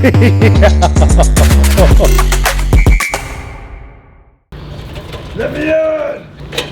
Let me in! I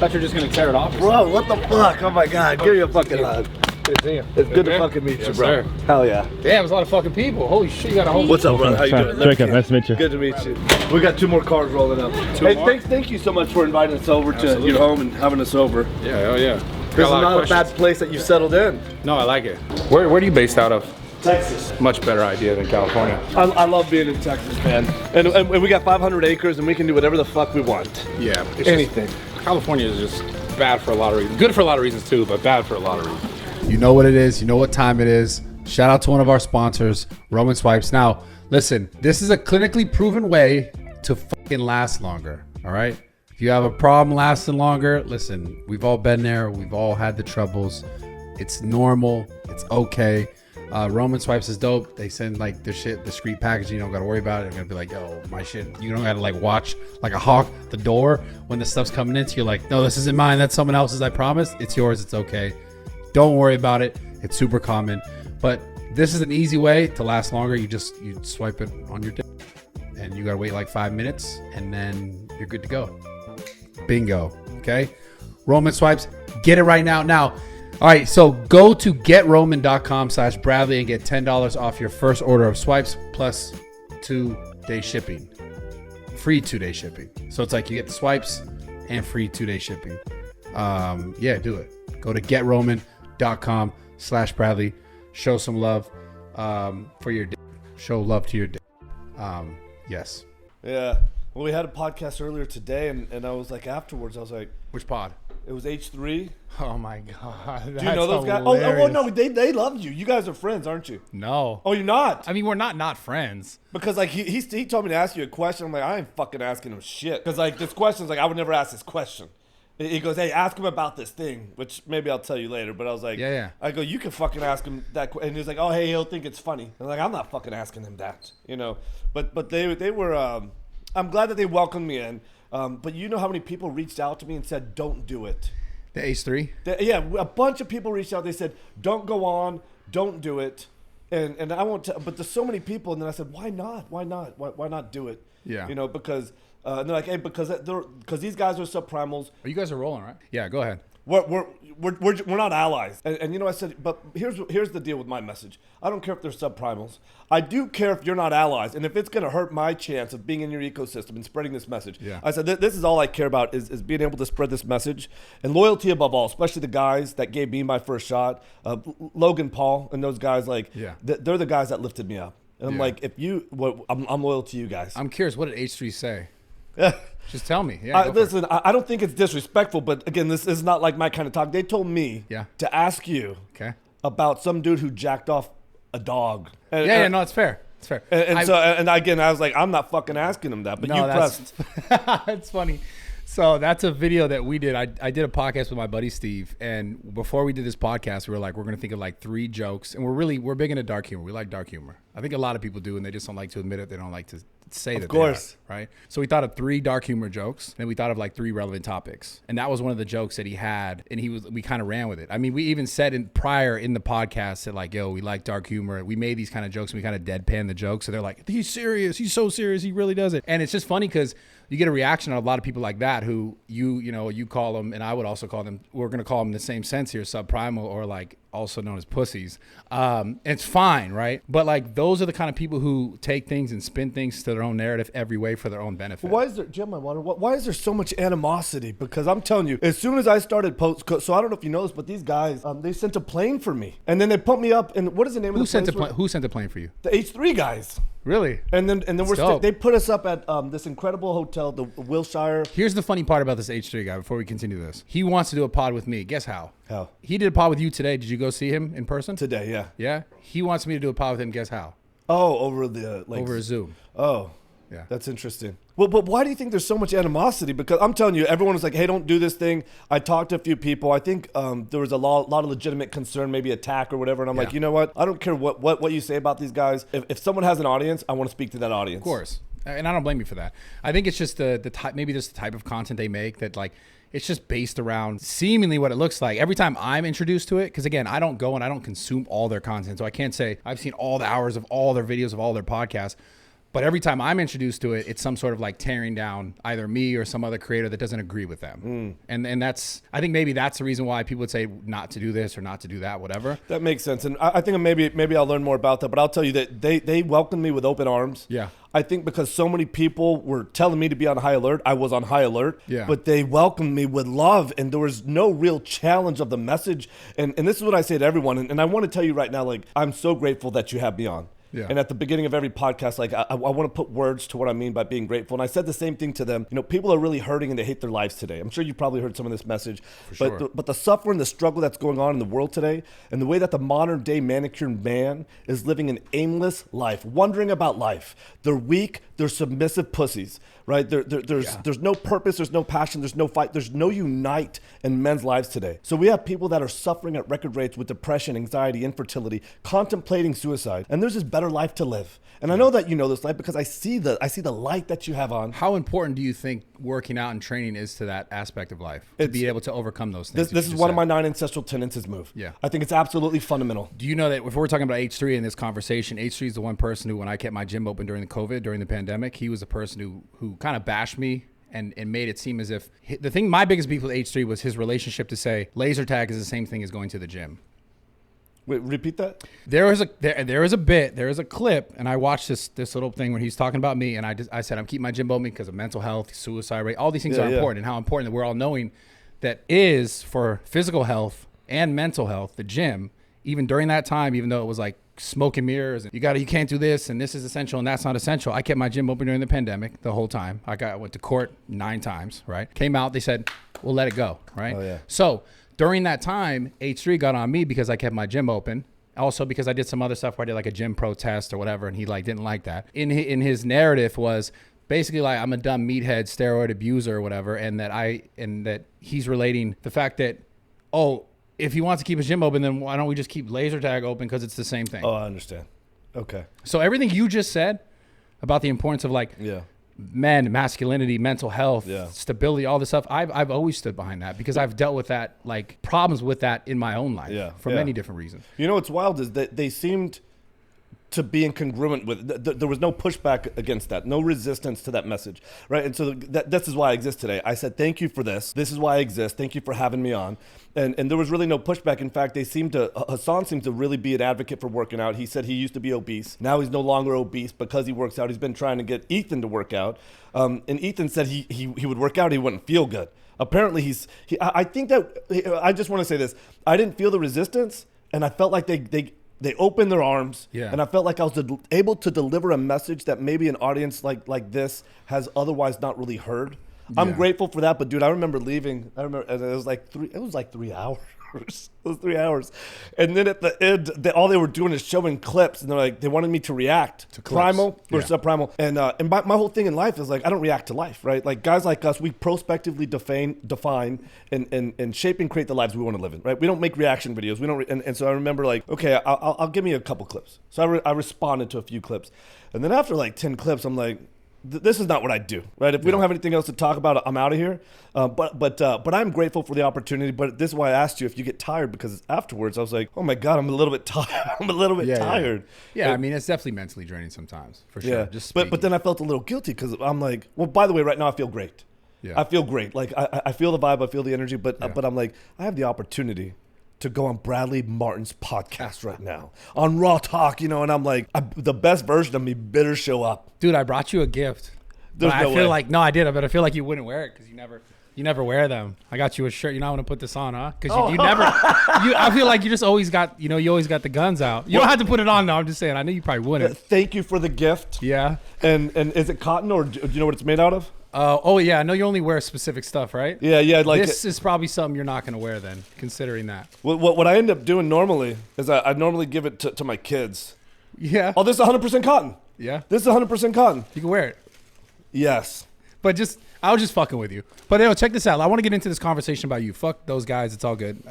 thought you were just gonna tear it off. Bro, what the fuck? Oh my god, give me a fucking hug. Good to see you. It's good to fucking meet you, bro. Sir. Hell yeah. Damn, there's a lot of fucking people. Holy shit, you got a whole... What's up, brother? How you doing? Jacob, nice to meet you. Good to meet you. We got 2 more cars rolling up. Hey, thank you so much for inviting us over to your home and having us over. Yeah, hell yeah. This is not a bad place that you settled in. No, I like it. Where are you based out of? Texas. Much better idea than California. I love being in Texas, man. And we got 500 acres and we can do whatever the fuck we want. Yeah. Anything. California is just bad for a lot of reasons. Good for a lot of reasons too, but bad for a lot of reasons. You know what it is. You know what time it is. Shout out to one of our sponsors, Roman Swipes. Now, listen, this is a clinically proven way to fucking last longer, all right? If you have a problem lasting longer, listen, we've all been there. We've all had the troubles. It's normal. It's okay. Roman Swipes is dope. They send like their shit, discreet packaging. You don't gotta worry about it. They're gonna be like, yo, my shit. You don't gotta like watch like a hawk the door when the stuff's coming in. So you're like, no, this isn't mine. That's someone else's. I promise. It's yours. It's okay. Don't worry about it. It's super common. But this is an easy way to last longer. You swipe it on your dick and you gotta wait like 5 minutes and then you're good to go. Bingo. Okay. Roman Swipes. Get it right now. Now. All right, so go to getroman.com/Bradley and get $10 off your first order of swipes plus 2-day shipping. Free 2-day shipping. So it's like you get the swipes and free 2-day shipping. Yeah, do it. Go to getroman.com/Bradley. Show some love for your day. Show love to your day. Yes. Yeah. Well, we had a podcast earlier today and I was like, afterwards, I was like, Which pod? it was H3. Oh my God. Do you know those guys? Oh, no, they love you. You guys are friends, aren't you? No. Oh, you're not? I mean, we're not friends. Because like he told me to ask you a question. I'm like, I ain't fucking asking him shit. Because like this question's like, I would never ask this question. He goes, hey, ask him about this thing, which maybe I'll tell you later. But I was like, yeah. I go, you can fucking ask him that. And he was like, oh, hey, he'll think it's funny. And I'm like, I'm not fucking asking him that, you know. But they were. I'm glad that they welcomed me in. But you know how many people reached out to me and said, don't do it. The H3? Yeah, a bunch of people reached out. They said, don't go on, don't do it. And I won't but there's so many people. And then I said, why not? Why not? Why not do it? Yeah. You know, because and they're like, hey, because these guys are subprimals. You guys are rolling, right? Yeah, go ahead. We're not allies. And you know, I said, but here's the deal with my message. I don't care if they're subprimals. I do care if you're not allies. And if it's going to hurt my chance of being in your ecosystem and spreading this message. Yeah. I said, this is all I care about is being able to spread this message. And loyalty above all, especially the guys that gave me my first shot. Logan Paul and those guys, like, they're the guys that lifted me up. And I'm like, I'm loyal to you guys. I'm curious, what did H3 say? Just tell me. Listen, I don't think it's disrespectful, but again, this is not like my kind of talk. They told me to ask you about some dude who jacked off a dog. And, no, it's fair. It's fair. And again, I was like, I'm not fucking asking him that, but you pressed. It's funny. So that's a video that we did. I did a podcast with my buddy Steve, and before we did this podcast, we were like, we're gonna think of like 3 jokes, and we're big into dark humor. We like dark humor. I think a lot of people do, and they just don't like to admit it. They don't like to say that. Of course, they are, right? So we thought of 3 dark humor jokes, and we thought of like 3 relevant topics, and that was one of the jokes that he had, and we kind of ran with it. I mean, we even said prior in the podcast that like, yo, we like dark humor. We made these kind of jokes, and we kind of deadpan the jokes. So they're like, he's serious. He's so serious. He really does it. And it's just funny because you get a reaction on a lot of people like that who you call them, and I would also call them, we're going to call them in the same sense here, subprimal, or like also known as pussies. It's fine, right? But like those are the kind of people who take things and spin things to their own narrative every way for their own benefit. Why is there, Jim, I wonder, why is there so much animosity? Because I'm telling you, as soon as I started so I don't know if you know this, but these guys, they sent a plane for me. And then they put me up, and what is the name of the plane? Who sent a plane for you? The H3 guys. Really? And then they put us up at this incredible hotel, the Wilshire. Here's the funny part about this H3 guy before we continue this. He wants to do a pod with me. Guess how? How? He did a pod with you today. Did you go see him in person? Today, yeah. Yeah? He wants me to do a pod with him. Guess how? Oh, over Zoom. Oh. Yeah. That's interesting. Well, but why do you think there's so much animosity? Because I'm telling you, everyone was like, hey, don't do this thing. I talked to a few people. I think there was a lot of legitimate concern, maybe attack or whatever. And I'm like, you know what? I don't care what you say about these guys. If someone has an audience, I want to speak to that audience. Of course. And I don't blame you for that. I think it's just the type, maybe just the type of content they make that like, it's just based around seemingly what it looks like. Every time I'm introduced to it, because again, I don't go and I don't consume all their content. So I can't say I've seen all the hours of all their videos of all their podcasts. But every time I'm introduced to it, it's some sort of like tearing down either me or some other creator that doesn't agree with them. And that's, I think maybe that's the reason why people would say not to do this or not to do that, whatever. That makes sense. And I think maybe I'll learn more about that, but I'll tell you that they welcomed me with open arms. Yeah. I think because so many people were telling me to be on high alert, I was on high alert. Yeah. But they welcomed me with love, and there was no real challenge of the message. And this is what I say to everyone. And I want to tell you right now, like, I'm so grateful that you have me on. Yeah. And at the beginning of every podcast, like I want to put words to what I mean by being grateful. And I said the same thing to them. You know, people are really hurting and they hate their lives today. I'm sure you probably heard some of this message. But the suffering, the struggle that's going on in the world today, and the way that the modern day manicured man is living an aimless life, wondering about life. They're weak. They're submissive pussies, right? There's no purpose. There's no passion. There's no fight. There's no unite in men's lives today. So we have people that are suffering at record rates with depression, anxiety, infertility, contemplating suicide. And there's this better life to live. And I know that you know this life because I see the light that you have on. How important do you think working out and training is to that aspect of life to be able to overcome those things? This is one of my 9 ancestral tenets is move. Yeah. I think it's absolutely fundamental. Do you know that if we're talking about H3 in this conversation, H3 is the one person who, when I kept my gym open during the COVID, during the pandemic, he was the person who kind of bashed me and made it seem as if my biggest beef with H3 was his relationship to say laser tag is the same thing as going to the gym. Wait, repeat that? There is a clip, and I watched this little thing where he's talking about me, and I said I'm keeping my gym open because of mental health, suicide rate, all these things are important, and how important that we're all knowing that is for physical health and mental health. The gym, even during that time, even though it was like smoke and mirrors, and you can't do this, and this is essential, and that's not essential. I kept my gym open during the pandemic the whole time. I went to court 9 times, right? Came out, they said, we'll let it go, right? Oh, yeah. So during that time, H3 got on me because I kept my gym open. Also because I did some other stuff where I did like a gym protest or whatever, and he like didn't like that. In his narrative was basically like I'm a dumb meathead steroid abuser or whatever, and that he's relating the fact that, oh, if he wants to keep his gym open, then why don't we just keep laser tag open because it's the same thing. Oh, I understand. Okay. So everything you just said about the importance of like men, masculinity, mental health, stability, all this stuff, I've always stood behind that because I've dealt with that, like problems with that in my own life for many different reasons. You know what's wild is that they seemed to be incongruent with there was no pushback against that, no resistance to that message, right? And so this is why I exist today. I said, thank you for this. This is why I exist. Thank you for having me on. And there was really no pushback. In fact, Hassan seemed to really be an advocate for working out. He said he used to be obese. Now he's no longer obese because he works out. He's been trying to get Ethan to work out. And Ethan said he would work out, he wouldn't feel good. Apparently I think that, I just want to say this. I didn't feel the resistance, and I felt like they opened their arms, and I felt like I was able to deliver a message that maybe an audience like this has otherwise not really heard. I'm grateful for that, but dude, I remember leaving. And it was like 3 hours. It was 3 hours, and then at the end, all they were doing is showing clips, and they're like, they wanted me to react to primal or subprimal, and my whole thing in life is like, I don't react to life, right? Like guys like us, we prospectively define and shape and create the lives we want to live in, right? We don't make reaction videos. We don't, and so I remember like, okay, I'll give me a couple clips. So I responded to a few clips, and then after like 10 clips, I'm like, this is not what I do, right? If we don't have anything else to talk about, I'm out of here. But I'm grateful for the opportunity. But this is why I asked you if you get tired, because afterwards I was like, oh my God, I'm a little bit tired. I'm a little bit tired. Yeah, I mean, it's definitely mentally draining sometimes, for sure. Yeah. But then I felt a little guilty because I'm like, well, by the way, right now I feel great. Yeah. I feel great. Like I feel the vibe, I feel the energy, but I'm like, I have the opportunity to go on Bradley Martyn's podcast right now on RAWTALK, and I'm like, the best version of me better show up. Dude, I brought you a gift. But I feel like, no, I did, but I feel like you wouldn't wear it because you never wear them. I got you a shirt. You know, I want to put this on, huh? Because you never, I feel like you just always got, you always got the guns out. You don't have to put it on, though. I'm just saying, I knew you probably wouldn't. Thank you for the gift. Yeah. And is it cotton, or do you know what it's made out of? Oh yeah, I know you only wear specific stuff, right? Yeah. Like this is probably something you're not going to wear then, considering that. What I end up doing normally is I normally give it to my kids. Yeah. Oh, this is 100% cotton. Yeah. This is 100% cotton. You can wear it. Yes. But I was just fucking with you. But check this out. I want to get into this conversation about you. Fuck those guys. It's all good.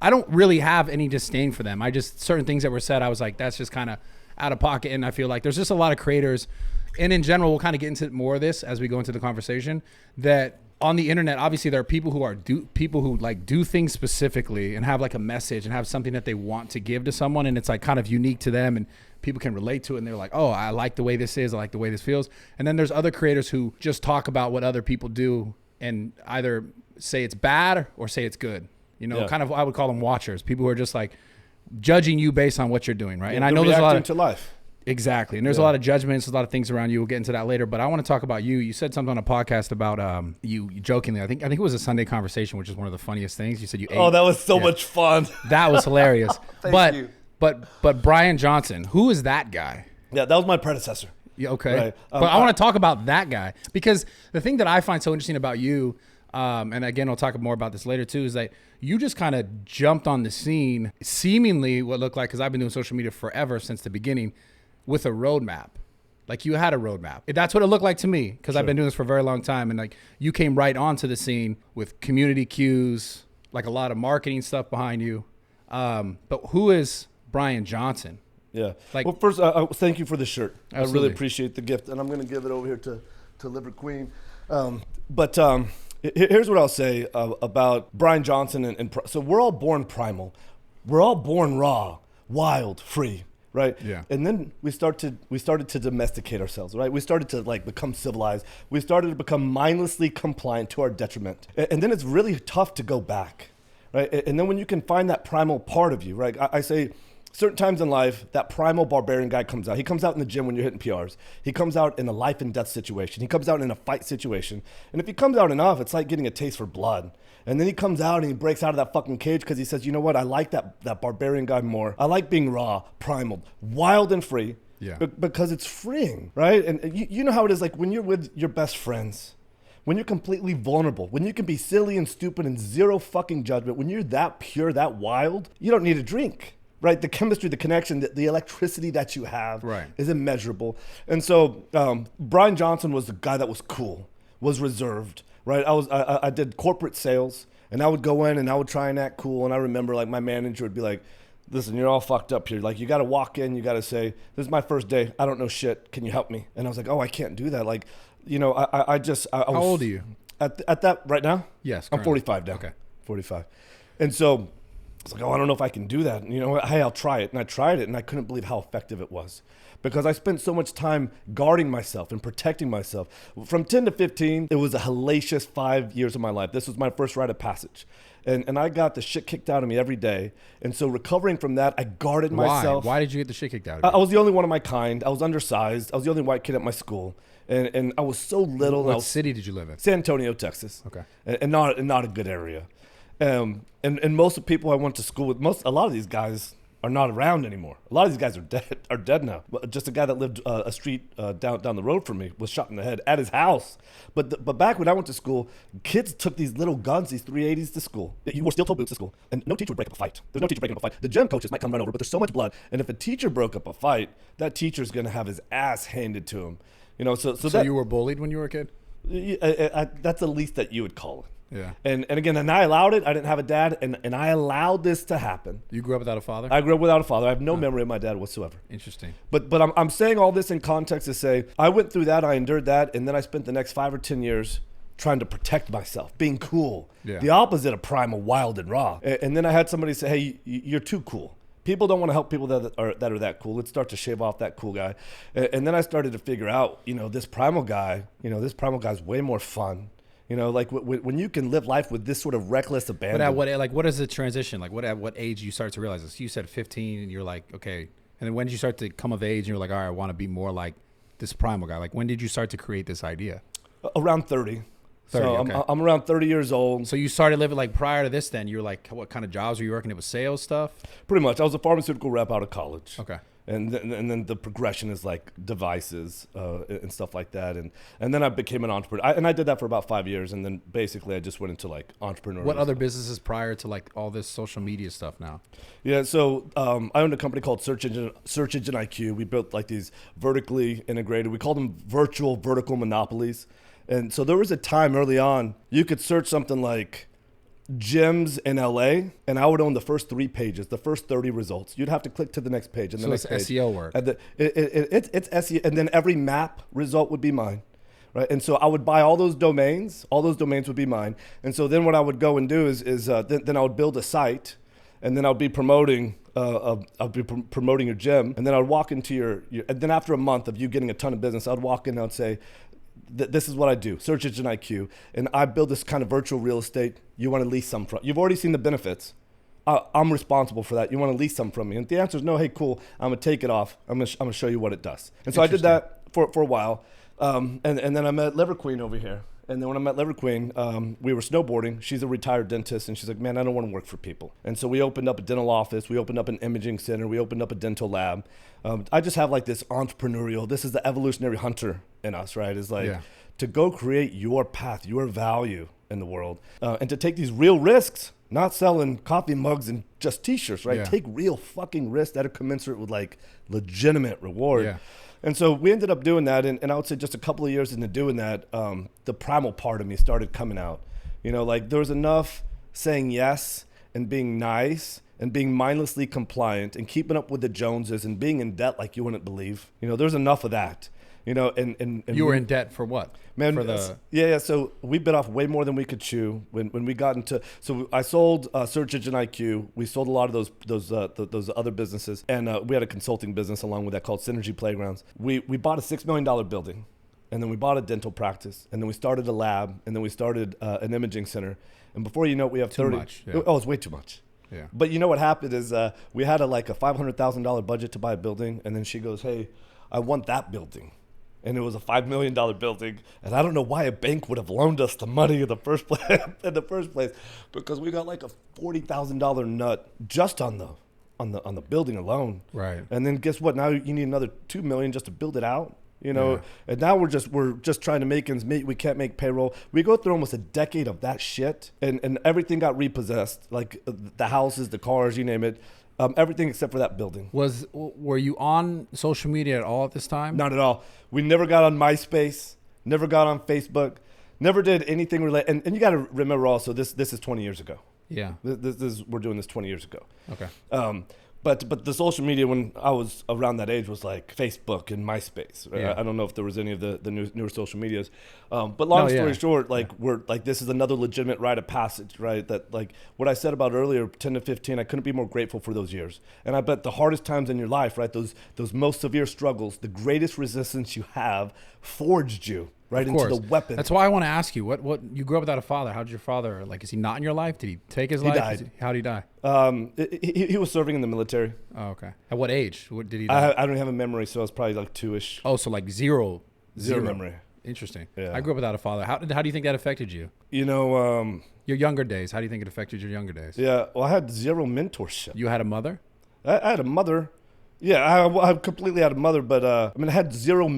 I don't really have any disdain for them. Certain things that were said, I was like, that's just kind of out of pocket. And I feel like there's just a lot of creators, and in general, we'll kind of get into more of this as we go into the conversation, that on the internet, obviously there are people who do things specifically and have like a message and have something that they want to give to someone, and it's like kind of unique to them, and people can relate to it, and they're like, oh, I like the way this is, I like the way this feels. And then there's other creators who just talk about what other people do and either say it's bad or say it's good. Kind of, I would call them watchers, people who are just like judging you based on what you're doing, right? And I know there's a lot to life. Exactly. And there's a lot of judgments, a lot of things around you. We'll get into that later. But I want to talk about you. You said something on a podcast about you jokingly. I think it was a Sunday conversation, which is one of the funniest things. You said you ate. Oh, that was so much fun. That was hilarious. Thank you. But Brian Johnson, who is that guy? Yeah, that was my predecessor. Yeah, okay. Right. But I want to talk about that guy, because the thing that I find so interesting about you, and again, I'll talk more about this later too, is that you just kind of jumped on the scene, seemingly what looked like, because I've been doing social media forever since the beginning, with a roadmap. Like you had a roadmap. That's what it looked like to me, because I've been doing this for a very long time. And like you came right onto the scene with community cues, like a lot of marketing stuff behind you. But who is Brian Johnson? Yeah. Like, well, first, thank you for the shirt. I Absolutely. really appreciate the gift, and I'm going to give it over here to Liverking. But here's what I'll say about Brian Johnson. So we're all born primal. We're all born raw, wild, free. Right. Yeah. And then we started to domesticate ourselves. Right. We started to like become civilized. We started to become mindlessly compliant to our detriment. And then it's really tough to go back. Right. And then when you can find that primal part of you, right? I say certain times in life, that primal barbarian guy comes out. He comes out in the gym when you're hitting PRs. He comes out in a life and death situation. He comes out in a fight situation. And if he comes out enough, it's like getting a taste for blood. And then he comes out and he breaks out of that fucking cage because he says, you know what? I like that barbarian guy more. I like being raw, primal, wild and free. Yeah. Because it's freeing, right? And you know how it is, like when you're with your best friends, when you're completely vulnerable, when you can be silly and stupid and zero fucking judgment, when you're that pure, that wild, you don't need a drink, right? The chemistry, the connection, the electricity that you have is immeasurable. And so Brian Johnson was the guy that was cool, was reserved. Right, I did corporate sales, and I would go in and I would try and act cool. And I remember like my manager would be like, "Listen, you're all fucked up here. Like you got to walk in, you got to say, this is my first day. I don't know shit. Can you help me?" And I was like, "Oh, I can't do that." Like, I was. How old are you? At that right now? Yes, I'm currently. 45 now. Okay, 45, and so I was like, "Oh, I don't know if I can do that." And, hey, I'll try it. And I tried it, and I couldn't believe how effective it was. Because I spent so much time guarding myself and protecting myself. From 10 to 15, it was a hellacious 5 years of my life. This was my first rite of passage. And I got the shit kicked out of me every day. And so recovering from that, I guarded myself. Why did you get the shit kicked out of you? I was the only one of my kind. I was undersized. I was the only white kid at my school. And I was so little. What city did you live in? San Antonio, Texas. Okay. And not a good area. And most of the people I went to school with, a lot of these guys are not around anymore. A lot of these guys are dead now. Just a guy that lived a street down the road from me was shot in the head at his house. But back when I went to school, kids took these little guns, these 380s to school. You wore steel-toe boots to school, and no teacher would break up a fight. There's no teacher breaking up a fight. The gym coaches might come run over, but there's so much blood. And if a teacher broke up a fight, that teacher's gonna have his ass handed to him. So that, you were bullied when you were a kid? That's the least that you would call it. Yeah. And again, and I allowed it. I didn't have a dad, and I allowed this to happen. You grew up without a father? I grew up without a father. I have no memory of my dad whatsoever. Interesting. But I'm saying all this in context to say I went through that, I endured that, and then I spent the next 5 or 10 years trying to protect myself, being cool. Yeah. The opposite of primal, wild, and raw. And then I had somebody say, "Hey, you're too cool. People don't want to help people that are that cool. Let's start to shave off that cool guy." And then I started to figure out, this primal guy's way more fun. Like when you can live life with this sort of reckless abandon. But what is the transition? Like at what age you start to realize this? You said 15 and you're like, okay. And then when did you start to come of age and you're like, all right, I want to be more like this primal guy? Like when did you start to create this idea? Around 30. 30, so okay. I'm around 30 years old. So you started living like prior to this then? You were like, what kind of jobs were you working? It was sales stuff? Pretty much. I was a pharmaceutical rep out of college. Okay. And then the progression is like devices and stuff like that. And then I became an entrepreneur. And I did that for about 5 years. And then basically I just went into like entrepreneur. What other businesses prior to like all this social media stuff now? Yeah, so I owned a company called Search Engine IQ. We built like these vertically integrated, we call them vertical monopolies. And so there was a time early on, you could search something like gyms in LA, and I would own the first 3 pages, the first 30 results. You'd have to click to the next page and the next page. SEO work. It's SEO, and then every map result would be mine, right? And so I would buy all those domains. All those domains would be mine. And so then what I would go and do is then I would build a site, and then I would be promoting. Promoting your gym, and then I would walk into your. And then after a month of you getting a ton of business, I'd walk in and I'd say, "This is what I do: search engine IQ, and I build this kind of virtual real estate. You want to lease some from? You've already seen the benefits. I'm responsible for that. You want to lease some from me?" And the answer is no. Hey, cool. I'm gonna take it off. I'm gonna show you what it does. And so I did that for a while, and then I met Liverking over here. And then when I met Liverking, we were snowboarding. She's a retired dentist, and she's like, "Man, I don't want to work for people." And so we opened up a dental office. We opened up an imaging center. We opened up a dental lab. I just have like this entrepreneurial. This is the evolutionary hunter in us, right? Is like to go create your path, your value in the world, and to take these real risks. Not selling coffee mugs and just T-shirts, right? Take real fucking risks that are commensurate with like legitimate reward. Yeah. And so we ended up doing that, and I would say just a couple of years into doing that, the primal part of me started coming out. You know, like there was enough saying yes and being nice and being mindlessly compliant and keeping up with the Joneses and being in debt like you wouldn't believe. You know, there's enough of that. You know, and you were in debt for what? Man, for the... yeah. So we bit off way more than we could chew when we got into. So I sold Search Engine IQ. We sold a lot of those other businesses, and we had a consulting business along with that called Synergy Playgrounds. We bought a $6 million building, and then we bought a dental practice, and then we started a lab, and then we started an imaging center. And before you know it, we have 30. Too much. Yeah. Oh, it's way too much. Yeah. But you know what happened is we had a $500,000 budget to buy a building, and then she goes, "Hey, I want that building." And it was a $5 million building, and I don't know why a bank would have loaned us the money in the first place, because we got like a $40,000 nut just on the building alone. Right. And then guess what? Now you need another $2 million just to build it out. You know, and now we're just trying to make ends meet. We can't make payroll. We go through almost a decade of that shit, and everything got repossessed, like the houses, the cars, you name it. Everything except for that building. Were you on social media at all at this time? Not at all. We never got on MySpace, never got on Facebook, never did anything related. And you got to remember also, this is 20 years ago. Yeah. We're doing this 20 years ago. Okay. But the social media when I was around that age was like Facebook and MySpace. Right? Yeah. I don't know if there was any of the newer social medias. But long story short, we're like, this is another legitimate rite of passage, right? That like what I said about earlier, 10 to 15, I couldn't be more grateful for those years. And I bet the hardest times in your life, right? Those most severe struggles, the greatest resistance you have forged you. Right into the weapon. That's why I want to ask you, what you grew up without a father. How did your father, like, is he not in your life? Did he take his life? He died. How did he die? He was serving in the military. Oh, okay. At what age? What did he die? I don't have a memory, so I was probably like 2-ish. Oh, so like zero memory. Interesting. Yeah. I grew up without a father. How do you think that affected you? You know, your younger days. How do you think it affected your younger days? Yeah. Well, I had zero mentorship. You had a mother? I had a mother. Yeah, I completely had a mother, but I had zero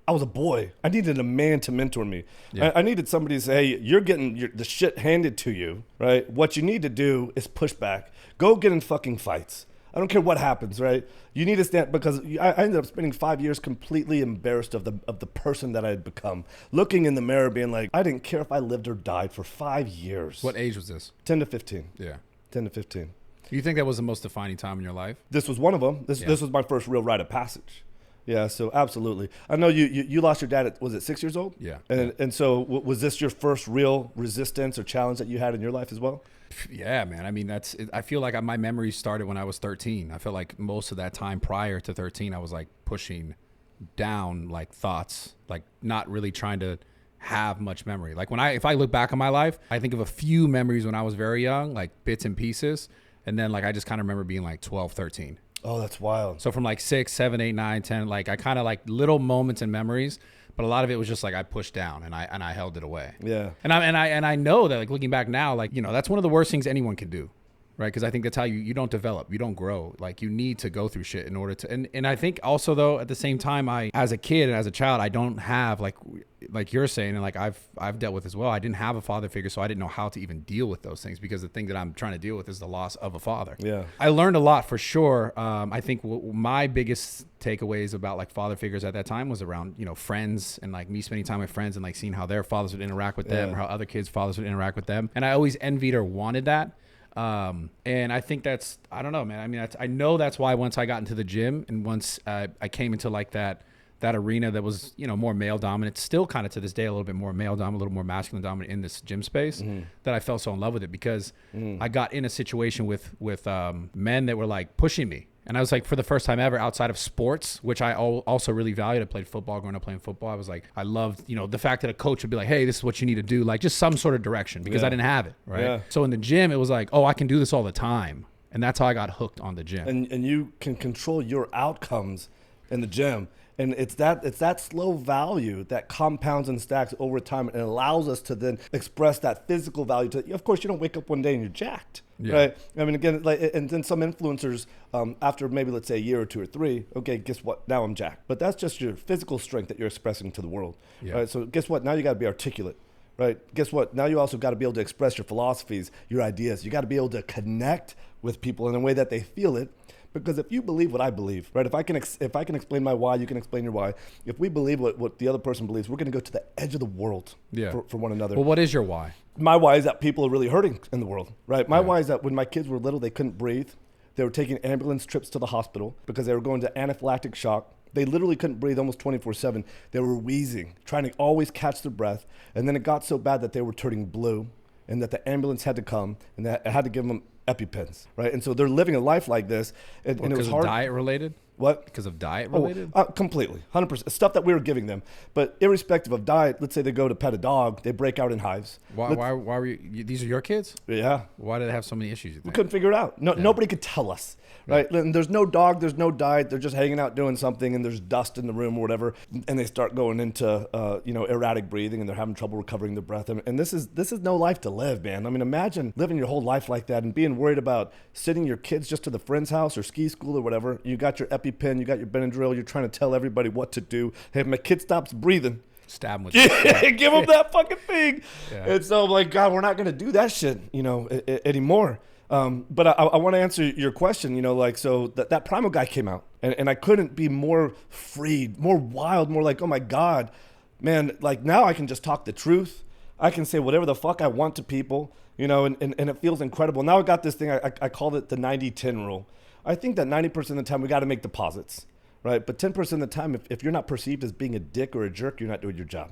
I was a boy. I needed a man to mentor me. Yeah. I needed somebody to say, "Hey, you're getting the shit handed to you, right? What you need to do is push back. Go get in fucking fights. I don't care what happens, right? You need to stand," because I ended up spending 5 years completely embarrassed of the person that I had become. Looking in the mirror, being like, I didn't care if I lived or died for 5 years. What age was this? 10 to 15. Yeah. 10 to 15. You think that was the most defining time in your life? This was one of them. This was my first real rite of passage. Yeah, so absolutely. I know you lost your dad at, was it 6 years old? Yeah. And so was this your first real resistance or challenge that you had in your life as well? Yeah, man. I mean, I feel like my memories started when I was 13. I feel like most of that time prior to 13, I was like pushing down like thoughts, like not really trying to have much memory. Like if I look back on my life, I think of a few memories when I was very young, like bits and pieces. And then like, I just kind of remember being like 12, 13. Oh, that's wild. So from like 6, 7, 8, 9, 10, like I kind of like little moments and memories, but a lot of it was just like I pushed down and I held it away. Yeah. And I know that like looking back now, like, you know, that's one of the worst things anyone can do. Right. Because I think that's how you don't develop, you don't grow. Like you need to go through shit in order to. And I think also, though, at the same time, as a kid and as a child, I don't have like you're saying, and like I've dealt with as well. I didn't have a father figure, so I didn't know how to even deal with those things, because the thing that I'm trying to deal with is the loss of a father. Yeah. I learned a lot for sure. I think my biggest takeaways about like father figures at that time was around, you know, friends and like me spending time with friends and like seeing how their fathers would interact with them, or how other kids' fathers would interact with them. And I always envied or wanted that. And I think I don't know, man. I mean, I know that's why once I got into the gym and once I came into like that that arena that was, you know, more male dominant, still kind of to this day a little bit more male dominant, a little more masculine dominant in this gym space, that I fell so in love with it because I got in a situation with men that were like pushing me. And I was like, for the first time ever outside of sports, which I also really valued. I played football, growing up playing football. I was like, I loved, you know, the fact that a coach would be like, hey, this is what you need to do. Like just some sort of direction because I didn't have it. Right. Yeah. So in the gym, it was like, oh, I can do this all the time. And that's how I got hooked on the gym. And you can control your outcomes in the gym. And it's that slow value that compounds and stacks over time and allows us to then express that physical value. Of course, you don't wake up one day and you're jacked, right? I mean, again, like, and then some influencers, after maybe let's say a year or 2 or 3, okay, guess what? Now I'm jacked. But that's just your physical strength that you're expressing to the world, right? So guess what? Now you got to be articulate. Right. Guess what? Now you also got to be able to express your philosophies, your ideas. You got to be able to connect with people in a way that they feel it. Because if you believe what I believe, right? If I can explain my why, you can explain your why. If we believe what the other person believes, we're going to go to the edge of the world for one another. Well, what is your why? My why is that people are really hurting in the world, right? My why is that when my kids were little, they couldn't breathe. They were taking ambulance trips to the hospital because they were going to anaphylactic shock. They literally couldn't breathe almost 24/7. They were wheezing, trying to always catch their breath. And then it got so bad that they were turning blue and that the ambulance had to come and they had to give them EpiPens, right? And so they're living a life like this. And it was hard. Because of diet related? What? Because of diet related? Completely, 100%. Stuff that we were giving them. But irrespective of diet, let's say they go to pet a dog, they break out in hives. Why were you, these are your kids? Yeah. Why did they have so many issues? We couldn't figure it out. Nobody could tell us, right? And there's no dog, there's no diet. They're just hanging out doing something and there's dust in the room or whatever. And they start going into, erratic breathing and they're having trouble recovering their breath. And this is no life to live, man. I mean, imagine living your whole life like that and being worried about sending your kids just to the friend's house or ski school or whatever. You got your EpiPen, you got your Benadryl, you're trying to tell everybody what to do. Hey, if my kid stops breathing, stab him with give him that fucking thing. And so I'm like, God, we're not going to do that shit, anymore. But I want to answer your question, so that primal guy came out and I couldn't be more freed, more wild, more like, oh my God, man, like now I can just talk the truth. I can say whatever the fuck I want to people, and it feels incredible. Now I got this thing, I called it the 90-10 rule. I think that 90% of the time we got to make deposits, right? But 10% of the time, if you're not perceived as being a dick or a jerk, you're not doing your job.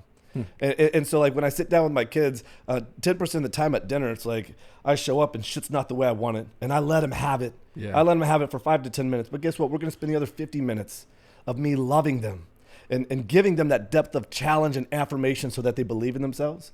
And so like when I sit down with my kids, 10% of the time at dinner, it's like I show up and shit's not the way I want it. And I let them have it. I let them have it for 5 to 10 minutes. But guess what? We're going to spend the other 50 minutes of me loving them and giving them that depth of challenge and affirmation so that they believe in themselves.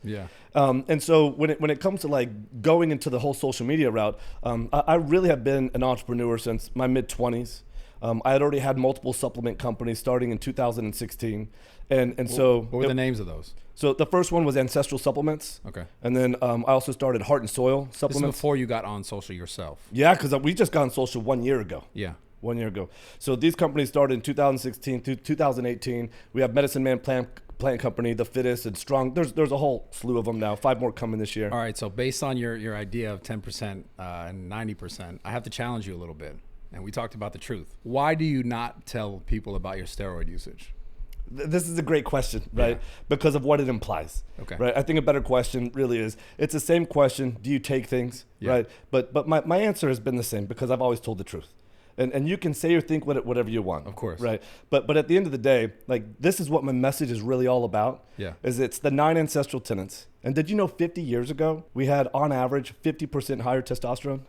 And so when it comes to like going into the whole social media route, I really have been an entrepreneur since my mid-20s. I had already had multiple supplement companies starting in 2016. And so what were the names of those? So the first one was Ancestral Supplements. Okay. And then I also started Heart and Soil Supplements. This is before you got on social yourself. Yeah, because we just got on social 1 year ago. 1 year ago. So these companies started in 2016 through 2018. We have Medicine Man Plant Company, The Fittest, and Strong. There's a whole slew of them now. 5 more coming this year. All right. So based on your idea of 10% and 90%, I have to challenge you a little bit. And we talked about the truth. Why do you not tell people about your steroid usage? This is a great question, right? Because of what it implies. Okay. Right. I think a better question really is, it's the same question. Do you take things? Right. But my answer has been the same because I've always told the truth. And you can say or think whatever you want. Of course. Right. But at the end of the day, like this is what my message is really all about. Is it's the 9 ancestral tenets. And did you know 50 years ago, we had on average 50% higher testosterone?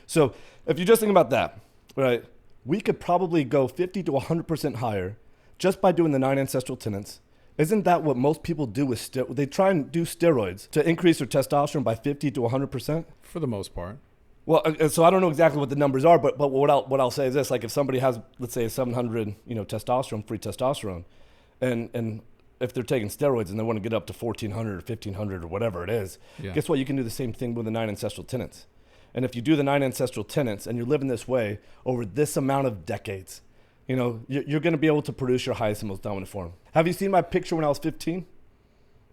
So if you just think about that, right, we could probably go 50 to 100% higher just by doing the 9 ancestral tenets. Isn't that what most people do with they try and do steroids to increase their testosterone by 50 to 100%? For the most part. Well, so I don't know exactly what the numbers are, but what I'll say is this: like if somebody has, let's say, 700, testosterone, free testosterone, and if they're taking steroids and they want to get up to 1,400 or 1,500 or whatever it is, guess what? You can do the same thing with the 9 ancestral tenets. And if you do the 9 ancestral tenets and you're living this way over this amount of decades, you're going to be able to produce your highest and most dominant form. Have you seen my picture when I was 15?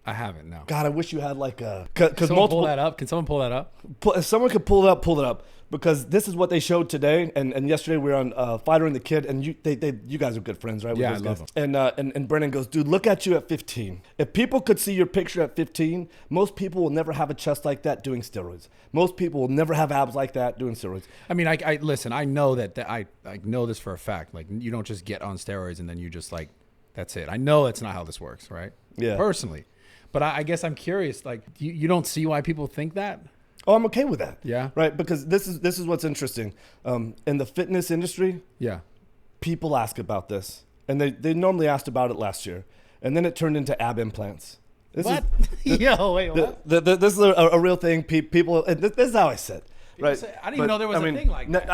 I haven't, no. God, I wish you had like a... Can someone pull that up? Can someone pull that up? If someone could pull it up. Because this is what they showed today. And yesterday we were on Fighter and the Kid. And you guys are good friends, right? Yeah, I love them. And Brennan goes, dude, look at you at 15. If people could see your picture at 15, most people will never have a chest like that doing steroids. Most people will never have abs like that doing steroids. I mean, listen, I know that I know this for a fact. Like, you don't just get on steroids and then you just like That's it. I know that's not how this works, right? Yeah. Personally. But I guess I'm curious, like, you don't see why people think that? Oh, I'm okay with that. Yeah. Right, because this is what's interesting. In the fitness industry, Yeah. people ask about this, and they normally asked about it last year, and then it turned into ab implants. What? Yo, wait, what? This is a real thing. People, and this is how I said. Right. I didn't even know there was a thing like that.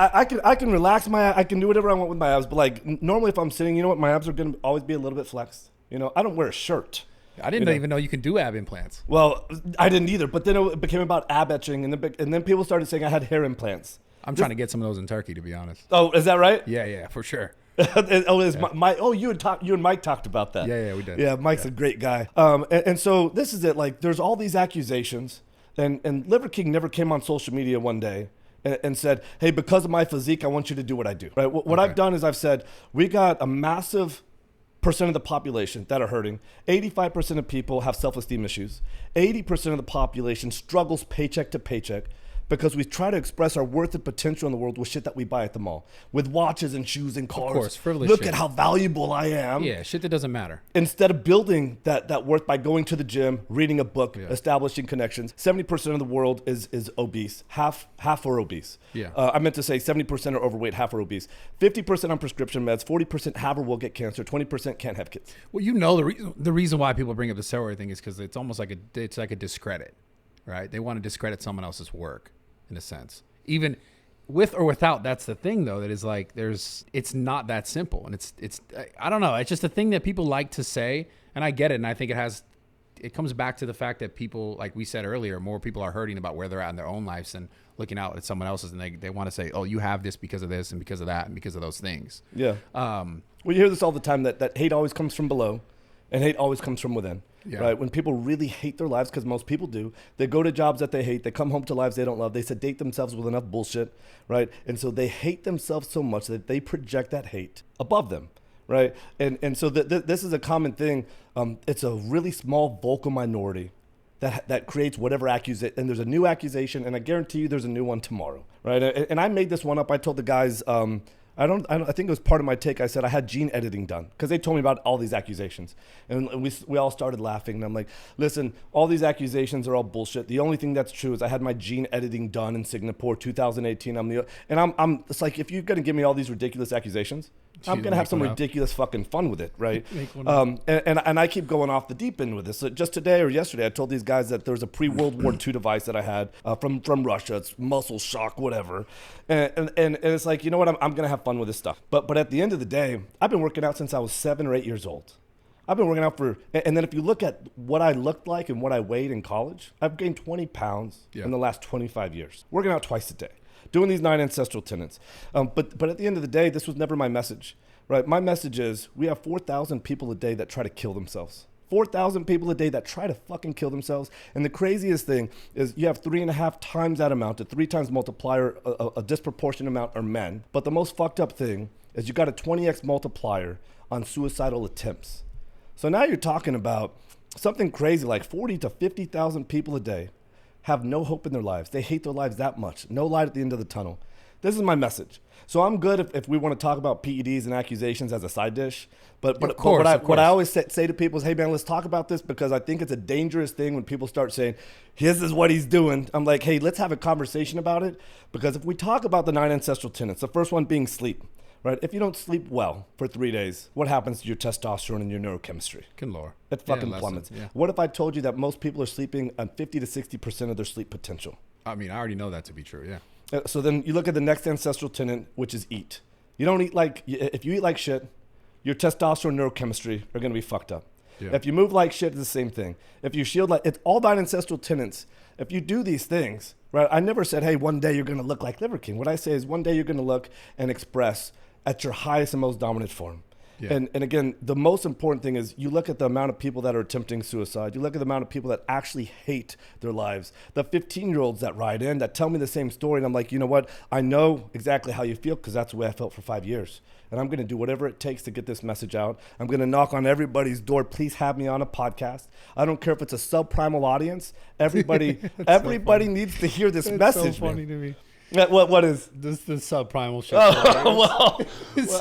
I can relax I can do whatever I want with my abs, but like normally if I'm sitting, you know what, my abs are gonna always be a little bit flexed. You know, I don't wear a shirt. I didn't even know you can do ab implants. Well, I didn't either, but then it became about ab etching, and then people started saying I had hair implants. I'm trying to get some of those in Turkey, to be honest. Oh, is that right? Yeah, for sure. You and Mike talked about that. Yeah, we did. Yeah, Mike's a great guy. And so this is it. Like, there's all these accusations, and Liverking never came on social media one day and said, "Hey, because of my physique, I want you to do what I do." Right. What I've done is I've said we got a massive percent of the population that are hurting. 85% of people have self-esteem issues. 80% of the population struggles paycheck to paycheck, because we try to express our worth and potential in the world with shit that we buy at the mall, with watches and shoes and cars. Of course, frivolous Look shit. at how valuable I am. Yeah, shit that doesn't matter. Instead of building that worth by going to the gym, reading a book, establishing connections. 70% of the world is obese. Half are obese. Yeah. I meant to say 70% are overweight, half are obese. 50% on prescription meds. 40% have or will get cancer. 20% can't have kids. Well, you know the reason why people bring up the steroid thing is because it's almost like a discredit, right? They want to discredit someone else's work, in a sense. Even with or without, that's the thing though, that is like it's not that simple. And it's I don't know, it's just a thing that people like to say, and I get it, and I think it comes back to the fact that people, like we said earlier, more people are hurting about where they're at in their own lives and looking out at someone else's, and they want to say, oh, you have this because of this and because of that and because of those things. Yeah. Well, you hear this all the time, that hate always comes from below and hate always comes from within. Yeah. Right? When people really hate their lives, because most people do, they go to jobs that they hate, they come home to lives they don't love, they sedate themselves with enough bullshit, right? And so they hate themselves so much that they project that hate above them, right? And so this is a common thing. It's a really small vocal minority that creates whatever accusation, and there's a new accusation, and I guarantee you there's a new one tomorrow, right? And I made this one up. I told the guys, I think it was part of my take. I said I had gene editing done because they told me about all these accusations, and we all started laughing. And I'm like, listen, all these accusations are all bullshit. The only thing that's true is I had my gene editing done in Singapore, 2018. I'm. It's like, if you're gonna give me all these ridiculous accusations, I'm gonna have some ridiculous fucking fun with it, right? And I keep going off the deep end with this. So just today or yesterday, I told these guys that there's a pre-World War II device that I had from Russia. It's muscle shock, whatever. And it's like, you know what? I'm gonna have fun with this stuff. But at the end of the day, I've been working out since I was 7 or 8 years old. I've been working out and then if you look at what I looked like and what I weighed in college, I've gained 20 pounds in the last 25 years. Working out twice a day, doing these 9 ancestral tenets. But at the end of the day, this was never my message, right? My message is we have 4,000 people a day that try to kill themselves. 4,000 people a day that try to fucking kill themselves. And the craziest thing is you have 3.5 times that amount, a 3 times multiplier, a disproportionate amount are men. But the most fucked up thing is you got a 20x multiplier on suicidal attempts. So now you're talking about something crazy like 40 to 50,000 people a day have no hope in their lives. They hate their lives that much. No light at the end of the tunnel. This is my message. So I'm good if we want to talk about PEDs and accusations as a side dish. But what I always say to people is, hey, man, let's talk about this, because I think it's a dangerous thing when people start saying, this is what he's doing. I'm like, hey, let's have a conversation about it. Because if we talk about the 9 ancestral tenets, the first one being sleep, right? If you don't sleep well for 3 days, what happens to your testosterone and your neurochemistry? Good Lord. It fucking plummets. Yeah. What if I told you that most people are sleeping on 50 to 60% of their sleep potential? I mean, I already know that to be true, yeah. So then you look at the next ancestral tenet, which is eat. You don't eat if you eat like shit, your testosterone neurochemistry are going to be fucked up. Yeah. If you move like shit, it's the same thing. If you shield it's all 9 ancestral tenets. If you do these things, right? I never said, hey, one day you're going to look like Liverking. What I say is one day you're going to look and express at your highest and most dominant form. Yeah. And again, the most important thing is you look at the amount of people that are attempting suicide. You look at the amount of people that actually hate their lives. The 15-year-olds that ride in that tell me the same story. And I'm like, you know what? I know exactly how you feel, because that's the way I felt for 5 years. And I'm going to do whatever it takes to get this message out. I'm going to knock on everybody's door. Please have me on a podcast. I don't care if it's a subprimal audience. Everybody needs to hear this message. It's so funny to me. What is this? The subprimal shit. Oh, well, it's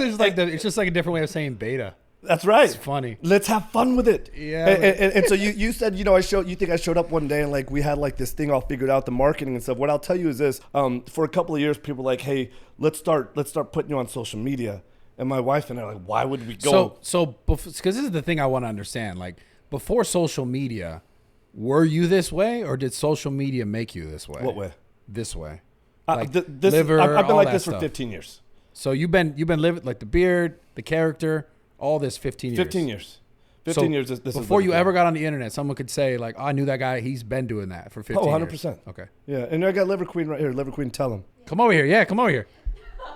just like a different way of saying beta. That's right. It's funny. Let's have fun with it. Yeah. And so you said, you know, you think I showed up one day and like we had like this thing all figured out, the marketing and stuff. What I'll tell you is this, for a couple of years, people were like, hey, let's start putting you on social media. And my wife and I are like, why would we go? So because this is the thing I want to understand. Like before social media, were you this way or did social media make you this way? What way? This way. I've been all like that this for stuff. 15 years. So you've been living like the beard, the character, all this 15 years. 15 years. 15 years. This before is you ever got on the internet, someone could say like, oh, I knew that guy. He's been doing that for 15 100%. years. Okay. Yeah, and I got Liver Queen right here. Liver Queen, tell him. Come over here. Yeah, come over here.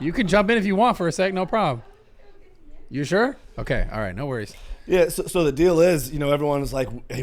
You can jump in if you want for a sec. No problem. You sure? Okay. All right. No worries. Yeah. So the deal is, you know, everyone is like, hey,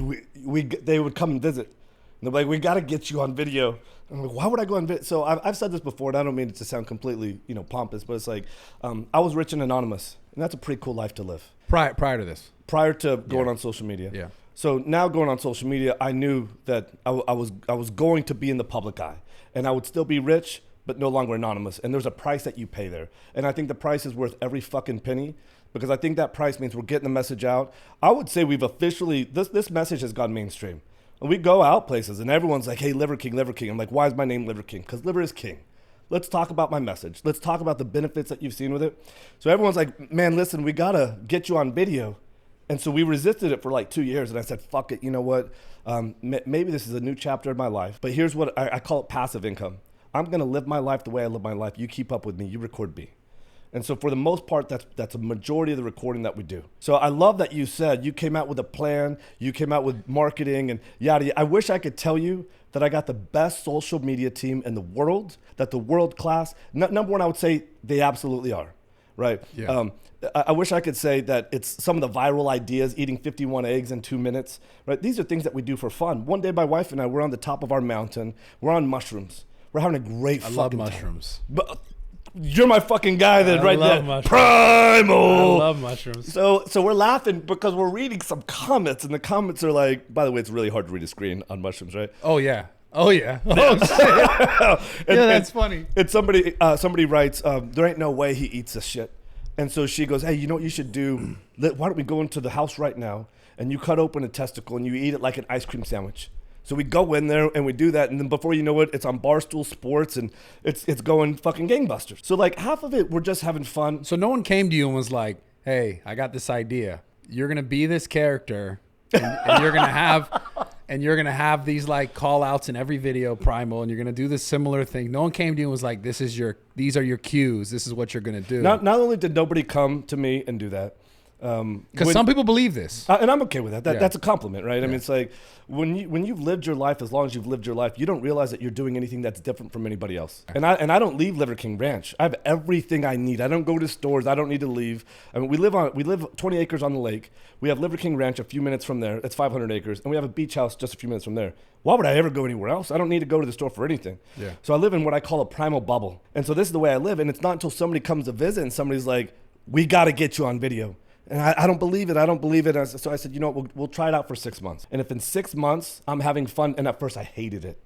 they would come and visit. And they're like, we got to get you on video. I'm like, why would I go on video? So I've said this before, and I don't mean it to sound completely, you know, pompous, but it's like, I was rich and anonymous, and that's a pretty cool life to live. Prior to this. Prior to going on social media. Yeah. So now going on social media, I knew that I was going to be in the public eye, and I would still be rich, but no longer anonymous. And there's a price that you pay there. And I think the price is worth every fucking penny, because I think that price means we're getting the message out. I would say we've officially, this message has gone mainstream. And we go out places and everyone's like, hey, Liverking, Liverking. I'm like, why is my name Liverking? Because liver is king. Let's talk about my message. Let's talk about the benefits that you've seen with it. So everyone's like, man, listen, we got to get you on video. And so we resisted it for like 2 years. And I said, fuck it. You know what? Maybe this is a new chapter in my life. But here's what I call it: passive income. I'm going to live my life the way I live my life. You keep up with me. You record me. And so for the most part, that's a majority of the recording that we do. So I love that you said you came out with a plan, you came out with marketing and yada, yada. I wish I could tell you that I got the best social media team in the world, that the world class. Number one, I would say they absolutely are, right? Yeah. I wish I could say that it's some of the viral ideas, eating 51 eggs in 2 minutes, right? These are things that we do for fun. One day, my wife and I, we're on the top of our mountain. We're on mushrooms. We're having a great fucking love time. mushrooms. But you're my fucking guy then, right there. Mushrooms. Primal. I love mushrooms. So we're laughing because we're reading some comments, and the comments are like, by the way, it's really hard to read a screen on mushrooms, right? Oh yeah. Oh yeah. Oh shit. Yeah, that's funny. And somebody writes, there ain't no way he eats this shit. And so she goes, hey, you know what you should do? Why don't we go into the house right now and you cut open a testicle and you eat it like an ice cream sandwich. So we go in there and we do that, and then before you know it, it's on Barstool Sports and it's going fucking gangbusters. So like half of it, we're just having fun. So no one came to you and was like, hey, I got this idea. You're gonna be this character and you're gonna have these like call outs in every video, Primal, and you're gonna do this similar thing. No one came to you and was like, these are your cues, this is what you're gonna do. Not only did nobody come to me and do that, because some people believe this, and I'm okay with that. Yeah. That's a compliment, right? Yeah. I mean, it's like when you've lived your life, as long as you've lived your life, you don't realize that you're doing anything that's different from anybody else. And I don't leave Liverking Ranch. I have everything I need. I don't go to stores. I don't need to leave. I mean, we live 20 acres on the lake. We have Liverking Ranch a few minutes from there. It's 500 acres, and we have a beach house just a few minutes from there. Why would I ever go anywhere else? I don't need to go to the store for anything. Yeah. So I live in what I call a primal bubble, and so this is the way I live. And it's not until somebody comes to visit and somebody's like, "We got to get you on video." And I don't believe it. I don't believe it. So I said, you know what, we'll try it out for 6 months. And if in 6 months I'm having fun, and at first I hated it,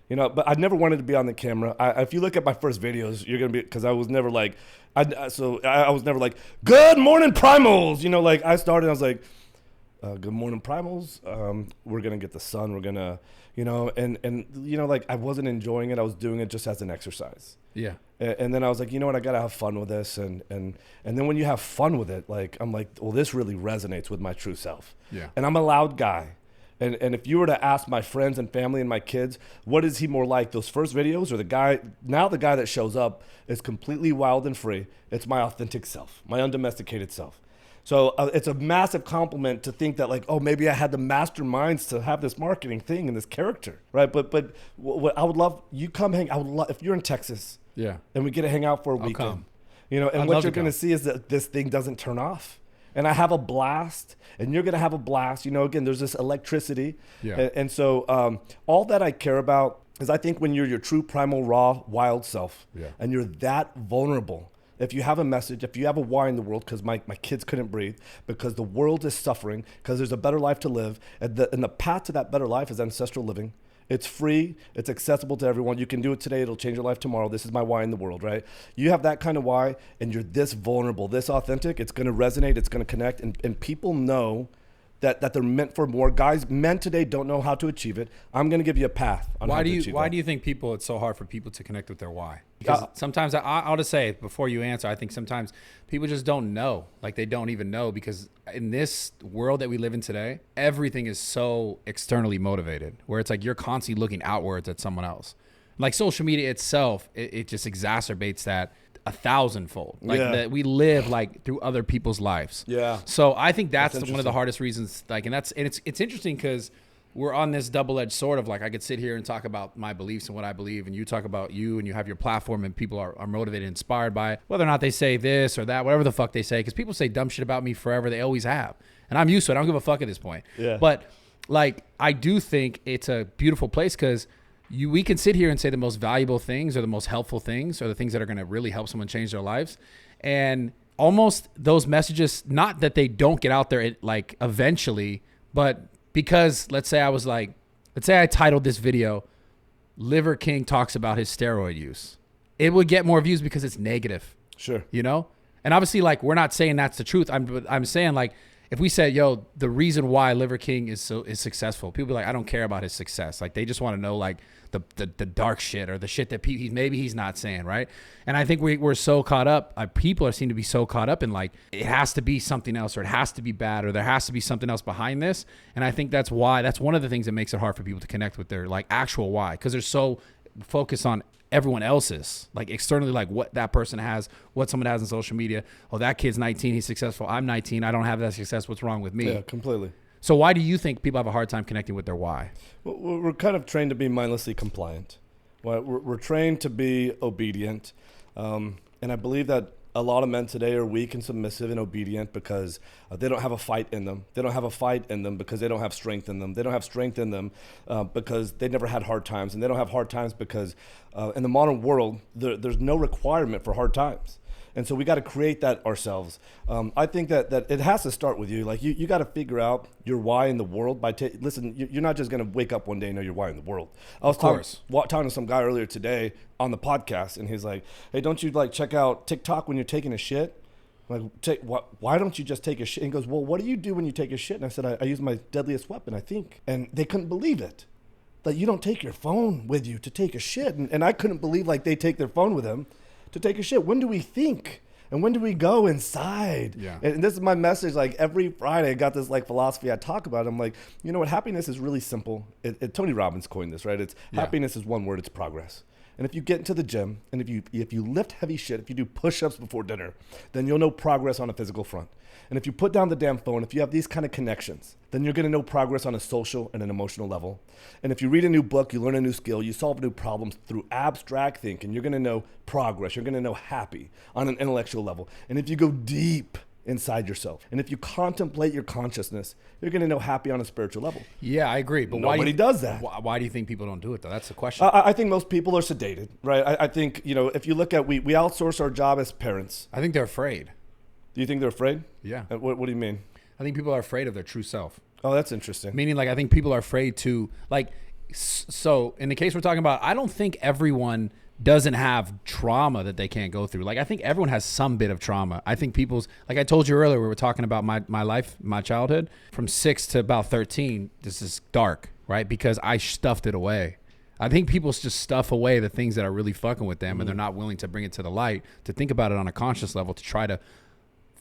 you know, but I never wanted to be on the camera. If you look at my first videos, you're going to be, because I was never like, I was never like, good morning, primals. You know, like I started, I was like, good morning, primals. We're going to get the sun. We're going to, you know, and you know, like I wasn't enjoying it. I was doing it just as an exercise. Yeah. And then I was like, you know what, I gotta have fun with this, and then when you have fun with it, like I'm like, well, this really resonates with my true self. Yeah. And I'm a loud guy, and if you were to ask my friends and family and my kids, what is he more like, those first videos or the guy that shows up is completely wild and free? It's my authentic self, my undomesticated self. So it's a massive compliment to think that like, oh, maybe I had the masterminds to have this marketing thing and this character, right? But what I would love, you come hang. I would love if you're in Texas. Yeah. And we get to hang out for a weekend. Come. You know, and I'd what love you're to going to come. see is that this thing doesn't turn off. And I have a blast, and you're going to have a blast. You know, again, there's this electricity. Yeah. And so all that I care about is I think when you're your true primal, raw, wild self, Yeah. and you're that vulnerable, if you have a message, if you have a why in the world, because my kids couldn't breathe, because the world is suffering, because there's a better life to live, and the path to that better life is ancestral living. It's free. It's accessible to everyone. You can do it today. It'll change your life tomorrow. This is my why in the world, right? You have that kind of why, and you're this vulnerable, this authentic. It's going to resonate. It's going to connect, and people know that they're meant for more. Guys, men today don't know how to achieve it. I'm going to give you a path on how to achieve it. Why do you think it's so hard for people to connect with their why? Because sometimes I'll just say before you answer, I think sometimes people just don't know. Like they don't even know, because in this world that we live in today, everything is so externally motivated, where it's like you're constantly looking outwards at someone else. Like social media itself, it just exacerbates that 1,000-fold. Like that we live like through other people's lives. Yeah. So I think that's one of the hardest reasons. Like, and it's interesting because we're on this double-edged sword of like, I could sit here and talk about my beliefs and what I believe, and you talk about you, and you have your platform, and people are motivated, inspired by it, whether or not they say this or that, whatever the fuck they say, because people say dumb shit about me forever. They always have, and I'm used to it. I don't give a fuck at this point. Yeah. But like, I do think it's a beautiful place because we can sit here and say the most valuable things or the most helpful things or the things that are going to really help someone change their lives. And almost those messages, not that they don't get out there like eventually, but because let's say I titled this video, Liverking talks about his steroid use. It would get more views because it's negative. Sure. You know? And obviously, like, we're not saying that's the truth. I'm saying, like, if we say, yo, the reason why Liverking is successful, people be like, I don't care about his success. Like, they just want to know, like, the dark shit or the shit that maybe he's not saying, right? And I think we're so caught up, people seem to be so caught up in, like, it has to be something else, or it has to be bad, or there has to be something else behind this. And I think that's one of the things that makes it hard for people to connect with their, like, actual why, because they're so focused on everyone else's, like, externally, like what that person has, what someone has on social media. Oh, that kid's 19, he's successful. I'm 19, I don't have that success. What's wrong with me? Yeah, completely. So why do you think people have a hard time connecting with their why? Well, we're kind of trained to be mindlessly compliant. We're trained to be obedient. And I believe that a lot of men today are weak and submissive and obedient because they don't have a fight in them. They don't have a fight in them because they don't have strength in them. They don't have strength in them because they never had hard times. And they don't have hard times because in the modern world, there's no requirement for hard times. And so we got to create that ourselves. I think that it has to start with you. Like, you got to figure out your why in the world by listen. You're not just gonna wake up one day and know your why in the world. I was talking to some guy earlier today on the podcast, and he's like, "Hey, don't you like check out TikTok when you're taking a shit?" I'm like, why don't you just take a shit? And he goes, "Well, what do you do when you take a shit?" And I said, I use my deadliest weapon, I think. And they couldn't believe it. That you don't take your phone with you to take a shit. And I couldn't believe, like, they take their phone with them to take a shit. When do we think? And when do we go inside? Yeah. And this is my message. Like, every Friday, I got this, like, philosophy I talk about. I'm like, you know what? Happiness is really simple. Tony Robbins coined this, right? Happiness is one word. It's progress. And if you get into the gym, and if you lift heavy shit, if you do push-ups before dinner, then you'll know progress on a physical front. And if you put down the damn phone, if you have these kind of connections, then you're going to know progress on a social and an emotional level. And if you read a new book, you learn a new skill, you solve new problems through abstract thinking, you're going to know progress. You're going to know happy on an intellectual level. And if you go deep inside yourself, and if you contemplate your consciousness, you're going to know happy on a spiritual level. Yeah, I agree. But nobody does that. Why do you think people don't do it, though? That's the question. I think most people are sedated, right? I think, if you look at, we outsource our job as parents. I think they're afraid. Do you think they're afraid? Yeah. What do you mean? I think people are afraid of their true self. Oh, that's interesting. Meaning, like, I think people are afraid to, like, so in the case we're talking about, I don't think everyone doesn't have trauma that they can't go through. Like, I think everyone has some bit of trauma. I think like I told you earlier, we were talking about my life, my childhood, from 6 to about 13, this is dark, right? Because I stuffed it away. I think people just stuff away the things that are really fucking with them, and they're not willing to bring it to the light, to think about it on a conscious level, to try to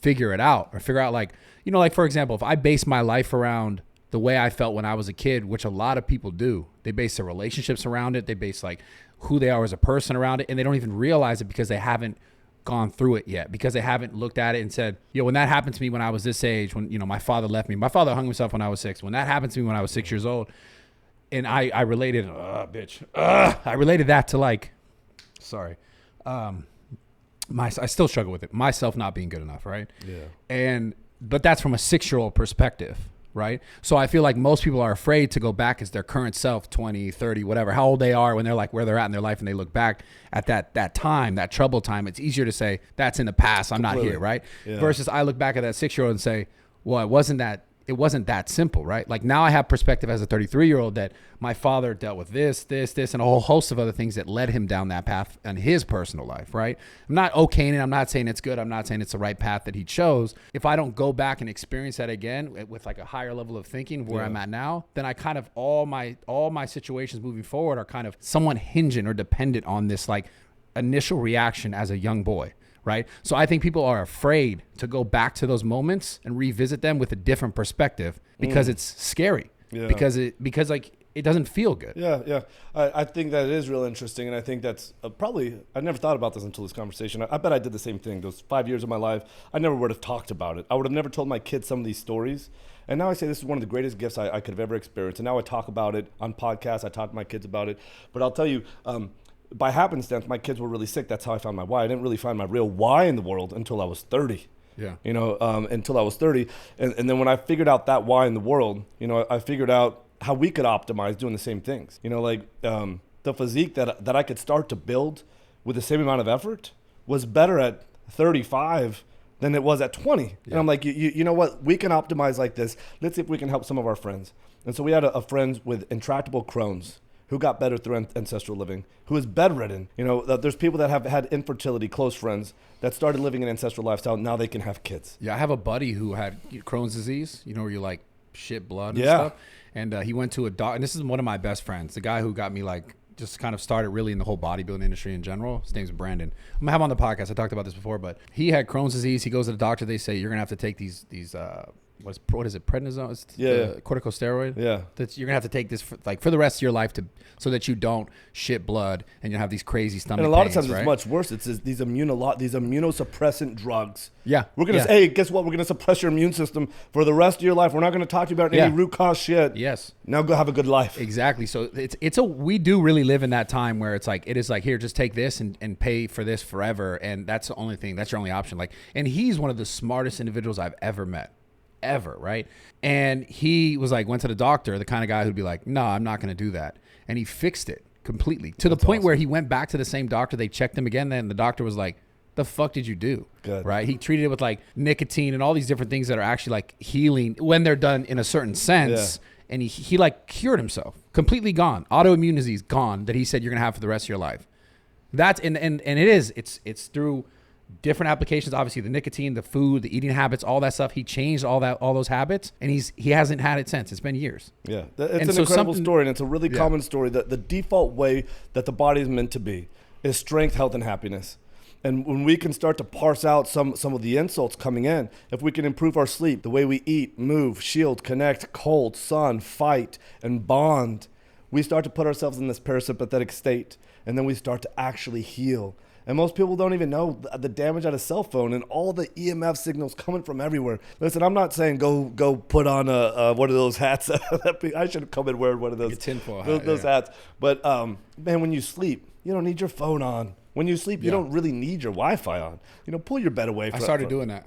figure it out, or figure out, like, like, for example, if I base my life around the way I felt when I was a kid, which a lot of people do, they base their relationships around it, they base, like, who they are as a person around it, and they don't even realize it because they haven't gone through it yet, because they haven't looked at it and said, when that happened to me when I was this age, when, my father left me, my father hung himself when I was 6, when that happened to me when I was 6 years old, and I related, I related that to, like, I still struggle with it. Myself not being good enough, right? Yeah. But that's from a 6-year-old perspective, right? So I feel like most people are afraid to go back as their current self, 20, 30, whatever, how old they are when they're, like, where they're at in their life, and they look back at that time, that troubled time. It's easier to say, that's in the past, I'm not here, right? Yeah. Versus I look back at that 6-year-old and say, well, it wasn't that wasn't that simple, right? Like now I have perspective as a 33-year-old that my father dealt with this, and a whole host of other things that led him down that path in his personal life, right? I'm not okaying it. I'm not saying it's good. I'm not saying it's the right path that he chose. If I don't go back and experience that again with like a higher level of thinking where I'm at now, then I kind of all my situations moving forward are kind of somewhat hinging or dependent on this like initial reaction as a young boy. Right. So I think people are afraid to go back to those moments and revisit them with a different perspective because it's scary. Yeah. Because like it doesn't feel good. Yeah. I think that it is real interesting. And I think that's probably, I never thought about this until this conversation. I bet I did the same thing. Those 5 years of my life, I never would have talked about it. I would have never told my kids some of these stories. And now I say this is one of the greatest gifts I could have ever experienced. And now I talk about it on podcasts. I talk to my kids about it. But I'll tell you, by happenstance, my kids were really sick. That's how I found my why. I didn't really find my real why in the world until I was 30. Yeah. Until I was 30. And then when I figured out that why in the world, I figured out how we could optimize doing the same things. The physique that I could start to build with the same amount of effort was better at 35 than it was at 20. Yeah. And I'm like, you know what? We can optimize like this. Let's see if we can help some of our friends. And so we had a friend with intractable Crohn's who got better through ancestral living, who is bedridden. There's people that have had infertility, close friends, that started living an ancestral lifestyle. Now they can have kids. Yeah, I have a buddy who had Crohn's disease, where you like shit blood and stuff. And he went to a doctor, and this is one of my best friends, the guy who got me like, just kind of started really in the whole bodybuilding industry in general. His name's Brandon. I'm gonna have him on the podcast. I talked about this before, but he had Crohn's disease. He goes to the doctor. They say, you're gonna have to take these what is it? Prednisone? It's corticosteroid. Yeah. You're gonna have to take this for the rest of your life so that you don't shit blood and you have these crazy stomach pains. And a lot of times right? it's much worse. It's these immunosuppressant drugs. Yeah. We're gonna say, hey, guess what? We're gonna suppress your immune system for the rest of your life. We're not gonna talk to you about any root cause shit. Yes. Now go have a good life. Exactly. So we do really live in that time where it is like, here, just take this and pay for this forever, and that's the only thing. That's your only option. And he's one of the smartest individuals I've ever met. Ever, right? And he was like, went to the doctor, the kind of guy who'd be like, no, I'm not going to do that. And he fixed it completely to the point where he went back to the same doctor. They checked him again. Then the doctor was like, the fuck did you do? Good. Right? He treated it with like nicotine and all these different things that are actually like healing when they're done in a certain sense. Yeah. And he like cured himself, completely gone. Autoimmune disease gone that he said you're going to have for the rest of your life. That's, and it's through different applications, obviously the nicotine, the food, the eating habits, all that stuff. He changed all those habits, and he hasn't had it since. It's been years. Yeah, it's an incredible story, and it's a really common story. That the default way that the body is meant to be is strength, health, and happiness. And when we can start to parse out some of the insults coming in, if we can improve our sleep, the way we eat, move, shield, connect, cold, sun, fight, and bond, we start to put ourselves in this parasympathetic state, and then we start to actually heal. And most people don't even know the damage at a cell phone and all the EMF signals coming from everywhere. Listen, I'm not saying go put on one of those hats. I should have come and wear one of those tinfoil those hats. But man, when you sleep, you don't need your phone on. When you sleep, you don't really need your Wi-Fi on. Pull your bed away. I started doing that.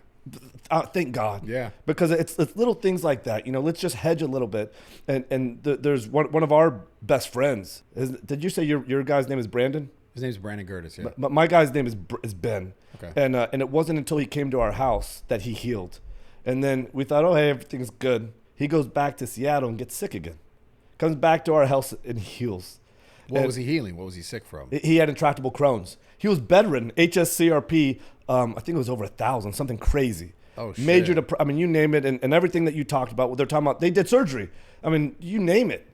Thank God. Yeah. Because it's little things like that. Let's just hedge a little bit. And there's one of our best friends. Did you say your guy's name is Brandon? His name's Brandon Gertis, yeah. But my guy's name is Ben. Okay. And it wasn't until he came to our house that he healed. And then we thought, oh, hey, everything's good. He goes back to Seattle and gets sick again. Comes back to our house and heals. What was he healing? What was he sick from? He had intractable Crohn's. He was bedridden, HSCRP, I think it was over 1,000, something crazy. Oh, shit. Major, you name it, and everything that you talked about, what they're talking about, they did surgery. You name it.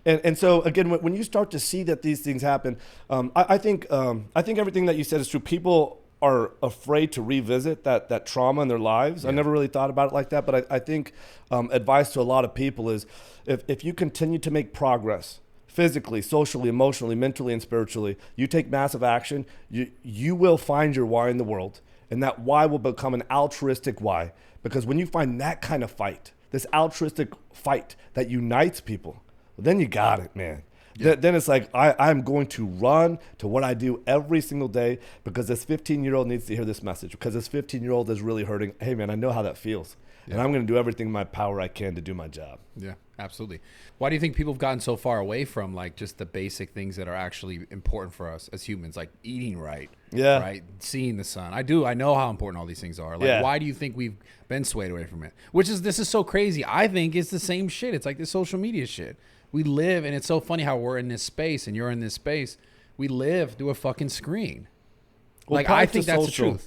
And so again, when you start to see that these things happen, I think everything that you said is true. People are afraid to revisit that trauma in their lives. Yeah. I never really thought about it like that, but I think advice to a lot of people is if you continue to make progress physically, socially, emotionally, mentally, and spiritually, you take massive action, you will find your why in the world, and that why will become an altruistic why. Because when you find that kind of fight, this altruistic fight that unites people, then you got it, man. Yeah. Then it's like, I'm going to run to what I do every single day because this 15-year-old needs to hear this message, because this 15-year-old is really hurting. Hey, man, I know how that feels. Yeah. And I'm going to do everything in my power I can to do my job. Yeah. Absolutely. Why do you think people have gotten so far away from like just the basic things that are actually important for us as humans, like eating right? Yeah. Right. Seeing the sun. I know how important all these things are. Like, Yeah. why do you think we've been swayed away from it? This is so crazy. I think it's the same shit. It's like the social media shit. We live, and it's so funny how we're in this space and you're in this space. We live through a fucking screen. Well, like, prior I to think that's social, the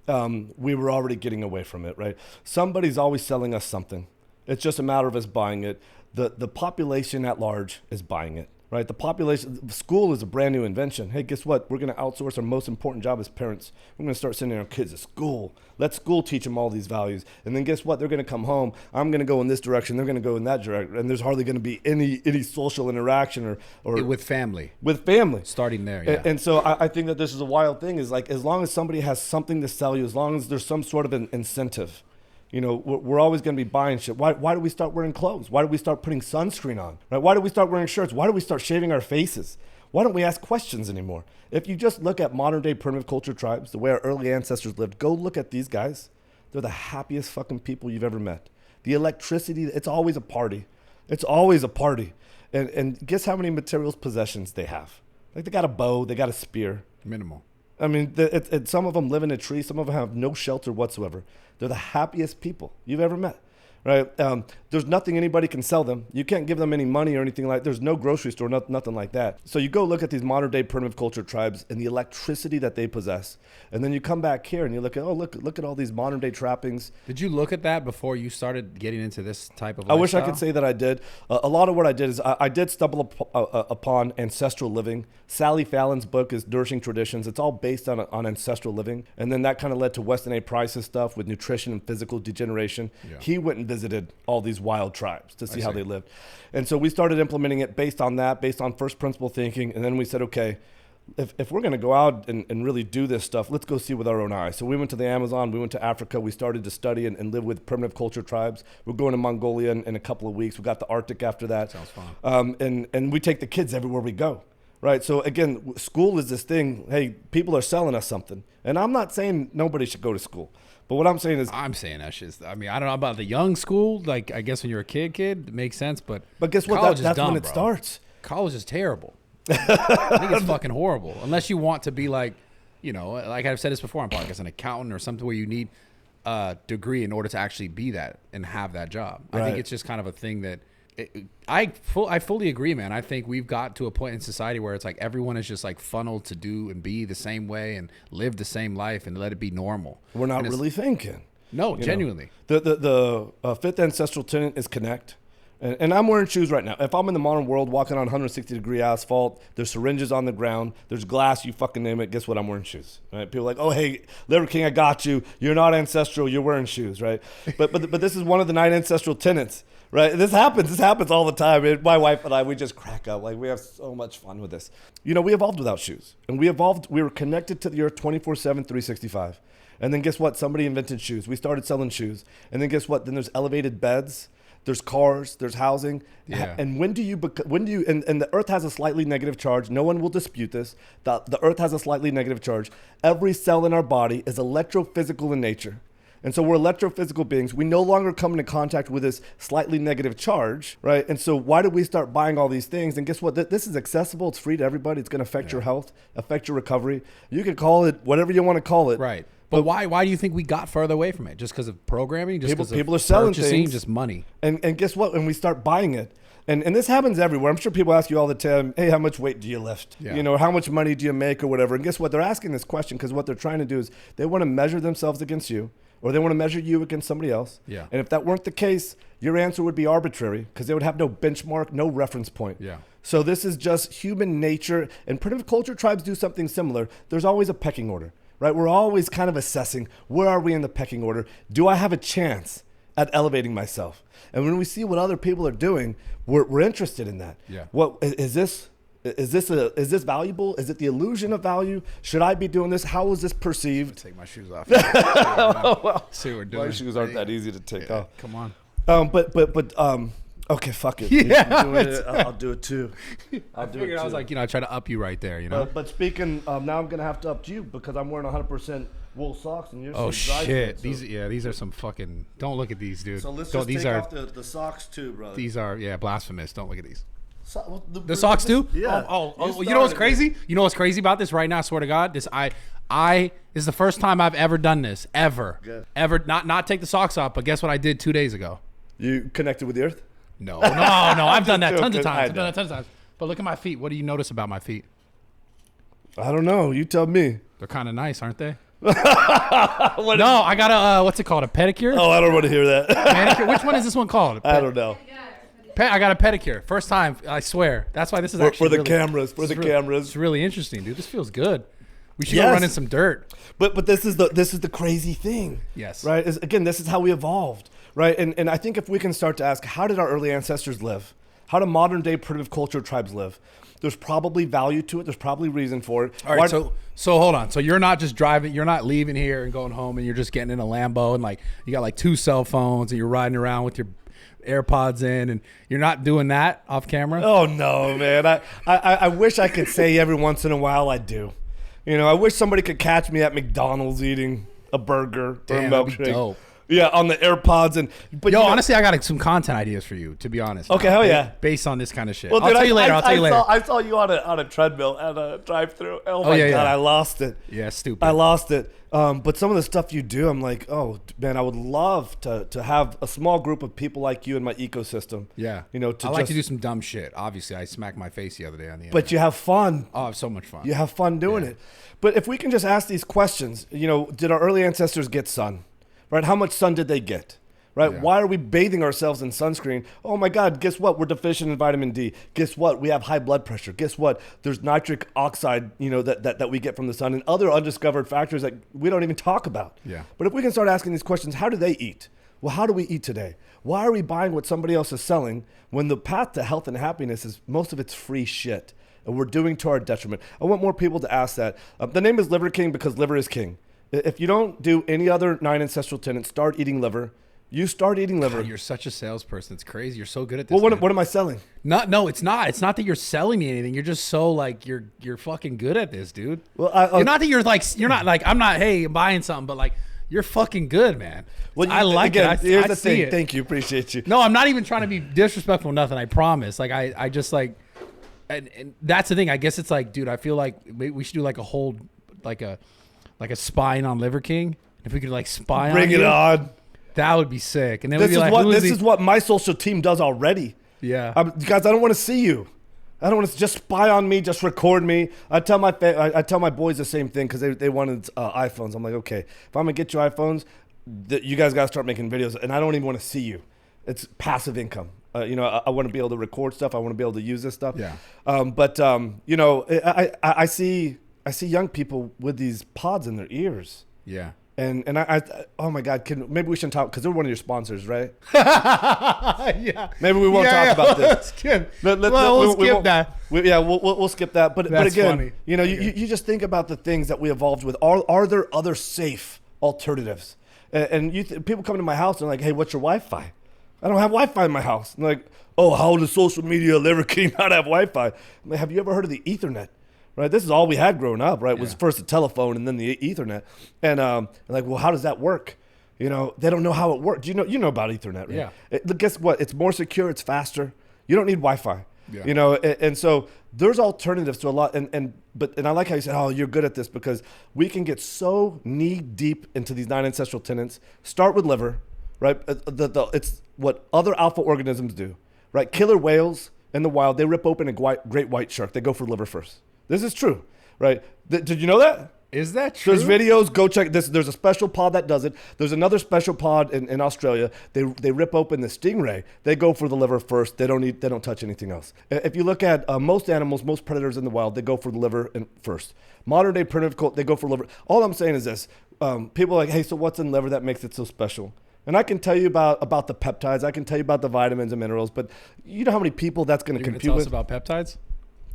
truth. We were already getting away from it, right? Somebody's always selling us something. It's just a matter of us buying it. The population at large is buying it, right? The population, school is a brand new invention. Hey, guess what? We're going to outsource our most important job as parents. We're going to start sending our kids to school. Let school teach them all these values. And then guess what? They're going to come home. I'm going to go in this direction. They're going to go in that direction. And there's hardly going to be any social interaction or With family. with family. Starting there, yeah. And so I think that this is a wild thing is like, as long as somebody has something to sell you, as long as there's some sort of an incentive, you know, we're always going to be buying shit. Why do we start wearing clothes? Why do we start putting sunscreen on? Right? Why do we start wearing shirts? Why do we start shaving our faces? Why don't we ask questions anymore? If you just look at modern day primitive culture tribes, the way our early ancestors lived, go look at these guys. They're the happiest fucking people you've ever met. The electricity, it's always a party. It's always a party. And guess how many materials possessions they have? Like they got a bow, they got a spear. Minimal. I mean, some of them live in a tree. Some of them have no shelter whatsoever. They're the happiest people you've ever met, right? There's nothing anybody can sell them. You can't give them any money or anything like that. There's no grocery store, nothing like that. So you go look at these modern day primitive culture tribes and the electricity that they possess. And then you come back here and you look at, look at all these modern day trappings. Did you look at that before you started getting into this type of I wish I lifestyle? could say that I did. A lot of what I did is I did stumble upon ancestral living. Sally Fallon's book is Nourishing Traditions. It's all based on ancestral living. And then that kind of led to Weston A. Price's stuff with nutrition and physical degeneration. Yeah. He went and visited all these wild tribes to see how they lived. And so we started implementing it based on that, based on first principle thinking. And then we said, okay, if we're going to go out and really do this stuff, let's go see with our own eyes. So we went to the Amazon, we went to Africa, we started to study and live with primitive culture tribes. We're going to Mongolia in a couple of weeks. We got the Arctic after that. Sounds fun. And we take the kids everywhere we go, right? So again, school is this thing, hey, people are selling us something. And I'm not saying nobody should go to school. But what I'm saying is... I'm saying that shit's... I mean, I don't know about the young school. Like, I guess when you're a kid, it makes sense. But guess what? That's dumb, when it bro. starts. College is terrible. I think it's fucking horrible. Unless you want to be like, you know, like I've said this before on podcasts, an accountant or something where you need a degree in order to actually be that and have that job. Right. I think it's just kind of a thing that I fully agree, man. I think we've got to a point in society where it's like everyone is just like funneled to do and be the same way and live the same life and let it be normal. We're not really thinking. No, genuinely. The fifth ancestral tenet is connect. And I'm wearing shoes right now. If I'm in the modern world walking on 160-degree asphalt, there's syringes on the ground, there's glass, you fucking name it, guess what? I'm wearing shoes. Right? People are like, oh, hey, Liverking, I got you. You're not ancestral, you're wearing shoes, right? But this is one of the 9 ancestral tenets, right? This happens all the time. My wife and I, we just crack up. Like, we have so much fun with this. You know, we evolved without shoes. And we were connected to the earth 24/7, 365. And then guess what? Somebody invented shoes. We started selling shoes. And then guess what? Then there's elevated beds. There's cars, there's housing. Yeah. And when do you, and the earth has a slightly negative charge. No one will dispute this. The earth has a slightly negative charge. Every cell in our body is electrophysical in nature. And so we're electrophysical beings. We no longer come into contact with this slightly negative charge, right? And so why do we start buying all these things? And guess what? This is accessible. It's free to everybody. It's going to affect your health, affect your recovery. You can call it whatever you want to call it. Right. But why do you think we got further away from it? Just because of programming? Just people are selling things. Just money. And guess what? When we start buying it, and this happens everywhere. I'm sure people ask you all the time, hey, how much weight do you lift? Yeah. You know, how much money do you make or whatever? And guess what? They're asking this question because what they're trying to do is they want to measure themselves against you, or they want to measure you against somebody else. Yeah. And if that weren't the case, your answer would be arbitrary because they would have no benchmark, no reference point. Yeah. So this is just human nature. And primitive culture tribes do something similar. There's always a pecking order. Right, we're always kind of assessing where are we in the pecking order. Do I have a chance at elevating myself? And when we see what other people are doing, we're interested in that. Yeah. What is this? Is this valuable? Is it the illusion of value? Should I be doing this? How is this perceived? Take my shoes off. Well, see what we're doing. my shoes aren't that easy to take off. Come on. Okay, fuck it. Yeah, I'll do it too. I was like, I try to up you right there, you know. But speaking, now I'm gonna have to up you because I'm wearing 100% wool socks and yours. Oh some dry shit! fit, so. These are some fucking. Don't look at these, dude. So let's Don't, just these take are off the socks too, brother. these are blasphemous. Don't look at these. The socks too? Yeah. You know what's crazy? You know what's crazy about this right now? I swear to God, this is the first time I've ever done this ever. Good. Ever not take the socks off. But guess what I did 2 days ago? You connected with the earth? No. I've done that tons of joking. times. I've done that tons of times. But look at my feet. What do you notice about my feet? I don't know. You tell me. They're kind of nice, aren't they? I got a what's it called? A pedicure? Oh, I don't want to hear that. Manicure? Which one is this one called? I don't know. I got a pedicure. First time, I swear. That's why this is For actually the really, cameras. For the cameras. It's really interesting, dude. This feels good. We should go run in some dirt. But this is the crazy thing. Yes. Right. Again, this is how we evolved. Right. And I think if we can start to ask, how did our early ancestors live? How do modern day primitive culture tribes live? There's probably value to it. There's probably reason for it. All right. So hold on. So you're not just driving. You're not leaving here and going home, and you're just getting in a Lambo and like you got like 2 cell phones and you're riding around with your AirPods in, and you're not doing that off camera. Oh no, man! I wish I could say every once in a while I do. You know, I wish somebody could catch me at McDonald's eating a burger or a that'd be milkshake. dope. Yeah, on the AirPods but honestly, I got some content ideas for you. To be honest. Okay, hell yeah. Based on this kind of shit. Well, I'll tell you later. I'll tell you later. I saw you on a treadmill at a drive-through. Oh my yeah, god, yeah. I lost it. Yeah, stupid. I lost it. But some of the stuff you do, I'm like, oh man, I would love to have a small group of people like you in my ecosystem. Yeah. You know, I like to do some dumb shit. Obviously, I smacked my face the other day on the internet. But you have fun. Oh, I have so much fun. You have fun doing it. But if we can just ask these questions, you know, did our early ancestors get sun? Right? How much sun did they get? Right? Yeah. Why are we bathing ourselves in sunscreen? Oh my God, guess what? We're deficient in vitamin D. Guess what? We have high blood pressure. Guess what? There's nitric oxide, you know, that we get from the sun and other undiscovered factors that we don't even talk about. Yeah. But if we can start asking these questions, how do they eat? Well, how do we eat today? Why are we buying what somebody else is selling when the path to health and happiness is most of it's free shit? And we're doing to our detriment. I want more people to ask that. The name is Liverking because liver is king. If you don't do any other 9 ancestral tenets, start eating liver. You start eating liver. God, you're such a salesperson. It's crazy. You're so good at this. Well, what am I selling? No, it's not. It's not that you're selling me anything. You're just so like you're fucking good at this, dude. Well, not that you're not like I'm not. Hey, I'm buying something, but like you're fucking good, man. Well, I like again, it. Here's I the see thing. it. Thank you. Appreciate you. No, I'm not even trying to be disrespectful. Nothing. I promise. Like I just like, and that's the thing. I guess it's like, dude. I feel like we should do like a whole like a spying on Liverking. If we could like spy Bring on it on. That would be sick. And then This we'd be is like, what is what my social team does already. Yeah. Guys, I don't want to see you. I don't want to just spy on me, just record me. I tell my boys the same thing because they wanted iPhones. I'm like, okay, if I'm gonna get you iPhones, you guys gotta start making videos, and I don't even want to see you. It's passive income. You know, I want to be able to record stuff. I want to be able to use this stuff. Yeah. You know, I see young people with these pods in their ears. Yeah. And I oh my God, maybe we shouldn't talk because they're one of your sponsors, right? Yeah. Maybe we won't talk about this. We'll skip that. We'll skip that. But again, funny. you know, you just think about the things that we evolved with. Are there other safe alternatives? And people come to my house and they're like, hey, what's your Wi-Fi? I don't have Wi-Fi in my house. I'm like, oh, how does social media Liverking not have Wi-Fi? I'm like, have you ever heard of the Ethernet? Right, this is all we had growing up. Right, was first the telephone and then the Ethernet, and like, well, how does that work? You know, they don't know how it works. You know about Ethernet, right? Yeah. Guess what? It's more secure. It's faster. You don't need Wi-Fi. Yeah. You know, and so there's alternatives to a lot. And I like how you said, oh, you're good at this because we can get so knee deep into these 9 ancestral tenets. Start with liver, right? It's what other alpha organisms do, right? Killer whales in the wild, they rip open a great white shark. They go for liver first. This is true, right? Did you know that? Is that true? There's videos. Go check this. There's a special pod that does it. There's another special pod in Australia. They rip open the stingray. They go for the liver first. They don't touch anything else. If you look at most animals, most predators in the wild, they go for the liver first. Modern day primitive cult, they go for liver. All I'm saying is this: people are like, hey, so what's in liver that makes it so special? And I can tell you about the peptides. I can tell you about the vitamins and minerals. But you know how many people that's going to compute tell with? us about peptides?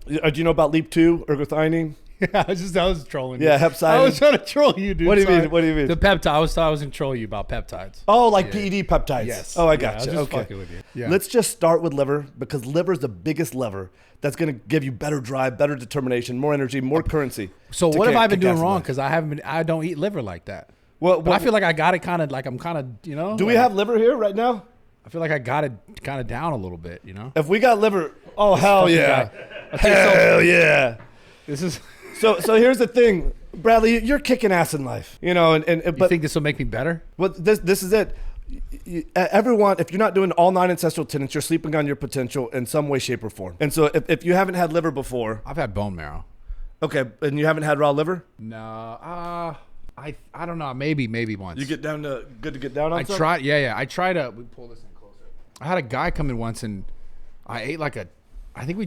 Do you know about LEAP2, ergothioneine? I was trolling. Yeah, you. hepcidin. I was trying to troll you, dude. What do you Sorry. mean? What do you mean? The peptide. I was going to troll you about peptides. Oh, like PED peptides. Yes. Oh, I Yeah, got I was you. just Okay. fucking with you. Yeah. Let's just start with liver because liver is the biggest lever that's going to give you better drive, better determination, more energy, more currency. So to what have I been kick doing ass in wrong? life. Because I don't eat liver like that. Well, But I feel like I got it kind of like I'm kind of, you know. do we like, have liver here right now? I feel like I got it kind of down a little bit, you know. If we got liver, oh hell fucking yeah, guy. hell yeah. This is. So here's the thing, Bradley, you're kicking ass in life, you know, and You but think this will make me better? well, this is it. Everyone, if you're not doing all 9 ancestral tenets, you're sleeping on your potential in some way, shape, or form. And so if you haven't had liver before, I've had bone marrow. okay, and you haven't had raw liver, No, I don't know. Maybe once. you get down to good to get down on. I something? tried. Yeah. I tried to. We pull this in closer. I had a guy come in once, and I ate like a. I think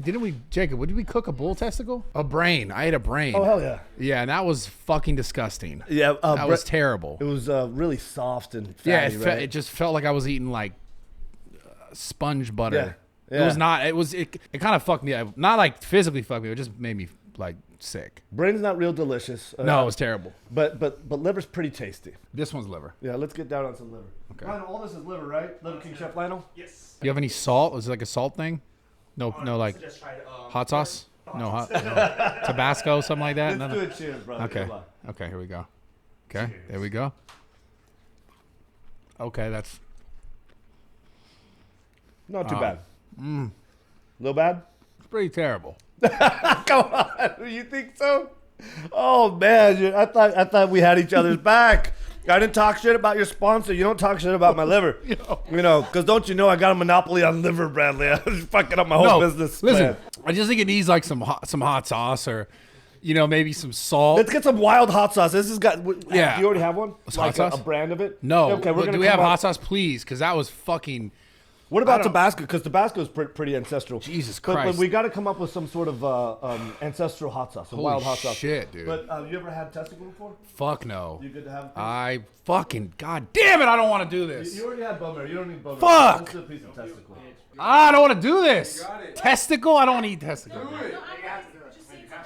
Jacob. What did we cook? A bull testicle? A brain. I ate a brain. Oh hell yeah. Yeah, and that was fucking disgusting. Yeah, That was terrible. It was really soft and fatty, Yeah, right? it just felt like I was eating like sponge butter. Yeah. It was not. It kind of fucked me up. Not like physically fucked me. It just made me like sick. Brain's not real delicious. No, it was terrible. But liver's pretty tasty. This one's liver. Yeah, let's get down on some liver. Okay. Lionel, all this is liver, right? Liverking Chef Lionel? Yes. Do you have any salt? Is it like a salt thing? No, like Just try to, hot sauce. No hot. No. Tabasco, something like that. Let's No, do no. it. Cheers, brother. Okay. Come on. Okay, here we go. Okay, there we go. Okay, that's Not too bad. Little bad? pretty terrible. Come on. You think so? Oh man, I thought we had each other's back. I didn't talk shit about your sponsor. You don't talk shit about my liver. You know, because don't you know I got a monopoly on liver, Bradley? I was fucking up my whole business. Listen, plan. I just think it needs like some hot sauce or, you know, maybe some salt. Let's get some wild hot sauce. This has got. Yeah. Do you already have one? Hot Like sauce? a brand of it? No. Okay, we're gonna. Do we have come hot up- sauce, please? Because that was fucking. What I about don't- Tabasco? Because Tabasco is pretty ancestral. Jesus But Christ. we got to come up with some sort of ancestral hot sauce, a Holy wild hot sauce. shit, dude. But you ever had testicle before? Fuck no. You good to have? I fucking. God damn it, I don't want to do this. You already had bone marrow. You don't need bone Fuck! marrow. Let's do a piece of testicle. I don't want to do this. Testicle? I don't want to eat testicle.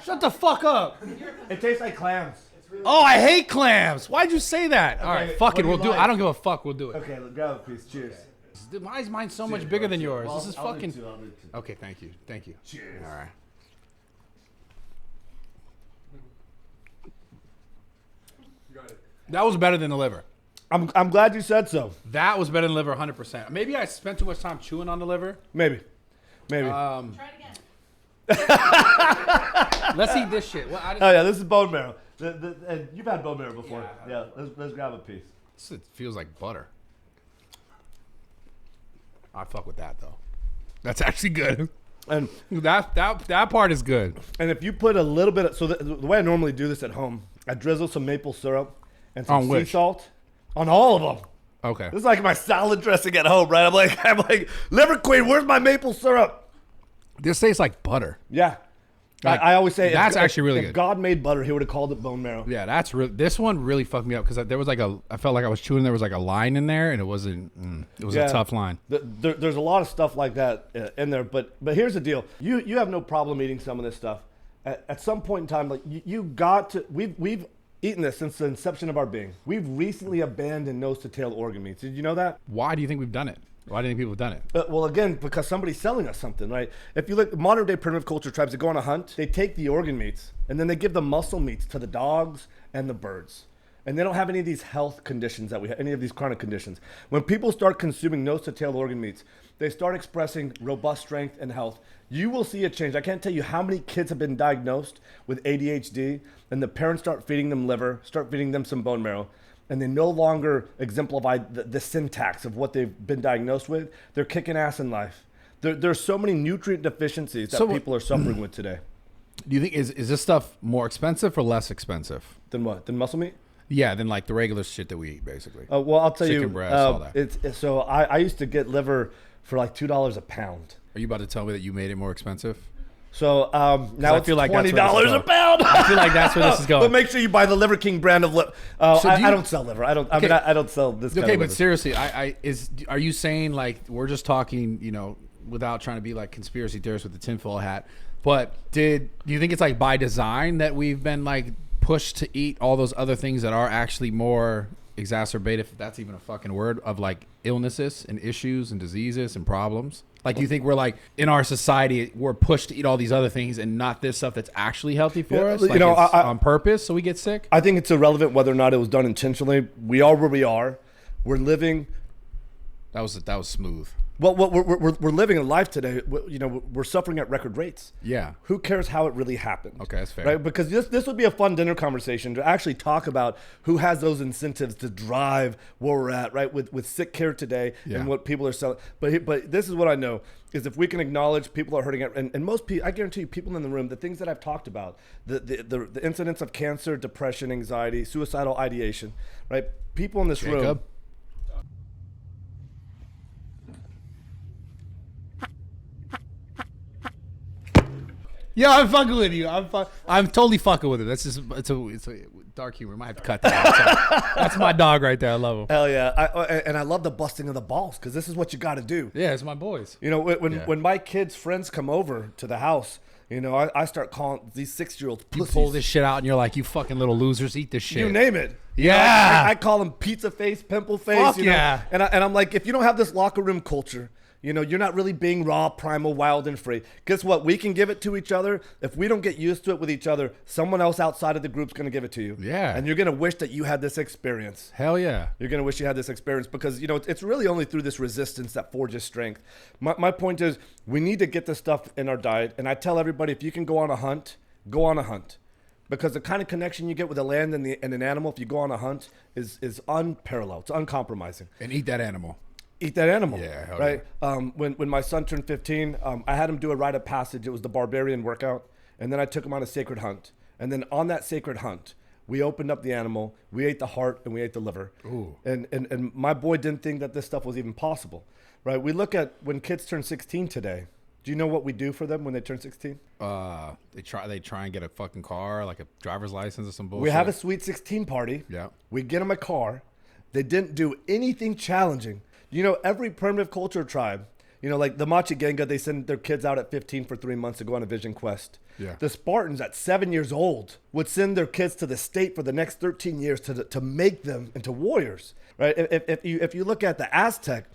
Shut the fuck up. It tastes like clams. Oh, I hate clams. Why'd you say that? All right, fuck what it. do We'll you do it. like? I don't give a fuck. We'll do it. Okay, grab a piece. Cheers. Why is mine so much bigger than yours? This is I'll do fucking. two, I'll do two. Okay, thank you. Thank you. Cheers. All right. That was better than the liver. I'm glad you said so. That was better than liver 100%. Maybe I spent too much time chewing on the liver. Maybe. Try it again. Let's eat this shit. Well, Oh yeah, this is bone marrow. And you've had bone marrow before. Yeah. Let's grab a piece. This feels like butter. I fuck with that though. That's actually good. And That part is good. if you put a little bit of, so the way I normally do this at home, I drizzle some maple syrup and some On sea which? salt on all of them. Okay. This is like my salad dressing at home, right? I'm like, liver queen, where's my maple syrup? This tastes like butter. Yeah. Like, I always say that's actually really if good. God made butter, he would have called it bone marrow. Yeah, that's real. This one really fucked me up because there was like I felt like I was chewing. There was like a line in there, and it wasn't. It was a tough line. There's a lot of stuff like that in there, but here's the deal: you have no problem eating some of this stuff. At some point in time, like you got to. We've eaten this since the inception of our being. We've recently abandoned nose to tail organ meats. Did you know that? Why do you think we've done it? Why do you think people have done it? Well, again, because somebody's selling us something, right? If you look, modern day primitive culture tribes that go on a hunt, they take the organ meats and then they give the muscle meats to the dogs and the birds. And they don't have any of these health conditions that we have, any of these chronic conditions. When people start consuming nose to tail organ meats, they start expressing robust strength and health. You will see a change. I can't tell you how many kids have been diagnosed with ADHD, and the parents start feeding them liver, start feeding them some bone marrow, and they no longer exemplify the syntax of what they've been diagnosed with. They're kicking ass in life. There's so many nutrient deficiencies that people are suffering with today. Do you think is this stuff more expensive or less expensive? Than what? Than muscle meat? Yeah, than like the regular shit that we eat, basically. Well, I'll tell you. Chicken breast, all that. So I used to get liver for like $2 a pound. Are you about to tell me that you made it more expensive? So now I it's feel like that's $20 where this is a pound. I feel like that's where this is going. But make sure you buy the Liverking brand of liver. So I don't sell liver. I don't. I mean, Okay. I don't sell this. Kind Okay, of but liver. seriously, are you saying like we're just talking, you know, without trying to be like conspiracy theorists with the tinfoil hat, But do you think it's like by design that we've been like pushed to eat all those other things that are actually more exacerbated, if that's even a fucking word, of like illnesses and issues and diseases and problems? Like, do you think we're like in our society we're pushed to eat all these other things and not this stuff that's actually healthy for us? Like, you know, it's on purpose so we get sick? I think it's irrelevant whether or not it was done intentionally. We are where we are. We're living. That was smooth. Well, we're living a life today. You know, we're suffering at record rates. Yeah. Who cares how it really happened? Okay, that's fair. Right? Because this would be a fun dinner conversation to actually talk about who has those incentives to drive where we're at, right? With sick care today and what people are selling. But this is what I know is if we can acknowledge people are hurting, and most people, I guarantee you, people in the room, the things that I've talked about, the incidence of cancer, depression, anxiety, suicidal ideation, right? People in this room. Yeah, I'm fucking with you. I'm totally fucking with it. That's just it's a dark humor. Might have to cut that out. That's my dog right there. I love him. Hell yeah. And I love the busting of the balls because this is what you got to do. Yeah, it's my boys. You know, when my kids' friends come over to the house, you know, I start calling these 6-year-olds pussies. You pull this shit out and you're like, you fucking little losers, eat this shit. You name it. Yeah. You know, I call them pizza face, pimple face. Fuck you know? yeah. And I'm like, if you don't have this locker room culture, you know, you're not really being raw, primal, wild, and free. Guess what? We can give it to each other. If we don't get used to it with each other, someone else outside of the group's going to give it to you. Yeah. And you're going to wish that you had this experience. Hell yeah. You're going to wish you had this experience because, you know, it's really only through this resistance that forges strength. My point is we need to get this stuff in our diet. And I tell everybody, if you can go on a hunt, go on a hunt. Because the kind of connection you get with the land and an animal, if you go on a hunt, is unparalleled. It's uncompromising. And eat that animal. Eat that animal, yeah, right? Yeah. When my son turned 15, I had him do a rite of passage. It was the barbarian workout. And then I took him on a sacred hunt. And then on that sacred hunt, we opened up the animal, we ate the heart, and we ate the liver. Ooh. And my boy didn't think that this stuff was even possible, right? We look at when kids turn 16 today. Do you know what we do for them when they turn 16? They try and get a fucking car, like a driver's license or some bullshit. We have a sweet 16 party. Yeah. We get them a car. They didn't do anything challenging. You know, every primitive culture tribe, you know, like the Machigenga, they send their kids out at 15 for 3 months to go on a vision quest. Yeah. The Spartans at 7 years old would send their kids to the state for the next 13 years to make them into warriors, right? If you look at the Aztec,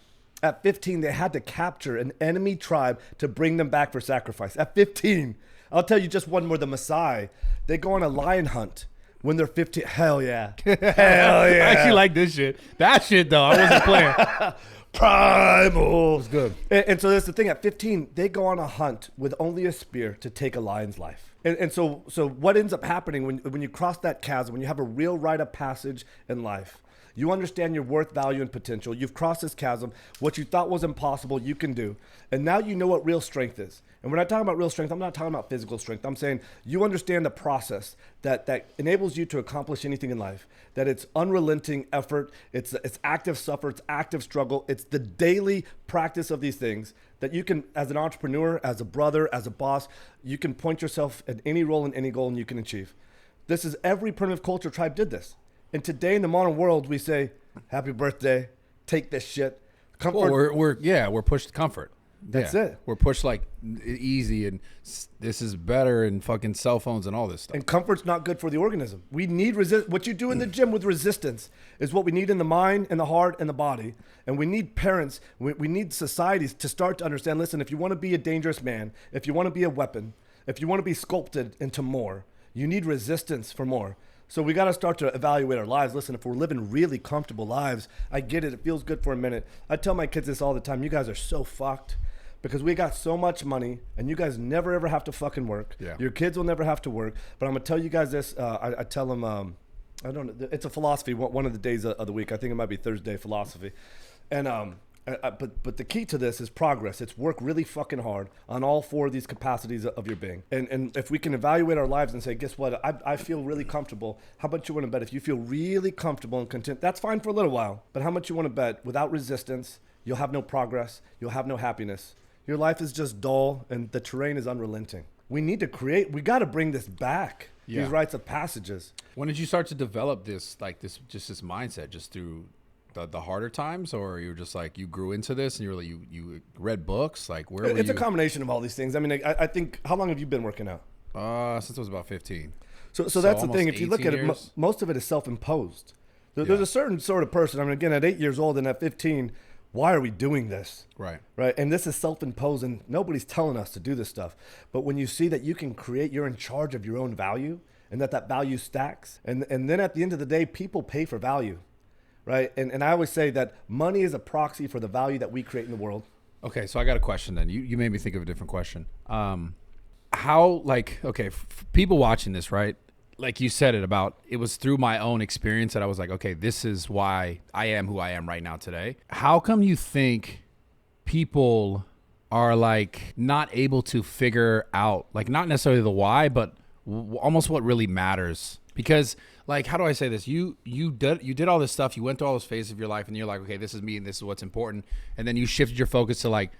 at 15, they had to capture an enemy tribe to bring them back for sacrifice. At 15, I'll tell you just one more, the Maasai, they go on a lion hunt. When they're 15, hell yeah. Hell yeah. I actually like this shit. That shit, though, I wasn't playing. Primal. It's good. And so that's the thing. At 15, they go on a hunt with only a spear to take a lion's life. And so what ends up happening when you cross that chasm, when you have a real rite of passage in life, you understand your worth, value, and potential. You've crossed this chasm. What you thought was impossible, you can do. And now you know what real strength is. And when I talk about real strength, I'm not talking about physical strength. I'm saying you understand the process that enables you to accomplish anything in life. That it's unrelenting effort. It's active suffer. It's active struggle. It's the daily practice of these things that you can, as an entrepreneur, as a brother, as a boss, you can point yourself at any role and any goal and you can achieve. This is every primitive culture tribe did this. And today in the modern world, we say, happy birthday, take this shit. Comfort. Well, we're pushed comfort. That's it. We're pushed like easy and this is better and fucking cell phones and all this stuff. And comfort's not good for the organism. We need what you do in the gym with resistance is what we need in the mind and the heart and the body. And we need parents, we need societies to start to understand, listen, if you want to be a dangerous man, if you want to be a weapon, if you want to be sculpted into more, you need resistance for more. So we got to start to evaluate our lives. Listen, if we're living really comfortable lives, I get it. It feels good for a minute. I tell my kids this all the time. You guys are so fucked because we got so much money and you guys never, ever have to fucking work. Yeah. Your kids will never have to work. But I'm going to tell you guys this. I tell them, I don't know. It's a philosophy. One of the days of the week. I think it might be Thursday philosophy. And, but the key to this is progress. It's work really fucking hard on all four of these capacities of your being. And if we can evaluate our lives and say, guess what? I feel really comfortable. How much you want to bet? If you feel really comfortable and content, that's fine for a little while. But how much you want to bet? Without resistance, you'll have no progress. You'll have no happiness. Your life is just dull and the terrain is unrelenting. We need to we got to bring this back. Yeah. These rites of passages. When did you start to develop this mindset just through the harder times, or you were just like you grew into this and you were like you read books? Like where were It's you? a combination of all these things. I mean, I think, how long have you been working out? Since I was about 15. So that's the thing. almost If you look at it, 18 years. most of it is self-imposed. There's a certain sort of person. I mean, again, at 8 years old and at 15, why are we doing this? Right. Right. And this is self-imposed, and nobody's telling us to do this stuff. But when you see that you can create, you're in charge of your own value, and that value stacks. And then at the end of the day, people pay for value. Right. And I always say that money is a proxy for the value that we create in the world. Okay, so I got a question then. You made me think of a different question. How, like, okay, people watching this, right? Like you said it was through my own experience that I was like, okay, this is why I am who I am right now today. How come you think people are like not able to figure out, like not necessarily the why, but almost what really matters? Because like, how do I say this? You did all this stuff. You went through all those phases of your life and you're like, okay, this is me and this is what's important. And then you shifted your focus to like,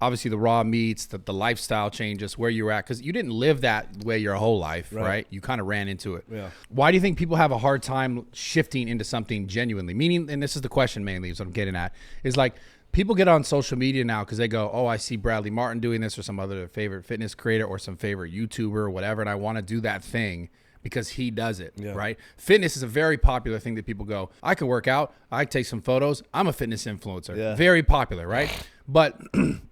obviously the raw meats, the lifestyle changes, where you're at, because you didn't live that way your whole life, right? You kind of ran into it. Yeah. Why do you think people have a hard time shifting into something genuinely? Meaning, and this is the question mainly, is what I'm getting at, is like people get on social media now because they go, oh, I see Bradley Martyn doing this, or some other favorite fitness creator or some favorite YouTuber or whatever, and I want to do that thing because he does it, right? Fitness is a very popular thing that people go, I can work out, I take some photos, I'm a fitness influencer. Yeah. Very popular, right? But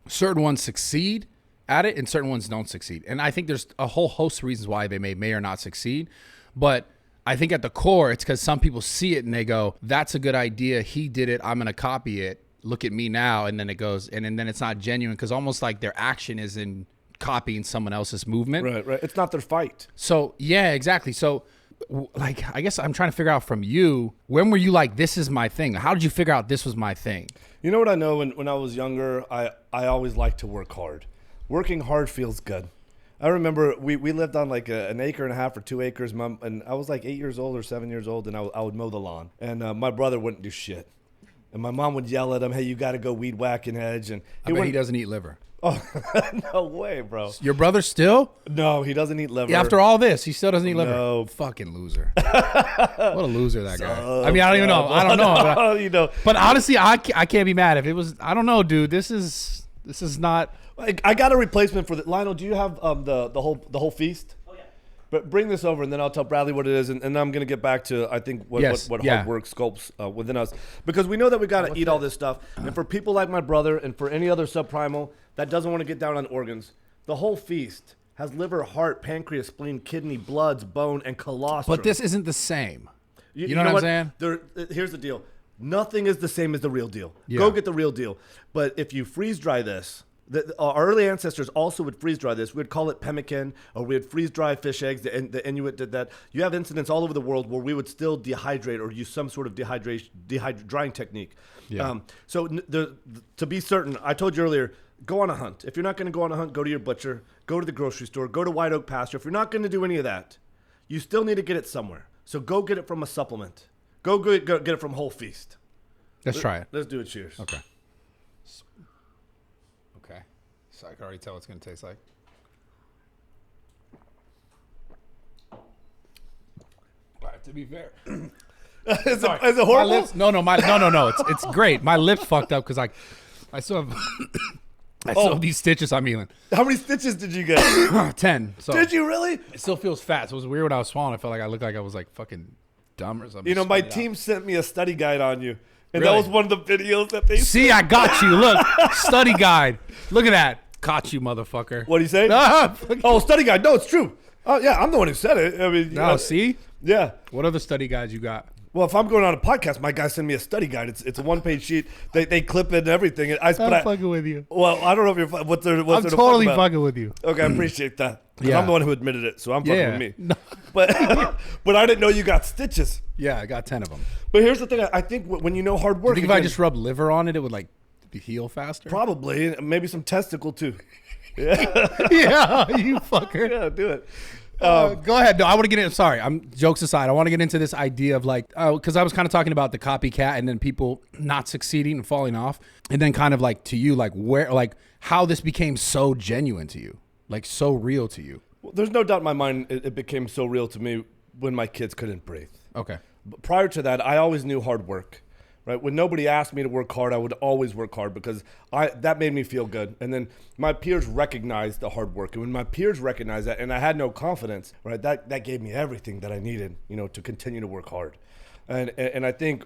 certain ones succeed at it and certain ones don't succeed. And I think there's a whole host of reasons why they may or not succeed. But I think at the core, it's because some people see it and they go, that's a good idea, he did it, I'm going to copy it, look at me now. And then it goes, and then it's not genuine, because almost like their action is in copying someone else's movement. Right. It's not their fight. So yeah, exactly. So like, I guess I'm trying to figure out from you, when were you like, this is my thing? How did you figure out this was my thing? You know what I know? When I was younger, I always liked to work hard. Working hard feels good. I remember we lived on like an acre and a half or 2 acres, and I was like 8 years old or 7 years old, and I would mow the lawn. And my brother wouldn't do shit. And my mom would yell at him, hey, you got to go weed whack and hedge. And I bet he doesn't eat liver. Oh, no way, bro. Your brother still? No, he doesn't eat liver. Yeah, after all this, he still doesn't eat liver. No. Fucking loser. What a loser that guy. I mean, I don't even know. I don't know. No, you know. But honestly, I can't be mad if it was. I don't know, dude. This is not. I got a replacement for the Lionel. Do you have the whole feast? Oh yeah. But bring this over, and then I'll tell Bradley what it is, and I'm gonna get back to I think what hard work sculpts within us, because we know that we gotta eat all this stuff, and for people like my brother, and for any other subprimal that doesn't want to get down on organs, the whole feast has liver, heart, pancreas, spleen, kidney, bloods, bone, and colostrum. But this isn't the same. You know what I'm saying? Here's the deal. Nothing is the same as the real deal. Yeah. Go get the real deal. But if you freeze dry this, our early ancestors also would freeze dry this. We'd call it Pemmican, or we'd freeze dry fish eggs. The Inuit did that. You have incidents all over the world where we would still dehydrate or use some sort of drying technique. Yeah. To be certain, I told you earlier, go on a hunt. If you're not going to go on a hunt, go to your butcher, go to the grocery store, go to White Oak Pasture. If you're not going to do any of that, you still need to get it somewhere. So go get it from a supplement. Go get it from Whole Feast. Let's try it. Let's do it. Cheers. Okay. Okay. So I can already tell what it's going to taste like. But to be fair. Is it horrible? No. It's great. My lips fucked up because I still have these stitches I'm healing. How many stitches did you get? 10. So Did you really? it still feels fat. So it was weird when I was swallowing. I felt like I looked like I was like fucking dumb or something. You know, my team sent me a study guide on you. And that Really? was one of the videos that they See, I got you. Look, study guide. Look at that. Caught you, motherfucker. What do you say? Oh, study guide. No, it's true. Oh, yeah, I'm the one who said it. I mean, No, see? Yeah. What other study guides you got? Well, if I'm going on a podcast, my guys send me a study guide. It's a one-page sheet. They clip it and everything. I'm fucking with you. Well, I don't know if you're what's there. I'm to totally fuck about. fucking with you. Okay, I appreciate that. 'Cause Yeah. I'm the one who admitted it, so I'm fucking with me. No. But I didn't know you got stitches. Yeah, I got 10 of them. But here's the thing. I think when you know hard work, I think if I just rub liver on it, it would like heal faster. probably maybe some testicle too. Yeah, Yeah, you fucker. yeah, do it. Go ahead. No, I want to get in. Sorry, jokes aside. I want to get into this idea of like, because I was kind of talking about the copycat and then people not succeeding and falling off, and then kind of like to you, like where, like how this became so genuine to you, like so real to you. Well, there's no doubt in my mind it became so real to me when my kids couldn't breathe. Okay. But prior to that, I always knew hard work, right? When nobody asked me to work hard, I would always work hard because that made me feel good. And then my peers recognized the hard work. And when my peers recognized that and I had no confidence, right, that gave me everything that I needed, to continue to work hard. And I think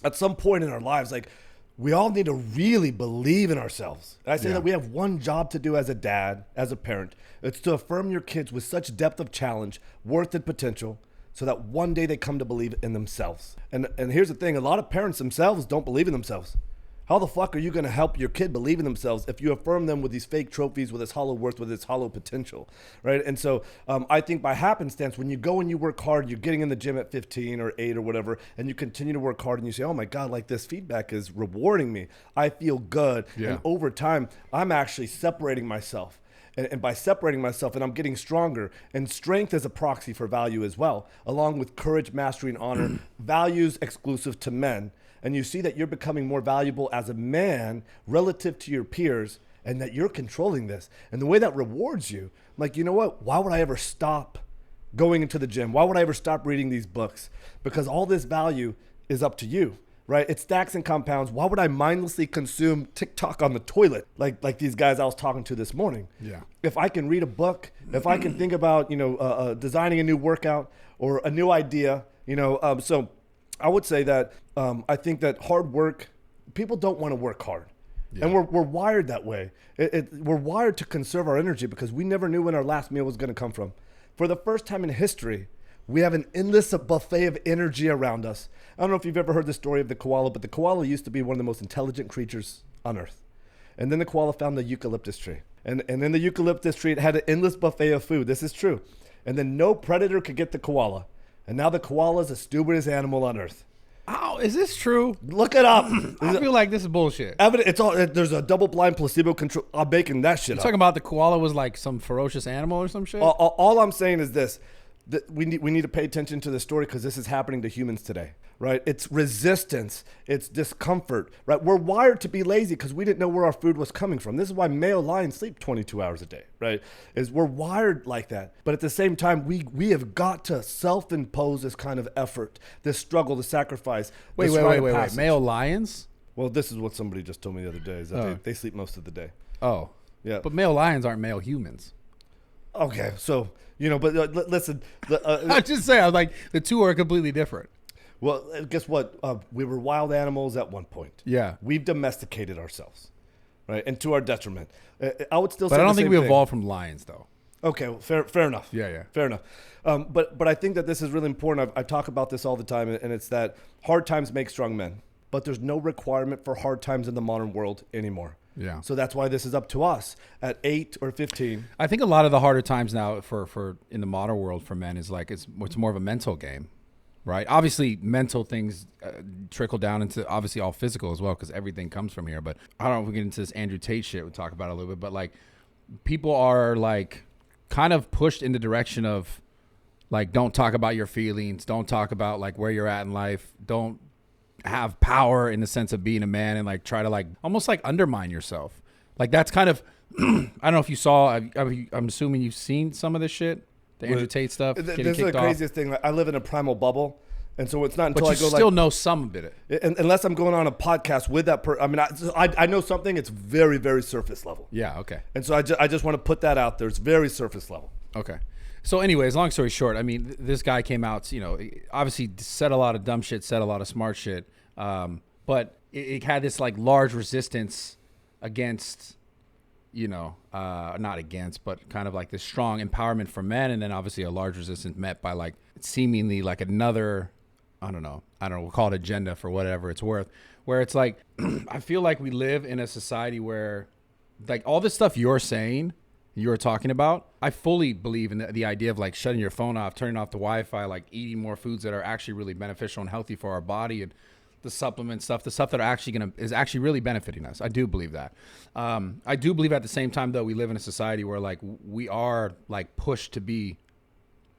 at some point in our lives, like, we all need to really believe in ourselves. I say that we have one job to do as a dad, as a parent. It's to affirm your kids with such depth of challenge, worth, and potential, so that one day they come to believe in themselves. And here's the thing, a lot of parents themselves don't believe in themselves. How the fuck are you gonna help your kid believe in themselves if you affirm them with these fake trophies, with this hollow worth, with this hollow potential, right? And so I think by happenstance, when you go and you work hard, you're getting in the gym at 15 or 8 or whatever, and you continue to work hard and you say, oh my God, like this feedback is rewarding me. I feel good. Yeah. And over time, I'm actually separating myself. And by separating myself, and I'm getting stronger, and strength is a proxy for value as well, along with courage, mastery, and honor, values exclusive to men. And you see that you're becoming more valuable as a man relative to your peers, and that you're controlling this. And the way that rewards you, like, you know what? Why would I ever stop going into the gym? Why would I ever stop reading these books? Because all this value is up to you. Right? It stacks and compounds. Why would I mindlessly consume TikTok on the toilet like these guys I was talking to this morning? Yeah. If I can read a book, if I can think about, designing a new workout or a new idea, so I would say that I think that hard work, people don't want to work hard. Yeah. And we're wired that way. We're wired to conserve our energy because we never knew when our last meal was going to come from. For the first time in history, we have an endless buffet of energy around us. I don't know if you've ever heard the story of the koala, but the koala used to be one of the most intelligent creatures on Earth. And then the koala found the eucalyptus tree. And then the eucalyptus tree, it had an endless buffet of food. This is true. And then no predator could get the koala. And now the koala is the stupidest animal on Earth. Oh, is this true? Look it up. I feel like this is bullshit. It's all. There's a double-blind placebo control. I'm making that shit You're up. talking about the koala was like some ferocious animal or some shit? All I'm saying is this. We need to pay attention to this story because this is happening to humans today, right? It's resistance, it's discomfort, right? We're wired to be lazy because we didn't know where our food was coming from. This is why male lions sleep 22 hours a day, right? We're wired like that. But at the same time, we have got to self-impose this kind of effort, this struggle, this sacrifice. Wait. Male lions? Well, this is what somebody just told me the other day, is that they sleep most of the day. Oh. Yeah. But male lions aren't male humans. Okay, so, but listen. I'm just saying, I'm like, the two are completely different. Well, guess what? We were wild animals at one point. Yeah. We've domesticated ourselves, right? And to our detriment. I would still say But I don't the think same we thing. evolved from lions, though. Okay, well, fair enough. Yeah. Fair enough. But I think that this is really important. I talk about this all the time, and it's that hard times make strong men. But there's no requirement for hard times in the modern world anymore. Yeah. So that's why this is up to us at 8 or 15. I think a lot of the harder times now for in the modern world for men is like it's more of a mental game, right? Obviously, mental things trickle down into obviously all physical as well because everything comes from here. But I don't know if we get into this Andrew Tate shit. We'll talk about it a little bit. But like people are like kind of pushed in the direction of like don't talk about your feelings, don't talk about like where you're at in life, don't have power in the sense of being a man and like try to like almost like undermine yourself. Like that's kind of I don't know if you saw. I'm assuming you've seen some of this shit, the Andrew Tate stuff. This is the craziest thing. Like, I live in a primal bubble, and so it's not until but you I go still like know some of it. unless I'm going on a podcast with that person. I mean, I know something. It's very very surface level. Yeah. Okay. And so I just want to put that out there. It's very surface level. Okay. So anyways, long story short, I mean, this guy came out, obviously said a lot of dumb shit, said a lot of smart shit. But it had this like large resistance against, not against, but kind of like this strong empowerment for men. And then obviously a large resistance met by like seemingly like another, I don't know, we'll call it agenda for whatever it's worth, where it's like, I feel like we live in a society where like all this stuff you're saying, you're talking about, I fully believe in the idea of like shutting your phone off, turning off the Wi-Fi, like eating more foods that are actually really beneficial and healthy for our body, and the supplement stuff, the stuff that is actually really benefiting us. I do believe that. I do believe at the same time though, we live in a society where like we are like pushed to be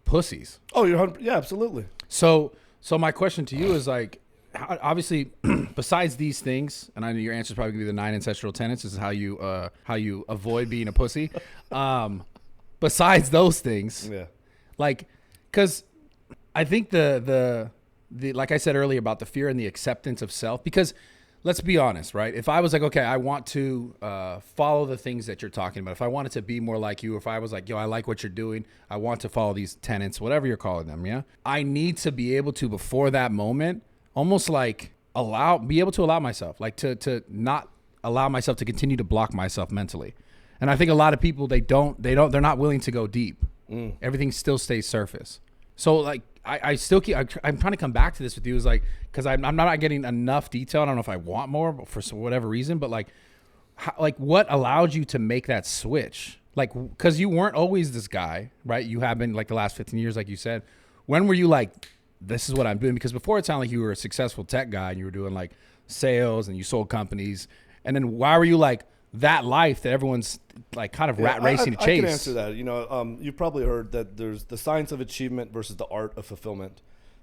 pussies. Oh, yeah, absolutely. So my question to you is like, obviously, besides these things, and I know your answer is probably gonna be the 9 ancestral tenets. This is how you avoid being a pussy. Besides those things, Yeah, like, because I think the like I said earlier about the fear and the acceptance of self, because let's be honest, right? If I was like, okay, I want to follow the things that you're talking about. If I wanted to be more like you, if I was like, yo, I like what you're doing, I want to follow these tenets, whatever you're calling them, yeah? I need to be able to, before that moment, almost like be able to allow myself, like to not allow myself to continue to block myself mentally. And I think a lot of people, they're not willing to go deep. Everything still stays surface. So like, I'm trying to come back to this with you, is like, because I'm not getting enough detail. I don't know if I want more, but for whatever reason, but like, what allowed you to make that switch? Like, because you weren't always this guy, right? You have been like the last 15 years, like you said. When were you like, this is what I'm doing? Because before it sounded like you were a successful tech guy and you were doing like sales and you sold companies. And then why were you like that life that everyone's like kind of rat racing to chase? I can answer that. You know, you've probably heard that there's the science of achievement versus the art of fulfillment.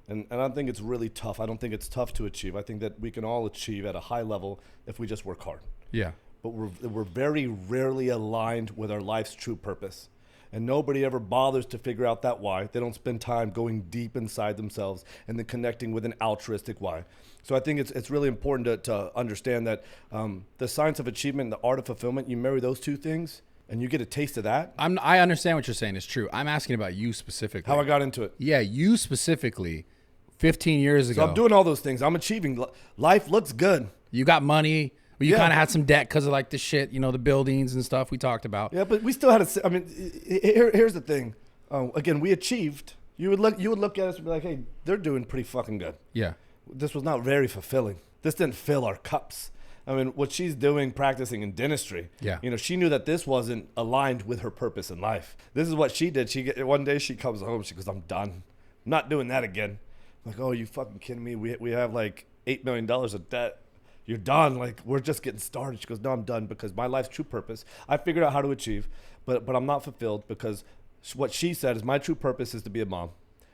And I think it's really tough. I don't think it's tough to achieve. I think that we can all achieve at a high level if we just work hard. Yeah. But we're very rarely aligned with our life's true purpose. And nobody ever bothers to figure out that why. They don't spend time going deep inside themselves and then connecting with an altruistic why. So I think it's really important to understand that the science of achievement and the art of fulfillment, you marry those two things and you get a taste of that. I understand what you're saying is true. I'm asking about you specifically. How I got into it. Yeah, you specifically 15 years ago. So I'm doing all those things. I'm achieving. Life looks good. You got money. But you kind of had some debt because of like the shit, you know, the buildings and stuff we talked about. Yeah, but we still had I mean, here's the thing. Again, we achieved. You would look at us and be like, hey, they're doing pretty fucking good. Yeah. This was not very fulfilling. This didn't fill our cups. I mean, what she's doing, practicing in dentistry. Yeah. You know, she knew that this wasn't aligned with her purpose in life. This is what she did. One day she comes home. She goes, I'm done. I'm not doing that again. I'm like, oh, you fucking kidding me? We have like $8 million of debt. You're done. Like, we're just getting started. She goes, no, I'm done because my life's true purpose. I figured out how to achieve, but I'm not fulfilled because what she said is my true purpose is to be a mom.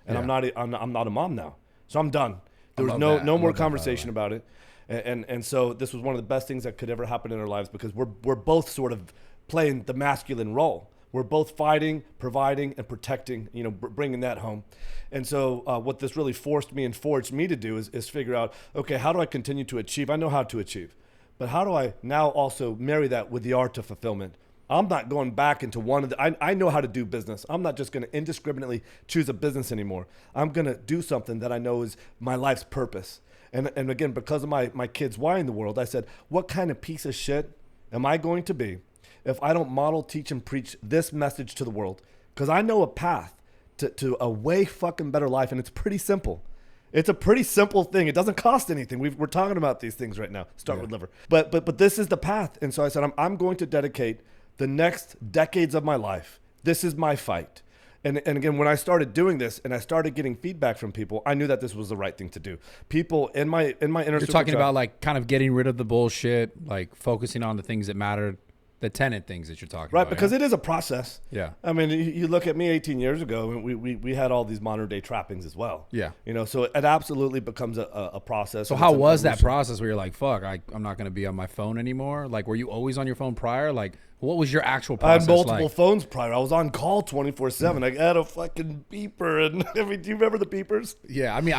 And yeah. I'm not a mom now. So I'm done. There was no more conversation about it. And so this was one of the best things that could ever happen in our lives because we're both sort of playing the masculine role. We're both fighting, providing, and protecting, you know, bringing that home. And so what this really forced me and forged me to do is figure out, okay, how do I continue to achieve? I know how to achieve, but how do I now also marry that with the art of fulfillment? I'm not going back into one of the, I know how to do business. I'm not just going to indiscriminately choose a business anymore. I'm going to do something that I know is my life's purpose. And again, because of my kids' why in the world, I said, what kind of piece of shit am I going to be if I don't model, teach, and preach this message to the world? Because I know a path to a way fucking better life, and it's pretty simple. It's a pretty simple thing. It doesn't cost anything. We're talking about these things right now. Start with liver. But this is the path. And so I said, I'm going to dedicate the next decades of my life. This is my fight. And again, when I started doing this and I started getting feedback from people, I knew that this was the right thing to do. People in my inner You're talking about like kind of getting rid of the bullshit, like focusing on the things that mattered. The tenet things that you're talking about. Right, because it is a process. Yeah. I mean, you look at me 18 years ago, and we had all these modern day trappings as well. Yeah. You know, so it absolutely becomes a process. So how was that process where you're like, fuck, I'm not going to be on my phone anymore? Like, were you always on your phone prior? Like, what was your actual process I had multiple phones prior. I was on call 24/7. I had a fucking beeper. And I mean, do you remember the beepers? Yeah. I mean,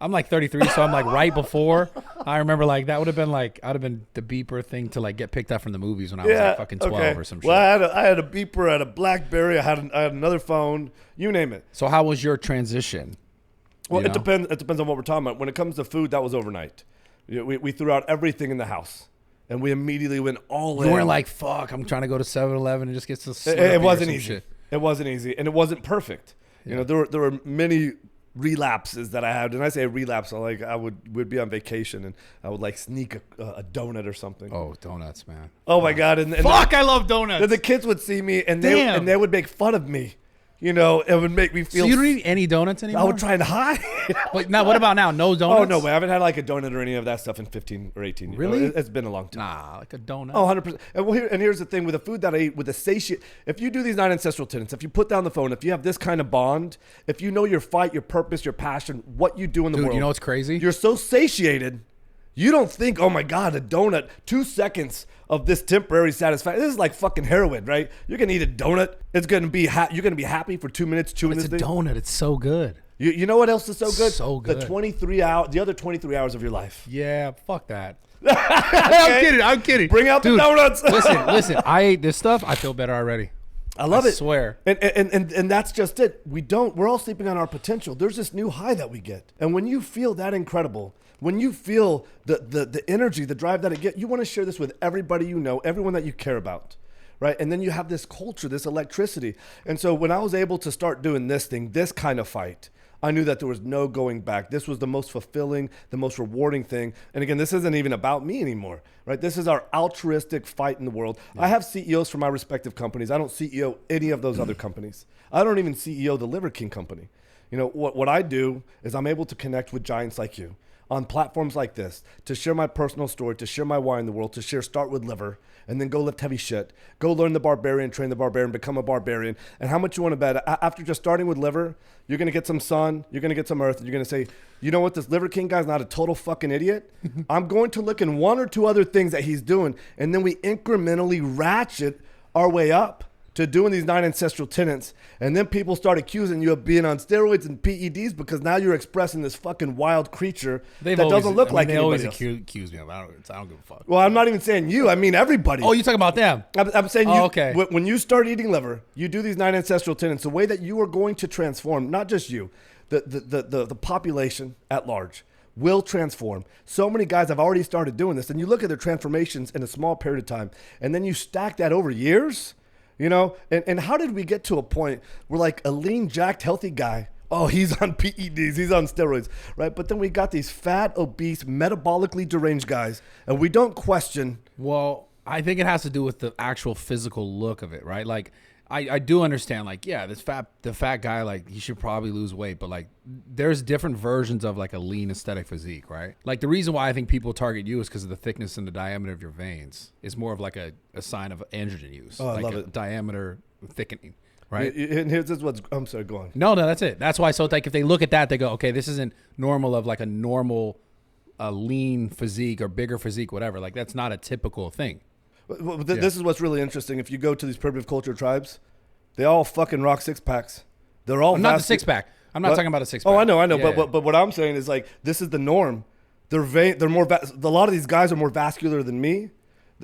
I'm like 33, so I'm like right before. I remember like that would have been like, I'd have been the beeper thing to like get picked up from the movies when I was like fucking 12 or some shit. Well, I had a beeper, I had a BlackBerry, I had another phone, you name it. So how was your transition? Well, it depends on what we're talking about. When it comes to food, that was overnight. We threw out everything in the house. And we immediately went all in. You weren't like, fuck, I'm trying to go to 7-Eleven and just get some It wasn't easy. Shit. It wasn't easy. And it wasn't perfect. Yeah. You know, there were many relapses that I had. And I say relapse, I would be on vacation and I would like sneak a donut or something. Oh, donuts, man. Oh my God. And fuck, I love donuts. Then the kids would see me and they would make fun of me. You know, it would make me feel. So you don't eat any donuts anymore? I would try and hide. But now, what about now? No donuts? Oh, no way. I haven't had like a donut or any of that stuff in 15 or 18 years. Really? It's been a long time. Nah, like a donut. Oh, 100%. And here's the thing with the food that I eat, with the satiate. If you do these 9 ancestral tenets, if you put down the phone, if you have this kind of bond, if you know your fight, your purpose, your passion, what you do in the world. You know what's crazy? You're so satiated. You don't think, oh my God, a donut, 2 seconds of this temporary satisfaction. This is like fucking heroin, right? You're gonna eat a donut. It's gonna be you're gonna be happy for 2 minutes chewing this thing. It's a donut. It's so good. You know what else is so good? So good. The other 23 hours of your life. Yeah, fuck that. I'm kidding. Bring out the donuts. listen. I ate this stuff. I feel better already. I love it. Swear. And that's just it. We're all sleeping on our potential. There's this new high that we get. And when you feel that incredible, when you feel the energy, the drive that it gets, you want to share this with everybody you know, everyone that you care about. Right? And then you have this culture, this electricity. And so when I was able to start doing this thing, this kind of fight, I knew that there was no going back. This was the most fulfilling, the most rewarding thing. And again, this isn't even about me anymore, right? This is our altruistic fight in the world. Yeah. I have CEOs for my respective companies. I don't CEO any of those other companies. I don't even CEO the Liverking company. You know, what I do is I'm able to connect with giants like you on platforms like this, to share my personal story, to share my why in the world, to share start with liver, and then go lift heavy shit. Go learn the barbarian, train the barbarian, become a barbarian. And how much you want to bet, after just starting with liver, you're going to get some sun, you're going to get some earth, and you're going to say, you know what, this Liver King guy's not a total fucking idiot. I'm going to look in one or two other things that he's doing, and then we incrementally ratchet our way up to doing these 9 ancestral tenets, and then people start accusing you of being on steroids and PEDs because now you're expressing this fucking wild creature that doesn't look like anybody else. They always accuse me of it. I don't give a fuck. Well, I'm not even saying you. I mean everybody. Oh, you talking about them? I'm saying you. Okay. When you start eating liver, you do these 9 ancestral tenets. The way that you are going to transform, not just you, the population at large will transform. So many guys have already started doing this, and you look at their transformations in a small period of time, and then you stack that over years. You know, and how did we get to a point where like a lean, jacked, healthy guy, oh, he's on PEDs, he's on steroids, right? But then we got these fat, obese, metabolically deranged guys, and we don't question. Well, I think it has to do with the actual physical look of it, right? Like, I do understand, like, yeah, the fat guy, like, he should probably lose weight, but like, there's different versions of like a lean aesthetic physique, right? Like, the reason why I think people target you is because of the thickness and the diameter of your veins. It's more of like a sign of androgen use. Oh, I like love a it. Thickening, right? And here's what's, I'm sorry, go on. No, that's it. That's why. So like, if they look at that, they go, okay, this isn't normal of like a normal, lean physique or bigger physique, whatever. Like, that's not a typical thing. Well, this is what's really interesting. If you go to these primitive culture tribes, they all fucking rock 6-packs. They're all not the 6-pack. I'm not talking about a 6-pack. Oh, I know. Yeah, but what I'm saying is like this is the norm. They're more. A lot of these guys are more vascular than me.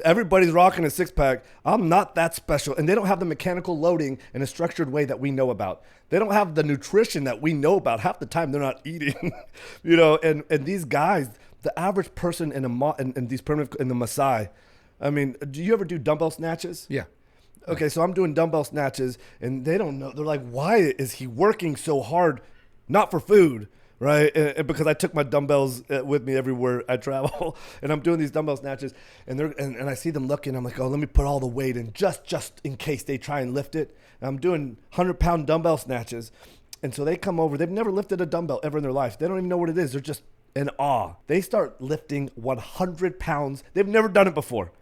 Everybody's rocking a 6-pack. I'm not that special, and they don't have the mechanical loading in a structured way that we know about. They don't have the nutrition that we know about. Half the time they're not eating, you know. And these guys, the average person in these primitive in the Maasai. I mean, do you ever do dumbbell snatches? Yeah. Okay, so I'm doing dumbbell snatches, and they don't know. They're like, why is he working so hard? Not for food, right? And because I took my dumbbells with me everywhere I travel, and I'm doing these dumbbell snatches, and I see them looking. I'm like, oh, let me put all the weight in just in case they try and lift it. And I'm doing 100-pound dumbbell snatches, and so they come over. They've never lifted a dumbbell ever in their life. They don't even know what it is. They're just in awe. They start lifting 100 pounds. They've never done it before.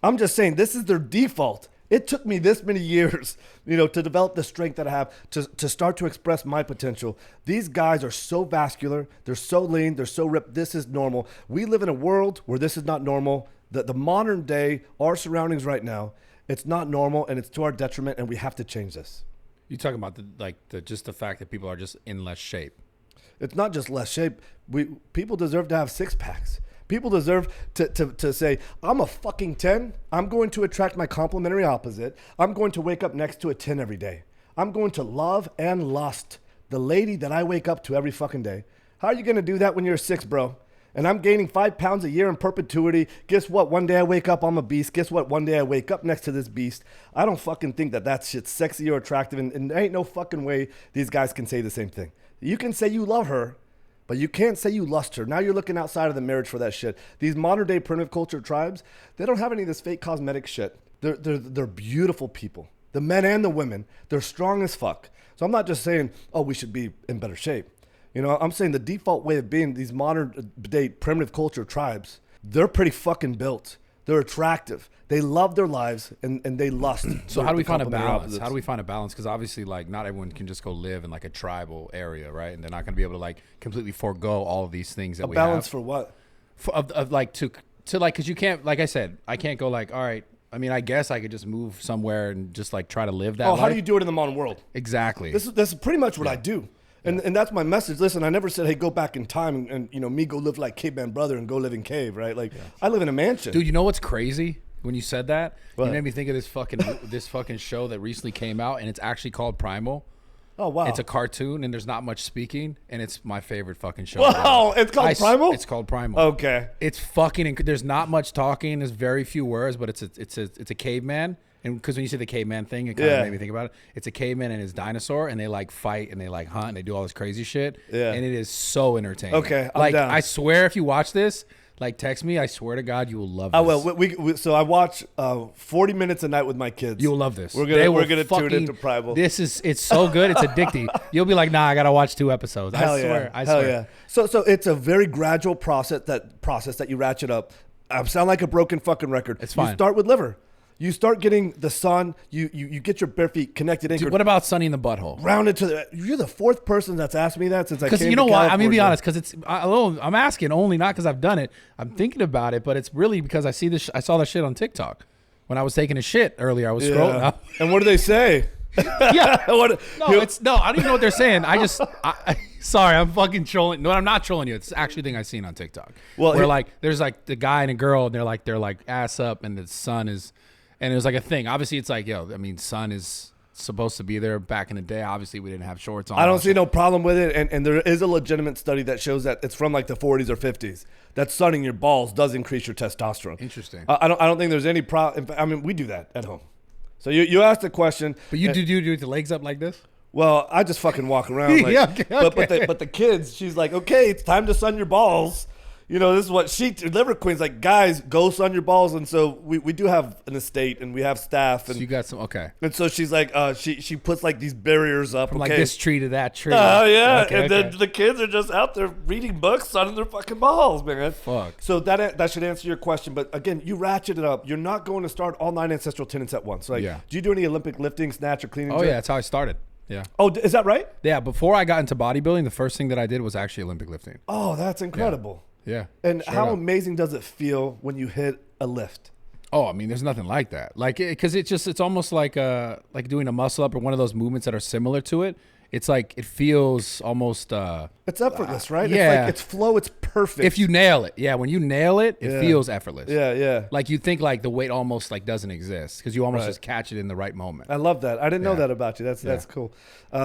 I'm just saying, this is their default. It took me this many years, you know, to develop the strength that I have to start to express my potential. These guys are so vascular. They're so lean. They're so ripped. This is normal. We live in a world where this is not normal. The modern day, our surroundings right now, it's not normal, and it's to our detriment, and we have to change this. You talking about just the fact that people are just in less shape. It's not just less shape. People deserve to have 6-packs. People deserve to say, I'm a fucking 10. I'm going to attract my complementary opposite. I'm going to wake up next to a 10 every day. I'm going to love and lust the lady that I wake up to every fucking day. How are you going to do that when you're a 6, bro? And I'm gaining 5 pounds a year in perpetuity. Guess what? One day I wake up, I'm a beast. Guess what? One day I wake up next to this beast. I don't fucking think that shit's sexy or attractive. And there ain't no fucking way these guys can say the same thing. You can say you love her, but you can't say you lust her. Now you're looking outside of the marriage for that shit. These modern day primitive culture tribes, they don't have any of this fake cosmetic shit. They're beautiful people. The men and the women, they're strong as fuck. So I'm not just saying, oh, we should be in better shape. You know, I'm saying the default way of being these modern day primitive culture tribes, they're pretty fucking built. They're attractive. They love their lives and they lust. So how do we find a balance? How do we find a balance? Because obviously, like, not everyone can just go live in like a tribal area, right? And they're not going to be able to like completely forego all of these things that we have. A balance for what? Because you can't, like I said, I can't go like, all right. I mean, I guess I could just move somewhere and just like try to live that life. How do you do it in the modern world? Exactly. This is pretty much what I do. And that's my message. Listen, I never said, hey, go back in time and you know, me go live like caveman brother and go live in cave, right? Like I live in a mansion. Dude, you know what's crazy? When you said that, What? you made me think of this fucking show that recently came out, and it's actually called Primal. Oh, wow. It's a cartoon, and there's not much speaking, and it's my favorite fucking show. Wow, it's called Primal? It's called Primal. Okay. It's fucking. There's not much talking. There's very few words, but it's a caveman. And because when you say the caveman thing, it kind of made me think about it. It's a caveman and his dinosaur, and they like fight and they like hunt and they do all this crazy shit. Yeah. And it is so entertaining. Okay, I'm like down. I swear, if you watch this, like text me. I swear to God, you will love this. I will. So I watch 40 minutes a night with my kids. You will love this. We're They will gonna tune fucking- into Primal. It's so good. It's addicting. You'll be like, nah, I gotta watch 2 episodes. Hell I swear. yeah. I Hell swear. yeah. So it's a very gradual process that you ratchet up. I sound like a broken fucking record. It's fine. You start with liver. You start getting the sun. You get your bare feet connected, anchored, Dude, what about Sunny in the Butthole? rounded to the. You're the 4th person that's asked me that since I came. Because you to know what? I'm gonna be California. honest. Because I'm asking only not because I've done it. I'm thinking about it, but it's really because I saw that shit on TikTok when I was taking a shit earlier. I was scrolling Yeah. up. And what do they say? Yeah. What- No, you- I don't even know what they're saying. Sorry, I'm fucking trolling. No, I'm not trolling you. It's the actual thing I've seen on TikTok. Well, where like there's like the guy and a girl, and they're like ass up, and the sun is, and it was like a thing. Obviously, it's like I mean, sun is supposed to be there back in the day. Obviously, we didn't have shorts on. I don't see no problem with it, and there is a legitimate study that shows that it's from like the 40s or 50s that sunning your balls does increase your testosterone. Interesting. I don't think there's any problem. I mean, we do that at home. So you asked the question, But you do with the legs up like this? well, I just fucking walk around. Like, Yeah, okay. But the kids, she's like, okay, it's time to sun your balls. You know, this is what Liver Queen's like, guys, go sun your balls. And so we do have an estate and we have staff. And So you got some and so she's like, she puts like these barriers up. from okay. like this tree to that tree. Oh yeah, Okay, and then the kids are just out there reading books, sunning their fucking balls, man. Fuck. So that should answer your question. But again, you ratchet it up. You're not going to start all 9 ancestral tenets at once. Like, Yeah. do you do any Olympic lifting, snatch, or cleaning? Oh jerk? yeah, that's how I started. Yeah. Oh, is that right? Yeah, before I got into bodybuilding, the first thing that I did was actually Olympic lifting. Oh, that's incredible. Yeah. And straight how up. amazing does it feel when you hit a lift? Oh, I mean, there's nothing like that. Like, because it's almost like doing a muscle up or one of those movements that are similar to it. It's like it feels almost. It's effortless, right? yeah. It's like it's flow. It's perfect. If you nail it, yeah. When you nail it, it Yeah. feels effortless. yeah. Like you think like the weight almost like doesn't exist because you almost Right. just catch it in the right moment. I love that. I didn't know Yeah. that about you. That's cool.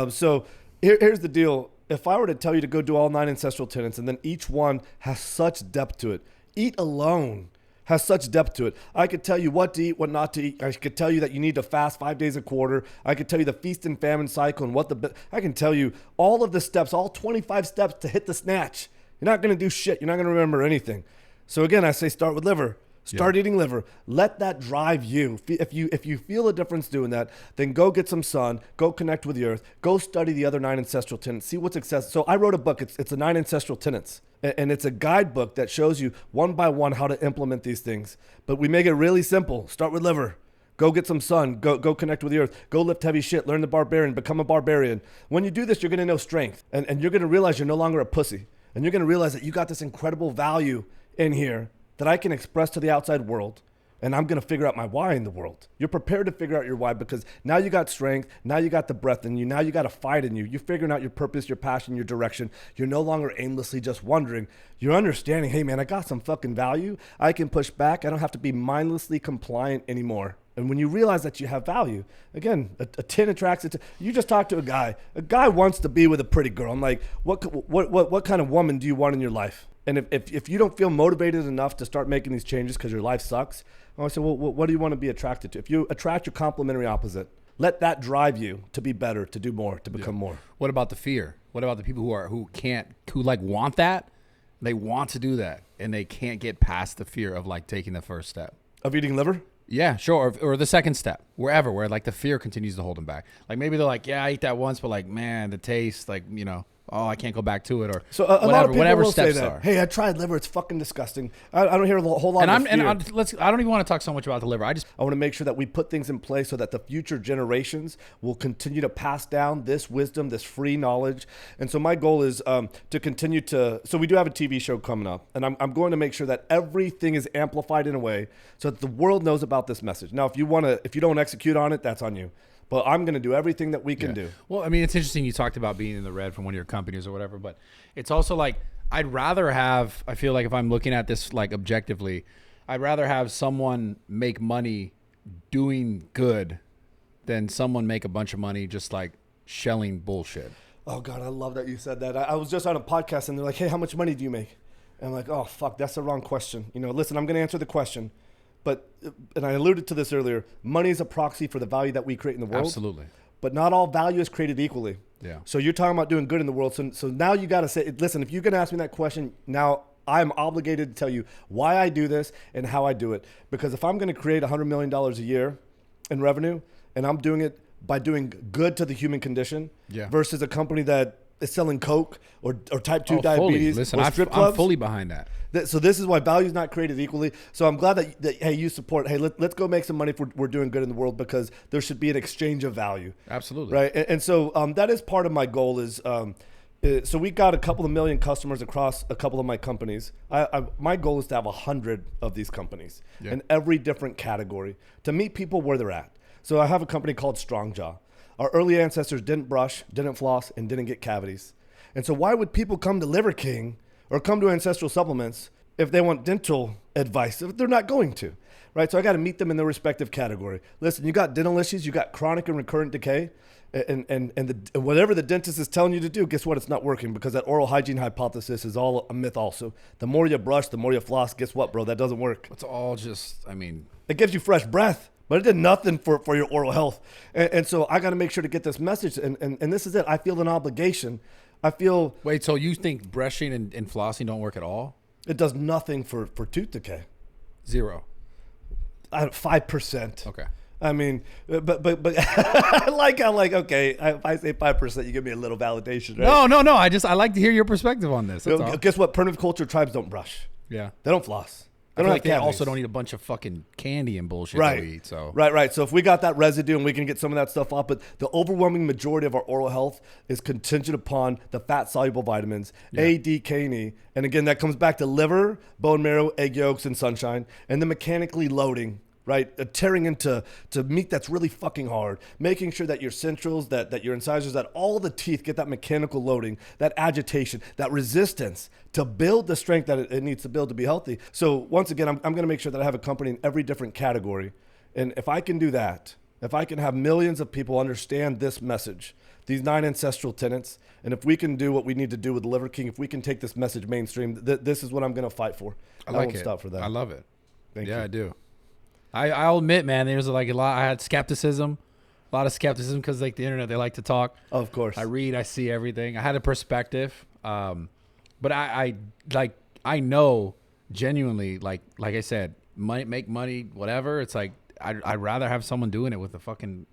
So here's the deal. If I were to tell you to go do all 9 ancestral tenets, and then each one has such depth to it, eat alone has such depth to it. I could tell you what to eat, what not to eat. I could tell you that you need to fast 5 days a quarter. I could tell you the feast and famine cycle and I can tell you all of the steps, all 25 steps to hit the snatch. You're not going to do shit. You're not going to remember anything. So again, I say start with liver. Start eating liver. Let that drive you. If you feel a difference doing that, then go get some sun. Go connect with the earth. Go study the other 9 ancestral tenets. See what's accessible. So I wrote a book. It's the 9 ancestral tenets, and it's a guidebook that shows you one by one how to implement these things. But we make it really simple. Start with liver. Go get some sun. Go connect with the earth. Go lift heavy shit. Learn the barbarian. Become a barbarian. When you do this, you're going to know strength, and you're going to realize you're no longer a pussy, and you're going to realize that you got this incredible value in here that I can express to the outside world, and I'm going to figure out my why in the world. You're prepared to figure out your why because now you got strength, now you got the breath in you, now you got a fight in you. You're figuring out your purpose, your passion, your direction. You're no longer aimlessly just wondering. You're understanding, hey man, I got some fucking value. I can push back. I don't have to be mindlessly compliant anymore. And when you realize that you have value, again, a 10 attracts it. You just talk to a guy. A guy wants to be with a pretty girl. I'm like, what kind of woman do you want in your life? And if you don't feel motivated enough to start making these changes because your life sucks, I want to say, well, what do you want to be attracted to? If you attract your complementary opposite, let that drive you to be better, to do more, to become more. What about the fear? What about the people who like want that? They want to do that and they can't get past the fear of like taking the first step. Of eating liver? Yeah, sure. Or the second step, where like the fear continues to hold them back. Like maybe they're like, yeah, I ate that once, but like, man, the taste, like, oh, I can't go back to it, or so a lot of people whatever will say steps that. are. Hey, I tried liver; it's fucking disgusting. I don't hear a whole lot. And of fear. I don't even want to talk so much about the liver. I want to make sure that we put things in place so that the future generations will continue to pass down this wisdom, this free knowledge. And so my goal is to continue to. So we do have a TV show coming up, and I'm going to make sure that everything is amplified in a way so that the world knows about this message. Now, if you don't execute on it, that's on you. but I'm going to do everything that we can do. Well, I mean, it's interesting you talked about being in the red from one of your companies or whatever, but it's also like I'd rather have, I feel like if I'm looking at this like objectively, I'd rather have someone make money doing good than someone make a bunch of money just like shelling bullshit. Oh, God, I love that you said that. I was just on a podcast, and they're like, hey, how much money do you make? And I'm like, oh, fuck, that's the wrong question. You know, listen, I'm going to answer the question. But, and I alluded to this earlier, money is a proxy for the value that we create in the world. Absolutely. But not all value is created equally. Yeah. So you're talking about doing good in the world. So now you got to say, listen, if you're going to ask me that question, now I'm obligated to tell you why I do this and how I do it. Because if I'm going to create $100 million a year in revenue, and I'm doing it by doing good to the human condition versus a company that is selling Coke or type 2 diabetes Listen, or strip clubs. I'm fully behind that. So this is why value is not created equally. So I'm glad that hey, you support, hey, let's go make some money if we're doing good in the world, because there should be an exchange of value. Absolutely. Right. And so that is part of my goal is, so we got a couple of million customers across a couple of my companies. My goal is to have 100 of these companies in every different category to meet people where they're at. So I have a company called Strong Jaw. Our early ancestors didn't brush, didn't floss, and didn't get cavities. And so why would people come to Liverking or come to Ancestral Supplements if they want dental advice, if they're not going to, right? So I got to meet them in their respective category. Listen, you got dental issues, you got chronic and recurrent decay, and whatever the dentist is telling you to do, guess what? It's not working, because that oral hygiene hypothesis is all a myth also. The more you brush, the more you floss, guess what, bro? That doesn't work. It's all just, I mean. It gives you fresh breath, but it did nothing for your oral health. And so I got to make sure to get this message. And this is it. I feel an obligation. Wait, so you think brushing and flossing don't work at all? It does nothing for tooth decay. 0. 5%. Okay. I mean, but I like how, like, okay, if I say 5%, you give me a little validation, right? No. I like to hear your perspective on this. That's all. Guess what? Primitive culture tribes don't brush. Yeah. They don't floss. I feel like they also don't eat a bunch of fucking candy and bullshit that we eat. So Right. So if we got that residue and we can get some of that stuff off, but the overwhelming majority of our oral health is contingent upon the fat-soluble vitamins, A, D, K, and E. And again, that comes back to liver, bone marrow, egg yolks, and sunshine. And then mechanically loading, right? Tearing into meat that's really fucking hard. Making sure that your centrals, that your incisors, that all the teeth get that mechanical loading, that agitation, that resistance to build the strength that it needs to build to be healthy. So once again, I'm going to make sure that I have a company in every different category. And if I can do that, if I can have millions of people understand this message, these 9 ancestral tenets, and if we can do what we need to do with Liverking, if we can take this message mainstream, this is what I'm going to fight for. I won't stop for that. I love it. Thank you. I do. I'll admit, man, there's like a lot. I had a lot of skepticism because like the internet, they like to talk. Of course. I read, I see everything. I had a perspective, but I know genuinely, like I said, make money, whatever. It's like I'd rather have someone doing it with a fucking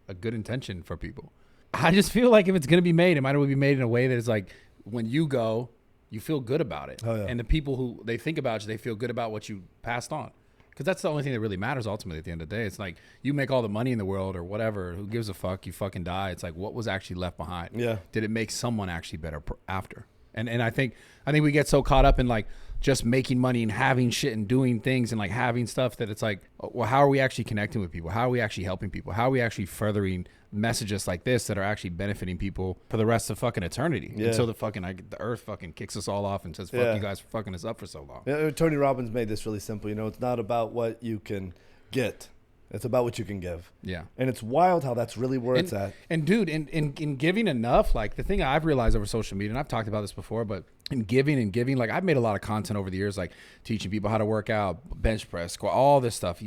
a good intention for people. I just feel like if it's gonna be made, it might as well be made in a way that is like when you go, you feel good about it, and the people who they think about you, they feel good about what you passed on. Because that's the only thing that really matters ultimately at the end of the day. It's like you make all the money in the world or whatever. Who gives a fuck? You fucking die. It's like what was actually left behind? Yeah. Did it make someone actually better after? And I think we get so caught up in like just making money and having shit and doing things and like having stuff that it's like, well, how are we actually connecting with people? How are we actually helping people? How are we actually furthering messages like this that are actually benefiting people for the rest of fucking eternity? Yeah. Until the earth fucking kicks us all off and says, fuck you guys for fucking us up for so long. Yeah, Tony Robbins made this really simple. You know, it's not about what you can get. It's about what you can give. Yeah. And it's wild how that's really where it's at. And dude, in giving enough, like the thing I've realized over social media, and I've talked about this before, but in giving, like I've made a lot of content over the years, like teaching people how to work out, bench press, squat, all this stuff.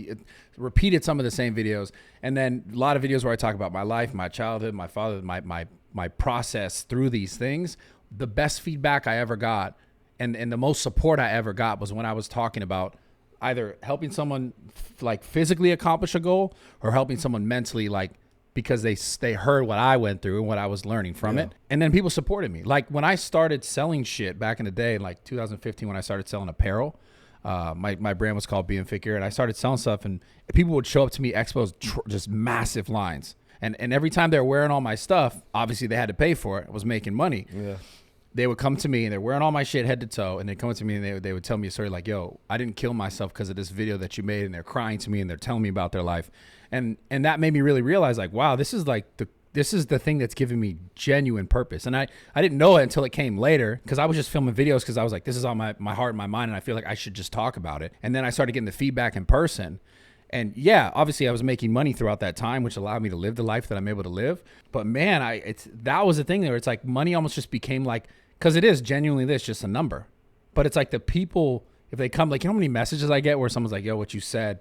Repeated some of the same videos. And then a lot of videos where I talk about my life, my childhood, my father, my process through these things. The best feedback I ever got and the most support I ever got was when I was talking about either helping someone like physically accomplish a goal or helping someone mentally, like because they heard what I went through and what I was learning from it. And then people supported me. Like when I started selling shit back in the day, like 2015, when I started selling apparel, my brand was called Being Fit Gear, and I started selling stuff and people would show up to me, expos, just massive lines. And every time they were wearing all my stuff, obviously they had to pay for it. I was making money. Yeah. they would come to me and they're wearing all my shit head to toe, and they come to me and they would tell me a story like, yo, I didn't kill myself because of this video that you made, and they're crying to me and they're telling me about their life. And that made me really realize like, wow, this is the thing that's giving me genuine purpose. And I didn't know it until it came later, because I was just filming videos because I was like, this is on my heart and my mind, and I feel like I should just talk about it. And then I started getting the feedback in person. And yeah, obviously I was making money throughout that time, which allowed me to live the life that I'm able to live. But man, that was the thing there. It's like money almost just became like, because it is genuinely this, just a number. But it's like the people, if they come, like, you know how many messages I get where someone's like, yo, what you said,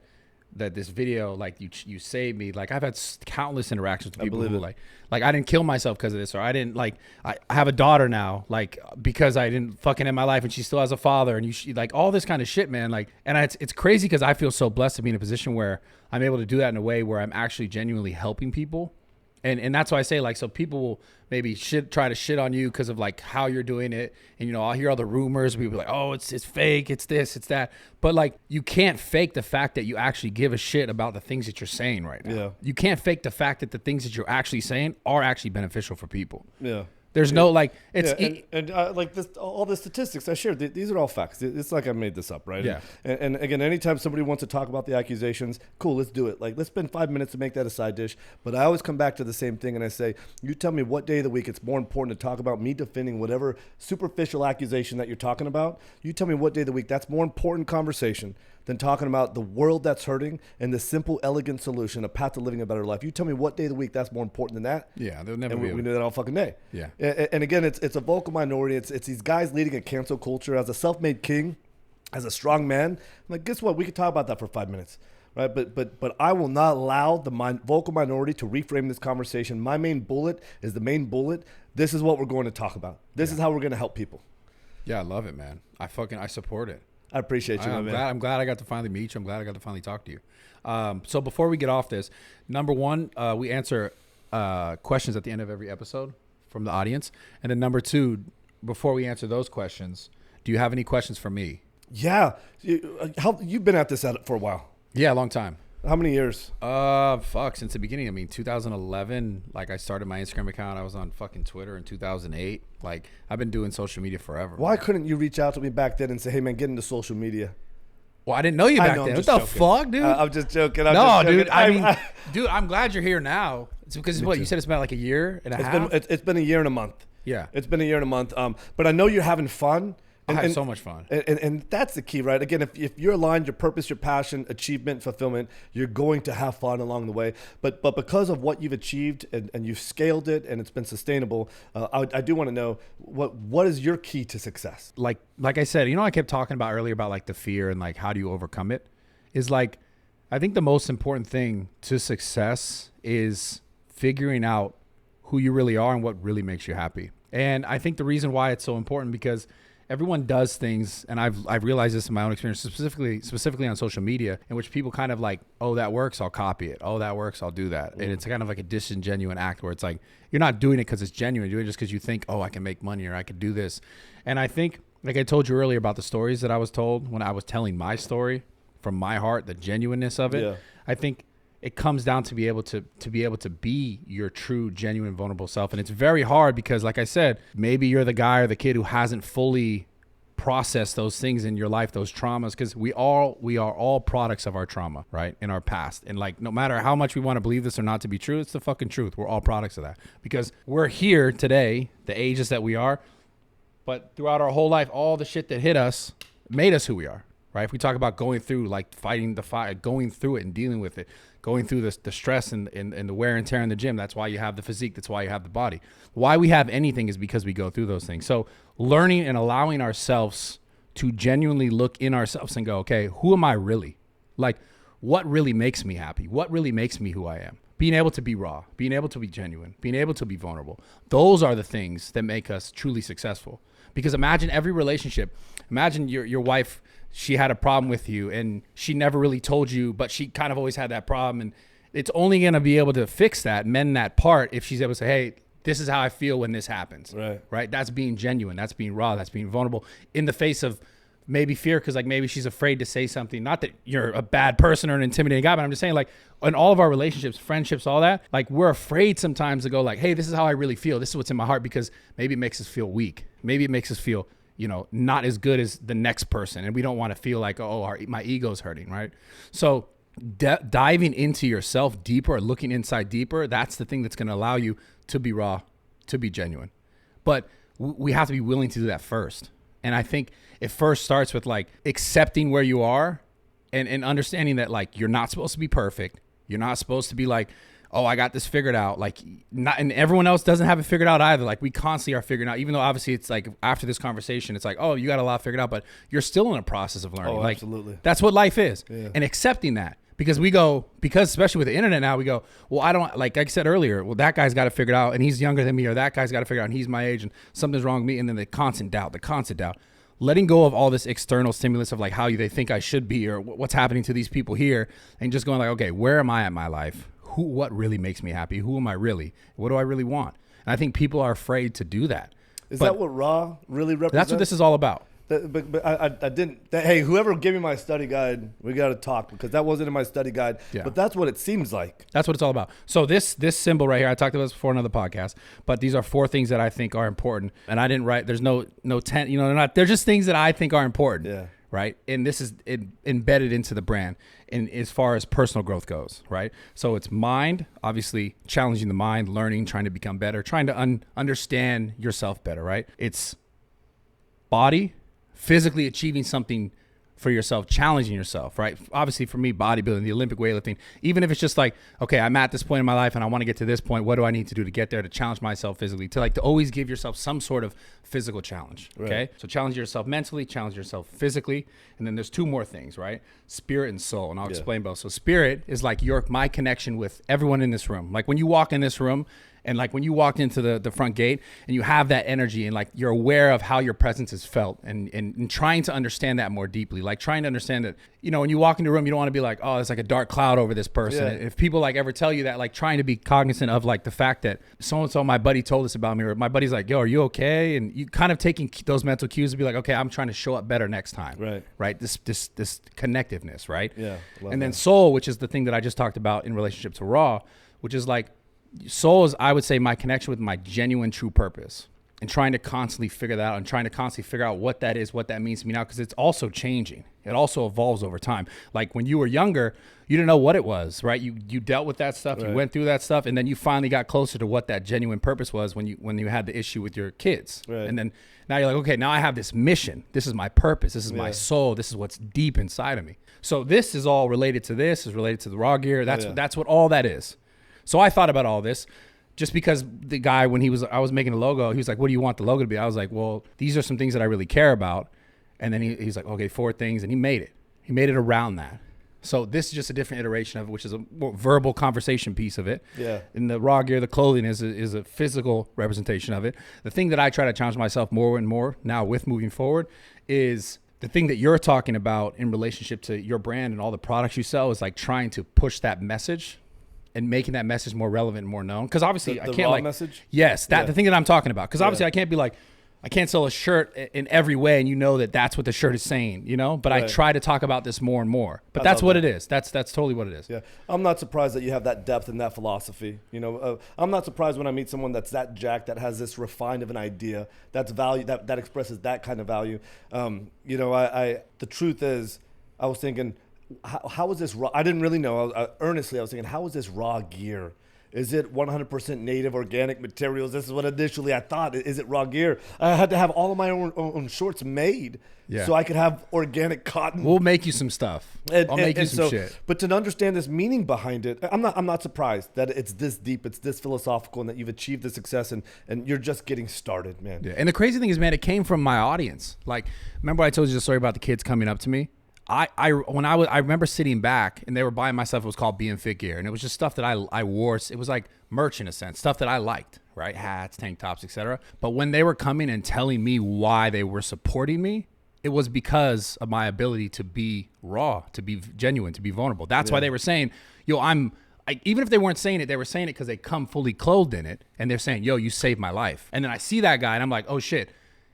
that this video, like you saved me. Like I've had countless interactions with people who like I didn't kill myself because of this, or I didn't I have a daughter now, like because I didn't fucking end my life and she still has a father, and you like all this kind of shit, man. Like, and it's crazy because I feel so blessed to be in a position where I'm able to do that in a way where I'm actually genuinely helping people. And that's why I say, like, so people will maybe try to shit on you because of like how you're doing it. And, you know, I'll hear all the rumors. People are like, oh, it's fake. It's this, it's that. But like, you can't fake the fact that you actually give a shit about the things that you're saying right now. Yeah. You can't fake the fact that the things that you're actually saying are actually beneficial for people. Yeah. There's no like, it's like this, all the statistics I shared, these are all facts. It's like I made this up, right? Yeah. And again, anytime somebody wants to talk about the accusations, cool, let's do it. Like, let's spend 5 minutes to make that a side dish. But I always come back to the same thing, and I say, you tell me what day of the week it's more important to talk about me defending whatever superficial accusation that you're talking about. You tell me what day of the week that's more important conversation than talking about the world that's hurting and the simple, elegant solution, a path to living a better life. You tell me what day of the week that's more important than that. Yeah, they'll never be. We do that all fucking day. Yeah. And again, it's a vocal minority. It's these guys leading a cancel culture. As a self-made king, as a strong man, I'm like, guess what? We could talk about that for 5 minutes, right? But I will not allow the vocal minority to reframe this conversation. My main bullet is the main bullet. This is what we're going to talk about. This is how we're going to help people. Yeah, I love it, man. I support it. I appreciate you, man. I'm glad I got to finally meet you. I'm glad I got to finally talk to you. So before we get off this, number one, we answer questions at the end of every episode from the audience. And then number two, before we answer those questions, do you have any questions for me? Yeah. You've been at this for a while. Yeah, a long time. How many years? Since the beginning. I mean, 2011, like I started my Instagram account. I was on fucking Twitter in 2008. Like, I've been doing social media forever. Why couldn't you reach out to me back then and say, hey man, get into social media? Well, I didn't know you back then. What the fuck, dude? I'm just joking. Dude. Dude, I'm glad you're here now. It's because you said it's been like a year and a half. It's been a year and a month. Yeah, it's been a year and a month. But I know you're having fun. I had so much fun. And that's the key, right? Again, if you're aligned, your purpose, your passion, achievement, fulfillment, you're going to have fun along the way. But because of what you've achieved and you've scaled it and it's been sustainable, I do want to know what is your key to success? Like I said, you know, I kept talking about earlier about like the fear and like how do you overcome it? Is like, I think the most important thing to success is figuring out who you really are and what really makes you happy. And I think the reason why it's so important because everyone does things, and I've realized this in my own experience, specifically on social media, in which people kind of like, oh, that works, I'll copy it. Oh, that works, I'll do that. And it's kind of like a disingenuous act where it's like, you're not doing it because it's genuine. You're doing it just because you think, oh, I can make money or I could do this. And I think, like I told you earlier about the stories that I was told when I was telling my story from my heart, the genuineness of it. Yeah. I think it comes down to be able to be your true, genuine, vulnerable self. And it's very hard because, like I said, maybe you're the guy or the kid who hasn't fully processed those things in your life, those traumas, because we are all products of our trauma, right? In our past. And like, no matter how much we want to believe this or not to be true, it's the fucking truth. We're all products of that because we're here today, the ages that we are, but throughout our whole life, all the shit that hit us made us who we are, right? If we talk about going through, like fighting the fight, going through it and dealing with it, going through the stress and the wear and tear in the gym. That's why you have the physique. That's why you have the body. Why we have anything is because we go through those things. So learning and allowing ourselves to genuinely look in ourselves and go, okay, who am I really? Like, what really makes me happy? What really makes me who I am? Being able to be raw, being able to be genuine, being able to be vulnerable. Those are the things that make us truly successful. Because imagine every relationship. Imagine your wife, she had a problem with you and she never really told you, but she kind of always had that problem. And it's only going to be able to fix that, mend that part if she's able to say, hey, this is how I feel when this happens. Right? That's being genuine. That's being raw. That's being vulnerable in the face of maybe fear because like maybe she's afraid to say something. Not that you're a bad person or an intimidating guy, but I'm just saying like in all of our relationships, friendships, all that, like we're afraid sometimes to go like, hey, this is how I really feel. This is what's in my heart, because maybe it makes us feel weak. Maybe it makes us feel, you know, not as good as the next person. And we don't want to feel like, oh, my ego's hurting, right? So diving into yourself deeper, or looking inside deeper, that's the thing that's going to allow you to be raw, to be genuine. But we have to be willing to do that first. And I think it first starts with like accepting where you are and understanding that like you're not supposed to be perfect. You're not supposed to be like, oh, I got this figured out. Like not, and everyone else doesn't have it figured out either. Like we constantly are figuring out, even though obviously it's like after this conversation, it's like, oh, you got a lot figured out, but you're still in a process of learning. Oh, like, absolutely. That's what life is. Yeah. And accepting that. Because especially with the internet now, we go, well, I don't, like I said earlier, well, that guy's got it figured out and he's younger than me, or that guy's got it figured out and he's my age and something's wrong with me. And then the constant doubt. Letting go of all this external stimulus of like how they think I should be or what's happening to these people here, and just going like, okay, where am I at my life? What really makes me happy? Who am I really? What do I really want? And I think people are afraid to do that. Is that what Raw really represents? That's what this is all about. But I didn't. Hey, whoever gave me my study guide, we got to talk, because that wasn't in my study guide. Yeah. But that's what it seems like. That's what it's all about. So this symbol right here, I talked about this before in another podcast, but these are 4 things that I think are important. And I didn't write. There's no 10. You know, they're just things that I think are important. Yeah. Right. And this is embedded into the brand, and as far as personal growth goes. Right. So it's mind, obviously challenging the mind, learning, trying to become better, trying to understand yourself better. Right. It's body. Physically achieving something for yourself, challenging yourself, right? Obviously for me, bodybuilding, the Olympic weightlifting, even if it's just like, okay, I'm at this point in my life and I want to get to this point. What do I need to do to get there, to challenge myself physically, to always give yourself some sort of physical challenge. Okay. Right. So challenge yourself mentally, challenge yourself physically. And then there's 2 more things, right? Spirit and soul. And I'll explain both. So spirit is like my connection with everyone in this room. Like when you walk in this room, and like when you walked into the front gate and you have that energy and like you're aware of how your presence is felt and trying to understand that more deeply, like trying to understand that, you know, when you walk into a room, you don't want to be like, oh, it's like a dark cloud over this person. Yeah. If people like ever tell you that, like trying to be cognizant of like the fact that so-and-so, my buddy told us about me, or my buddy's like, yo, are you okay? And you kind of taking those mental cues to be like, okay, I'm trying to show up better next time. Right. This connectiveness. Right. Yeah. And then soul, which is the thing that I just talked about in relationship to Raw, which is like, soul is, I would say, my connection with my genuine true purpose, and trying to constantly figure that out and trying to constantly figure out what that is, what that means to me now, because it's also changing. It also evolves over time. Like when you were younger, you didn't know what it was, right? You dealt with that stuff, you went through that stuff, and then you finally got closer to what that genuine purpose was when you had the issue with your kids. Right. And then now you're like, okay, now I have this mission. This is my purpose. This is my soul. This is what's deep inside of me. So this is all related to this, is related to the raw gear. That's what all that is. So I thought about all this just because the guy, when I was making a logo, he was like, what do you want the logo to be? I was like, well, these are some things that I really care about. And then he's like, okay, 4 things. And he made it. He made it around that. So this is just a different iteration of it, which is a more verbal conversation piece of it. Yeah. And the raw gear, the clothing is a physical representation of it. The thing that I try to challenge myself more and more now with moving forward is the thing that you're talking about in relationship to your brand and all the products you sell, is like trying to push that message and making that message more relevant and more known. Because obviously I can't, like, message? Yes, the thing that I'm talking about. Because obviously I can't be like, I can't sell a shirt in every way and you know that that's what the shirt is saying, you know? But I try to talk about this more and more. But that's what it is. That's totally what it is. Yeah, I'm not surprised that you have that depth and that philosophy. You know, I'm not surprised when I meet someone that's that jacked, that has this refined of an idea, that's value, that expresses that kind of value. You know, the truth is, I was thinking, how is this raw? I didn't really know. Earnestly, I was thinking, how is this raw gear? Is it 100% native organic materials? This is what initially I thought. Is it raw gear? I had to have all of my own shorts made so I could have organic cotton. We'll make you some stuff. I'll make you some shit. But to understand this meaning behind it, I'm not surprised that it's this deep, it's this philosophical, and that you've achieved the success and you're just getting started, man. Yeah. And the crazy thing is, man, it came from my audience. Like, remember I told you the story about the kids coming up to me? I remember sitting back and they were buying my stuff. It was called Being Fit gear, and it was just stuff that I wore. It was like merch in a sense, stuff that I liked, right? Hats, tank tops, etc. But when they were coming and telling me why they were supporting me, it was because of my ability to be raw, to be genuine, to be vulnerable. That's why they were saying, yo, even if they weren't saying it, they were saying it because they come fully clothed in it, and they're saying, yo, you saved my life. And then I see that guy and I'm like, oh shit,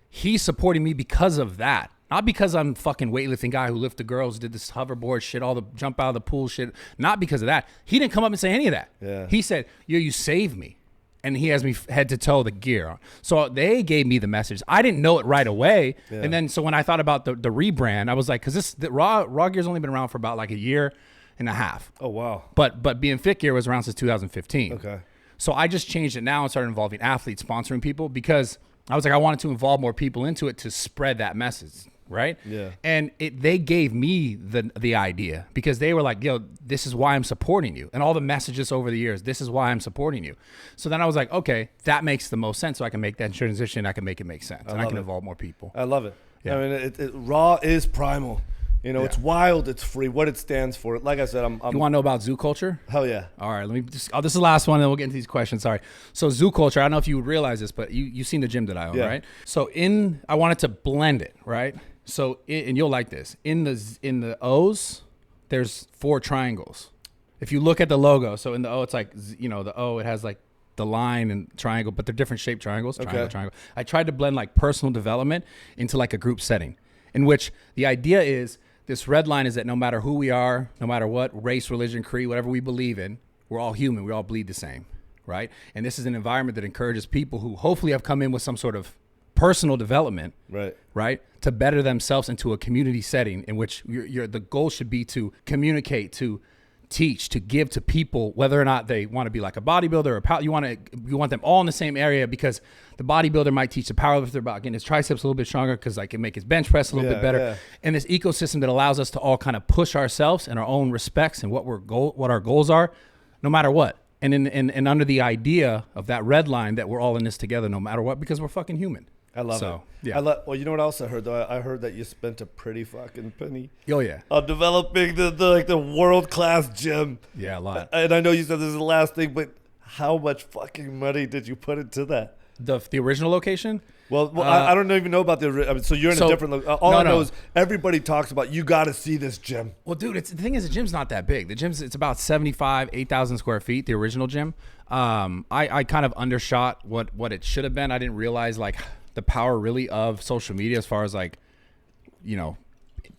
he's supporting me because of that. Not because I'm fucking weightlifting guy who lifted girls, did this hoverboard shit, all the jump out of the pool shit. Not because of that. He didn't come up and say any of that. Yeah. He said, yo, you saved me. And he has me head to toe the gear on. So they gave me the message. I didn't know it right away. Yeah. And then so when I thought about the rebrand, I was like, because the Raw Gear's only been around for about like a year and a half. Oh, wow. But being Fit Gear was around since 2015. Okay. So I just changed it now and started involving athletes, sponsoring people, because I was like, I wanted to involve more people into it to spread that message. Right? Yeah. And they gave me the idea because they were like, yo, this is why I'm supporting you. And all the messages over the years, this is why I'm supporting you. So then I was like, okay, that makes the most sense. So I can make that transition. I can make it make sense. And I can involve more people. I love it. Yeah. I mean, Raw is primal. You know, it's wild, it's free. What it stands for. Like I said, I'm You want to know about zoo culture? hell yeah. All right, let me just, this is the last one, and then we'll get into these questions. Sorry. So zoo culture, I don't know if you would realize this, but you've seen the gym that I own, right? So I wanted to blend it, right? So, and you'll like this. In the O's, there's 4 triangles. If you look at the logo, so in the O, it's like, the O, it has like the line and triangle, but they're different shaped triangles. Triangle. I tried to blend like personal development into like a group setting, in which the idea is this red line is that no matter who we are, no matter what race, religion, creed, whatever we believe in, we're all human. We all bleed the same, right? And this is an environment that encourages people who hopefully have come in with some sort of personal development, right, to better themselves into a community setting in which the goal should be to communicate, to teach, to give to people, whether or not they want to be like a bodybuilder or you want them all in the same area, because the bodybuilder might teach the powerlifter about getting his triceps a little bit stronger because I can make his bench press a little bit better. Yeah. And this ecosystem that allows us to all kind of push ourselves in our own respects and what our goals are, no matter what. And under the idea of that red line that we're all in this together, no matter what, because we're fucking human. I love it. Yeah. Well, you know what else I heard though? I heard that you spent a pretty fucking penny. Oh yeah. On developing the world class gym. Yeah, a lot. And I know you said this is the last thing, but how much fucking money did you put into that? The original location? Well, I don't even know about so you're in a different. All I know is everybody talks about. You got to see this gym. Well, dude, the thing is, the gym's not that big. It's about 8,000 square feet. The original gym. I kind of undershot what it should have been. I didn't realize like the power really of social media as far as like,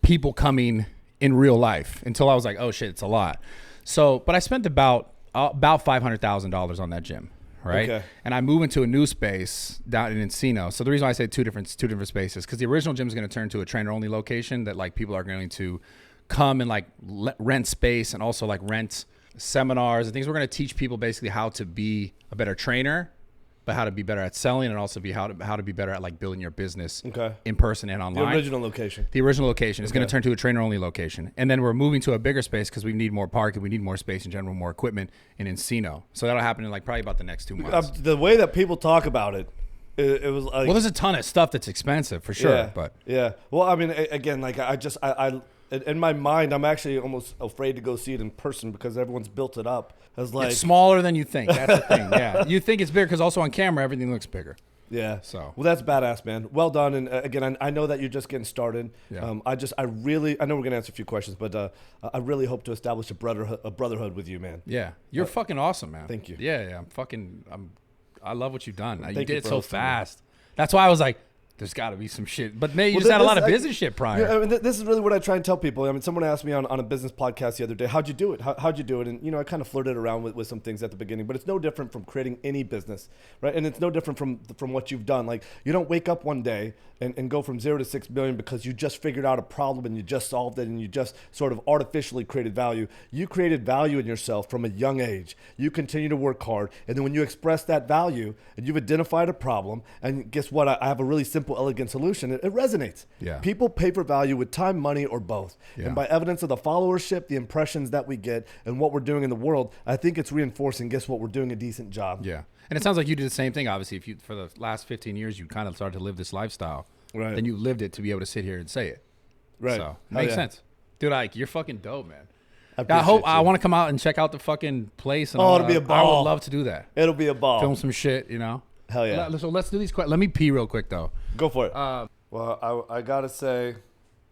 people coming in real life until I was like, oh shit, it's a lot. So, but I spent about $500,000 on that gym. Right. Okay. And I move into a new space down in Encino. So the reason why I say two different spaces, because the original gym is going to turn to a trainer only location that like people are going to come and like rent space and also like rent seminars and things. We're going to teach people basically how to be a better trainer, but how to be better at selling and also how to be better at like building your business in person and online. The original location. The original location is going to turn to a trainer only location. And then we're moving to a bigger space because we need more parking, we need more space in general, more equipment in Encino. So that'll happen in like probably about the next 2 months. The way that people talk about it was like, well, there's a ton of stuff that's expensive for sure. But well, I mean, again, like I in my mind, I'm actually almost afraid to go see it in person because everyone's built it up as like it's smaller than you think. That's the thing. Yeah, you think it's bigger because also on camera everything looks bigger. Yeah. So well, that's badass, man. Well done. And again, I know that you're just getting started. Yeah. I know we're gonna answer a few questions, but I really hope to establish a brotherhood with you, man. Yeah, you're fucking awesome, man. Thank you. Yeah. I love what you've done. You did it so fast. That's why I was like, there's got to be some shit. But maybe you just had a lot of business shit prior. Yeah, I mean, this is really what I try and tell people. I mean, someone asked me on a business podcast the other day, how'd you do it? How'd you do it? And, I kind of flirted around with some things at the beginning, but it's no different from creating any business, right? And it's no different from what you've done. Like, you don't wake up one day and go from 0 to 6 billion because you just figured out a problem and you just solved it and you just sort of artificially created value. You created value in yourself from a young age. You continue to work hard. And then when you express that value and you've identified a problem, and guess what? I have a really simple, elegant solution. It resonates. Yeah. People pay for value with time, money, or both. Yeah. And by evidence of the followership, the impressions that we get, and what we're doing in the world, I think it's reinforcing, guess what? We're doing a decent job. Yeah. And it sounds like you did the same thing, obviously. If you, for the last 15 years, you kind of started to live this lifestyle. Right. Then you lived it to be able to sit here and say it. Right. So, makes sense. Dude, you're fucking dope, man. I want to come out and check out the fucking place. And it'll be a ball. I would love to do that. It'll be a ball. Film some shit, Hell yeah. So let's do these questions. Let me pee real quick, though. Go for it. Well, I got to say,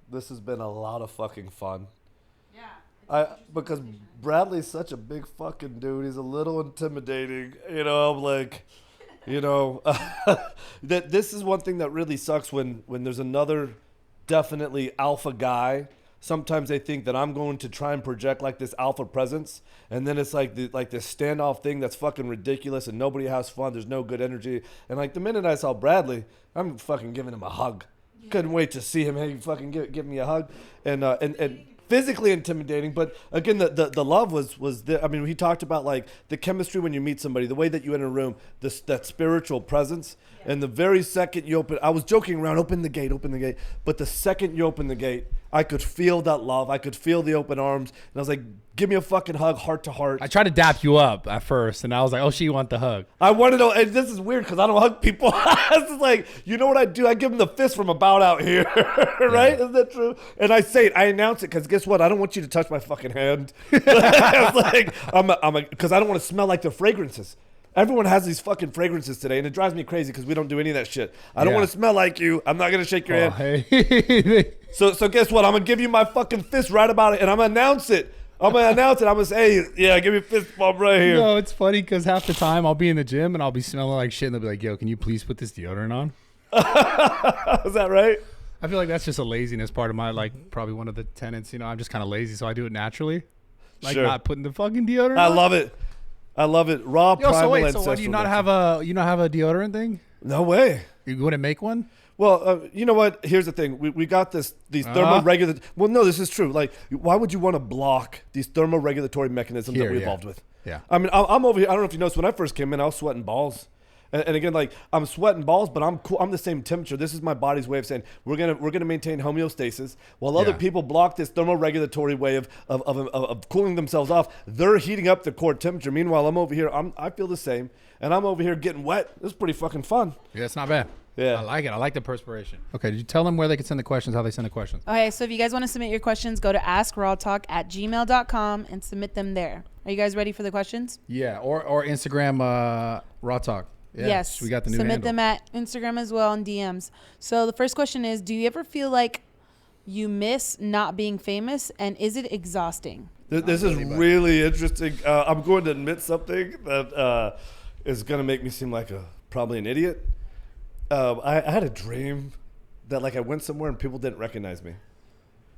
this has been a lot of fucking fun. Because Bradley's such a big fucking dude. He's a little intimidating. I'm like, that this is one thing that really sucks when there's another definitely alpha guy. Sometimes they think that I'm going to try and project like this alpha presence, and then it's like this standoff thing that's fucking ridiculous, and nobody has fun. There's no good energy. And like the minute I saw Bradley, I'm fucking giving him a hug. Couldn't wait to see him. Hey, fucking give me a hug, and physically intimidating, but again, the love was there. I mean, he talked about like the chemistry when you meet somebody, the way that you enter a room, that spiritual presence. And the very second you open, I was joking around, open the gate, but the second you open the gate, I could feel that love. I could feel the open arms, and I was like, give me a fucking hug, heart to heart. I tried to dap you up at first, and I was like, oh, she want the hug. I want to know, and this is weird because I don't hug people. This is like, you know what I do? I give them the fist from about out here, right? Isn't that true? And I say it, I announce it because guess what? I don't want you to touch my fucking hand. It's like, because I don't want to smell like the fragrances. Everyone has these fucking fragrances today, and it drives me crazy because we don't do any of that shit. I don't want to smell like you. I'm not going to shake your hand. Hey. So guess what? I'm going to give you my fucking fist right about it, and I'm going to announce it. I'm going to say, hey, yeah, give me a fist bump right here. No, it's funny because half the time I'll be in the gym, and I'll be smelling like shit, and they'll be like, yo, can you please put this deodorant on? Is that right? I feel like that's just a laziness part of my, like, probably one of the tenets. You know, I'm just kind of lazy, so I do it naturally. Like, not putting the fucking deodorant on. I love it. Raw, primal, ancestral. So what, do you not have a deodorant thing? No way. You wouldn't make one? Well, you know what? Here's the thing. We got these thermoregulatory. Well, no, this is true. Like, why would you want to block these thermoregulatory mechanisms that we evolved with? Yeah. I mean, I'm over here. I don't know if you noticed when I first came in, I was sweating balls. And again, like I'm sweating balls, but I'm cool. I'm the same temperature. This is my body's way of saying we're gonna maintain homeostasis, while other people block this thermoregulatory way of cooling themselves off. They're heating up the core temperature. Meanwhile, I'm over here. I feel the same, and I'm over here getting wet. This is pretty fucking fun. Yeah, it's not bad. Yeah, I like it. I like the perspiration. Okay, did you tell them where they can send the questions? How they send the questions? Okay, so if you guys want to submit your questions, go to askrawtalk@gmail.com and submit them there. Are you guys ready for the questions? Yeah, or Instagram RAWTALK. Yeah, yes, we got the new submit handle. them at Instagram as well on DMs. So the first question is, do you ever feel like you miss not being famous, and is it exhausting? This is really interesting. I'm going to admit something that is going to make me seem like probably an idiot. I had a dream that like I went somewhere and people didn't recognize me.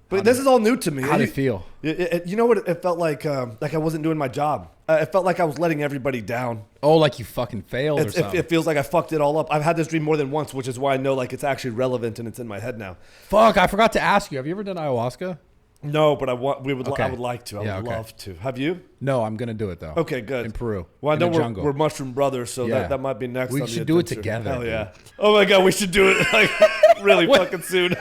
But this is all new to me. How did it feel? You know what? It felt like I wasn't doing my job. It felt like I was letting everybody down. Oh, like you fucking failed or something. It feels like I fucked it all up. I've had this dream more than once, which is why I know like it's actually relevant and it's in my head now. Fuck, I forgot to ask you. Have you ever done ayahuasca? No, but I would like to. I would okay. love to. Have you? No, I'm gonna do it though. Okay, good. In Peru. Well, I know jungle. we're mushroom brothers, so that might be next. We on should the do it adventure. together. Hell yeah! Oh my god, we should do it like really fucking soon.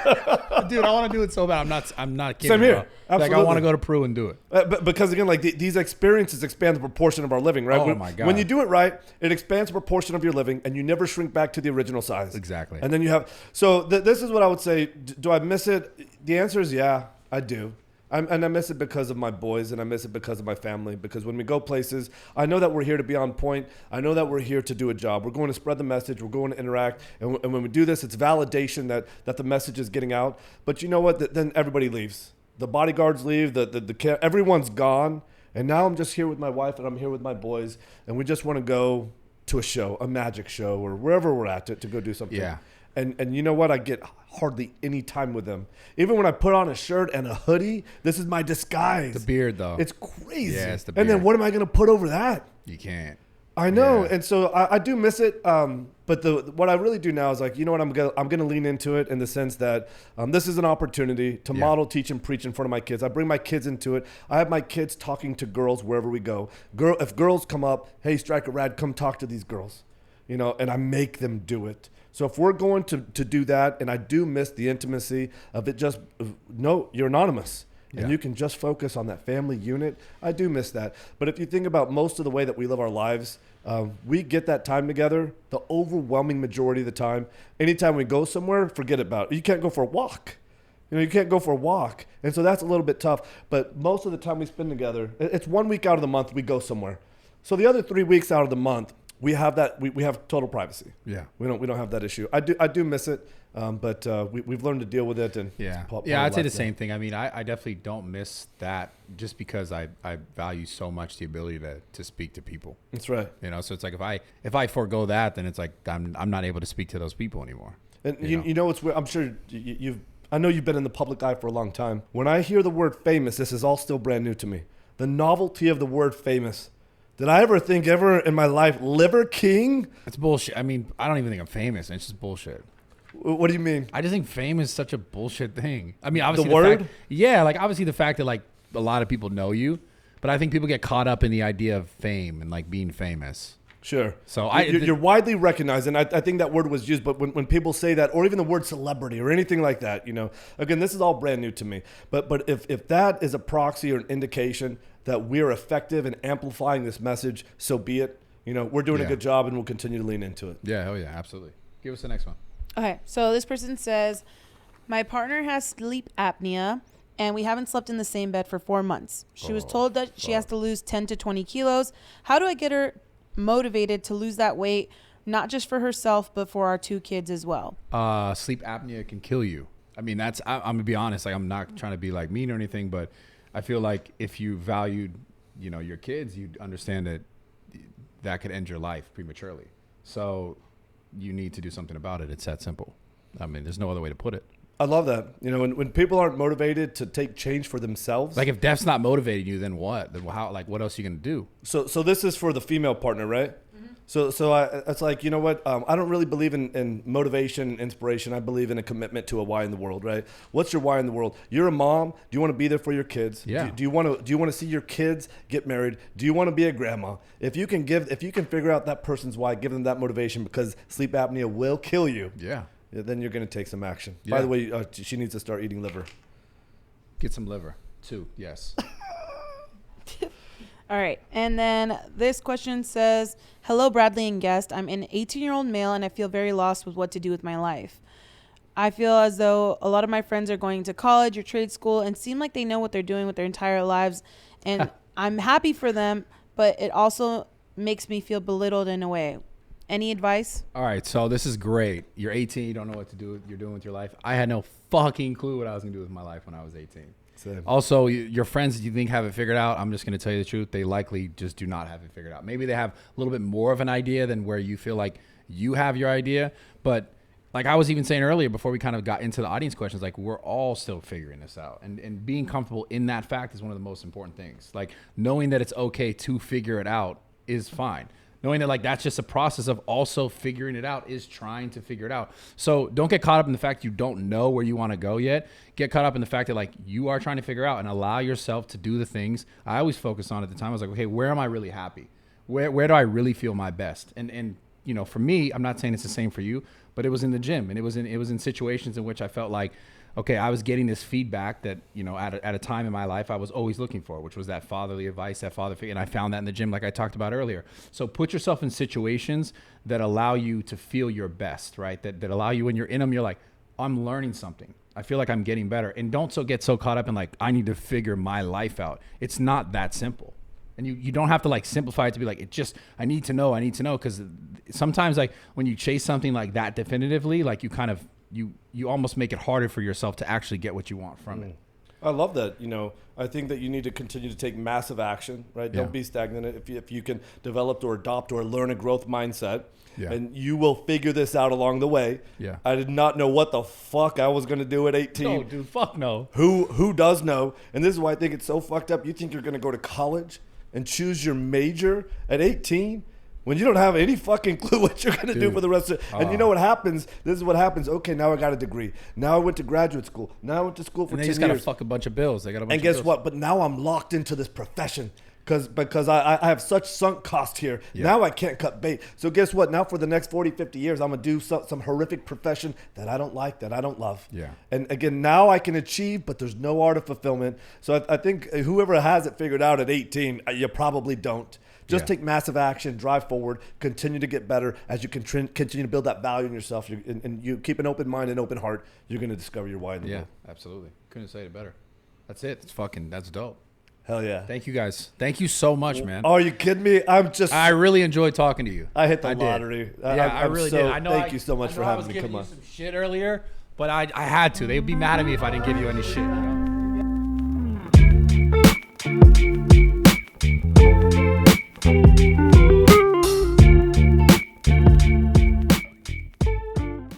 Dude, I want to do it so bad. I'm not kidding. Same here. Bro. Absolutely. Like I want to go to Peru and do it. But because again, like these experiences expand the proportion of our living, right? Oh my god! When you do it right, it expands the proportion of your living, and you never shrink back to the original size. Exactly. And then you have. So this is what I would say. Do I miss it? The answer is yeah, I do. And I miss it because of my boys, and I miss it because of my family. Because when we go places, I know that we're here to be on point. I know that we're here to do a job. We're going to spread the message. We're going to interact. And when we do this, it's validation that the message is getting out. But you know what? Then everybody leaves. The bodyguards leave. Everyone's gone. And now I'm just here with my wife, and I'm here with my boys. And we just want to go to a show, a magic show, or wherever we're at to go do something. Yeah. And you know what? I get hardly any time with them. Even when I put on a shirt and a hoodie, this is my disguise. The beard, though. It's crazy. Yeah, it's the beard. And then what am I going to put over that? You can't. I know. Yeah. And so I do miss it. But what I really do now is like, you know what? I'm gonna lean into it in the sense that this is an opportunity to model, teach, and preach in front of my kids. I bring my kids into it. I have my kids talking to girls wherever we go. If girls come up, hey, Striker Rad, come talk to these girls. You know, and I make them do it. So if we're going to do that, and I do miss the intimacy of it, just no, you're anonymous. And you can just focus on that family unit. I do miss that. But if you think about most of the way that we live our lives, we get that time together the overwhelming majority of the time. Anytime we go somewhere, forget about it. You can't go for a walk. You know, you can't go for a walk. And so that's a little bit tough. But most of the time we spend together, it's 1 week out of the month we go somewhere. So the other 3 weeks out of the month, we have that. We have total privacy. Yeah, we don't have that issue. I do miss it, but we've learned to deal with it. And I'd say the same thing. I mean, I definitely don't miss that just because I value so much the ability to speak to people. That's right. You know, so it's like if I forego that, then it's like I'm not able to speak to those people anymore. And you know what's weird? I'm sure you've I know you've been in the public eye for a long time. When I hear the word famous, this is all still brand new to me. The novelty of the word famous. Did I ever think in my life, Liverking? It's bullshit. I mean, I don't even think I'm famous. It's just bullshit. What do you mean? I just think fame is such a bullshit thing. I mean, obviously The word? fact, yeah, like obviously the fact that like a lot of people know you, but I think people get caught up in the idea of fame and like being famous. Sure. So you're widely recognized, and I think that word was used. But when people say that, or even the word celebrity or anything like that, again, this is all brand new to me. But if that is a proxy or an indication that we're effective in amplifying this message, so be it. We're doing a good job, and we'll continue to lean into it. Yeah, hell yeah, absolutely. Give us the next one. Okay, so this person says, my partner has sleep apnea, and we haven't slept in the same bed for 4 months. She was told that she has to lose 10 to 20 kilos. How do I get her motivated to lose that weight, not just for herself, but for our 2 kids as well? Sleep apnea can kill you. I mean, I'm gonna be honest. Like, I'm not trying to be like mean or anything, but I feel like if you valued, your kids, you'd understand that could end your life prematurely. So you need to do something about it. It's that simple. I mean, there's no other way to put it. I love that. When people aren't motivated to take change for themselves. Like, if death's not motivating you, then what? Then how? Like, what else are you gonna do? So this is for the female partner, right? Mm-hmm. So it's like, you know what? I don't really believe in motivation and inspiration. I believe in a commitment to a why in the world, right? What's your why in the world? You're a mom. Do you want to be there for your kids? Yeah. Do you want to see your kids get married? Do you want to be a grandma? If you can figure out that person's why, give them that motivation, because sleep apnea will kill you. Yeah. Then you're going to take some action. Yeah. By the way, she needs to start eating liver. Get some liver too. Yes. All right. And then this question says, hello, Bradley and guest. I'm an 18-year-old male, and I feel very lost with what to do with my life. I feel as though a lot of my friends are going to college or trade school and seem like they know what they're doing with their entire lives. And I'm happy for them, but it also makes me feel belittled in a way. Any advice? All right. So this is great. You're 18. You don't know what to do. You're doing with your life. I had no fucking clue what I was going to do with my life when I was 18. Same. Also, your friends that you think have it figured out, I'm just going to tell you the truth. They likely just do not have it figured out. Maybe they have a little bit more of an idea than where you feel like you have your idea. But like I was even saying earlier, before we kind of got into the audience questions, like we're all still figuring this out. And being comfortable in that fact is one of the most important things. Like knowing that it's okay to figure it out is fine. Knowing that like that's just a process of also figuring it out is trying to figure it out. So don't get caught up in the fact you don't know where you want to go yet. Get caught up in the fact that like you are trying to figure out and allow yourself to do the things I always focused on at the time. I was like, okay, where am I really happy? Where do I really feel my best? And for me, I'm not saying it's the same for you, but it was in the gym, and it was in situations in which I felt like, okay, I was getting this feedback that, at a time in my life I was always looking for, which was that fatherly advice, that father figure. And I found that in the gym, like I talked about earlier. So put yourself in situations that allow you to feel your best, right? That allow you, when you're in them, you're like, I'm learning something. I feel like I'm getting better. And don't get so caught up in like, I need to figure my life out. It's not that simple. And you don't have to like simplify it to be like, I need to know. Because sometimes like when you chase something like that definitively, like you kind of, you almost make it harder for yourself to actually get what you want from it. I love that. I think that you need to continue to take massive action, right? Yeah. Don't be stagnant. If you can develop or adopt or learn a growth mindset, Yeah. and you will figure this out along the way. Yeah. I did not know what the fuck I was going to do at 18. No, dude, fuck no. Who does know? And this is why I think it's so fucked up. You think you're going to go to college and choose your major at 18? When you don't have any fucking clue what you're going to do for the rest of it. And you know what happens? This is what happens. Okay, now I got a degree. Now I went to graduate school. Now I went to school for 10 And they years. just got to fuck a bunch of bills. They got a bunch And of guess bills. what? But now I'm locked into this profession because I have such sunk cost here. Yeah. Now I can't cut bait. So guess what? Now for the next 40, 50 years, I'm going to do some horrific profession that I don't like, that I don't love. Yeah. And again, now I can achieve, but there's no art of fulfillment. So I think whoever has it figured out at 18, you probably don't. Just take massive action, drive forward, continue to get better. As you continue to build that value in yourself, and you keep an open mind and open heart, you're going to discover your why in the world. Absolutely. Couldn't say it better. That's it. That's dope. Hell yeah. Thank you guys. Thank you so much, man. Are you kidding me? I really enjoyed talking to you. I hit the lottery. I really did. Thank you so much for having me. Come on. I was giving you some shit earlier, but I had to. They'd be mad at me if I didn't give you any shit. You know?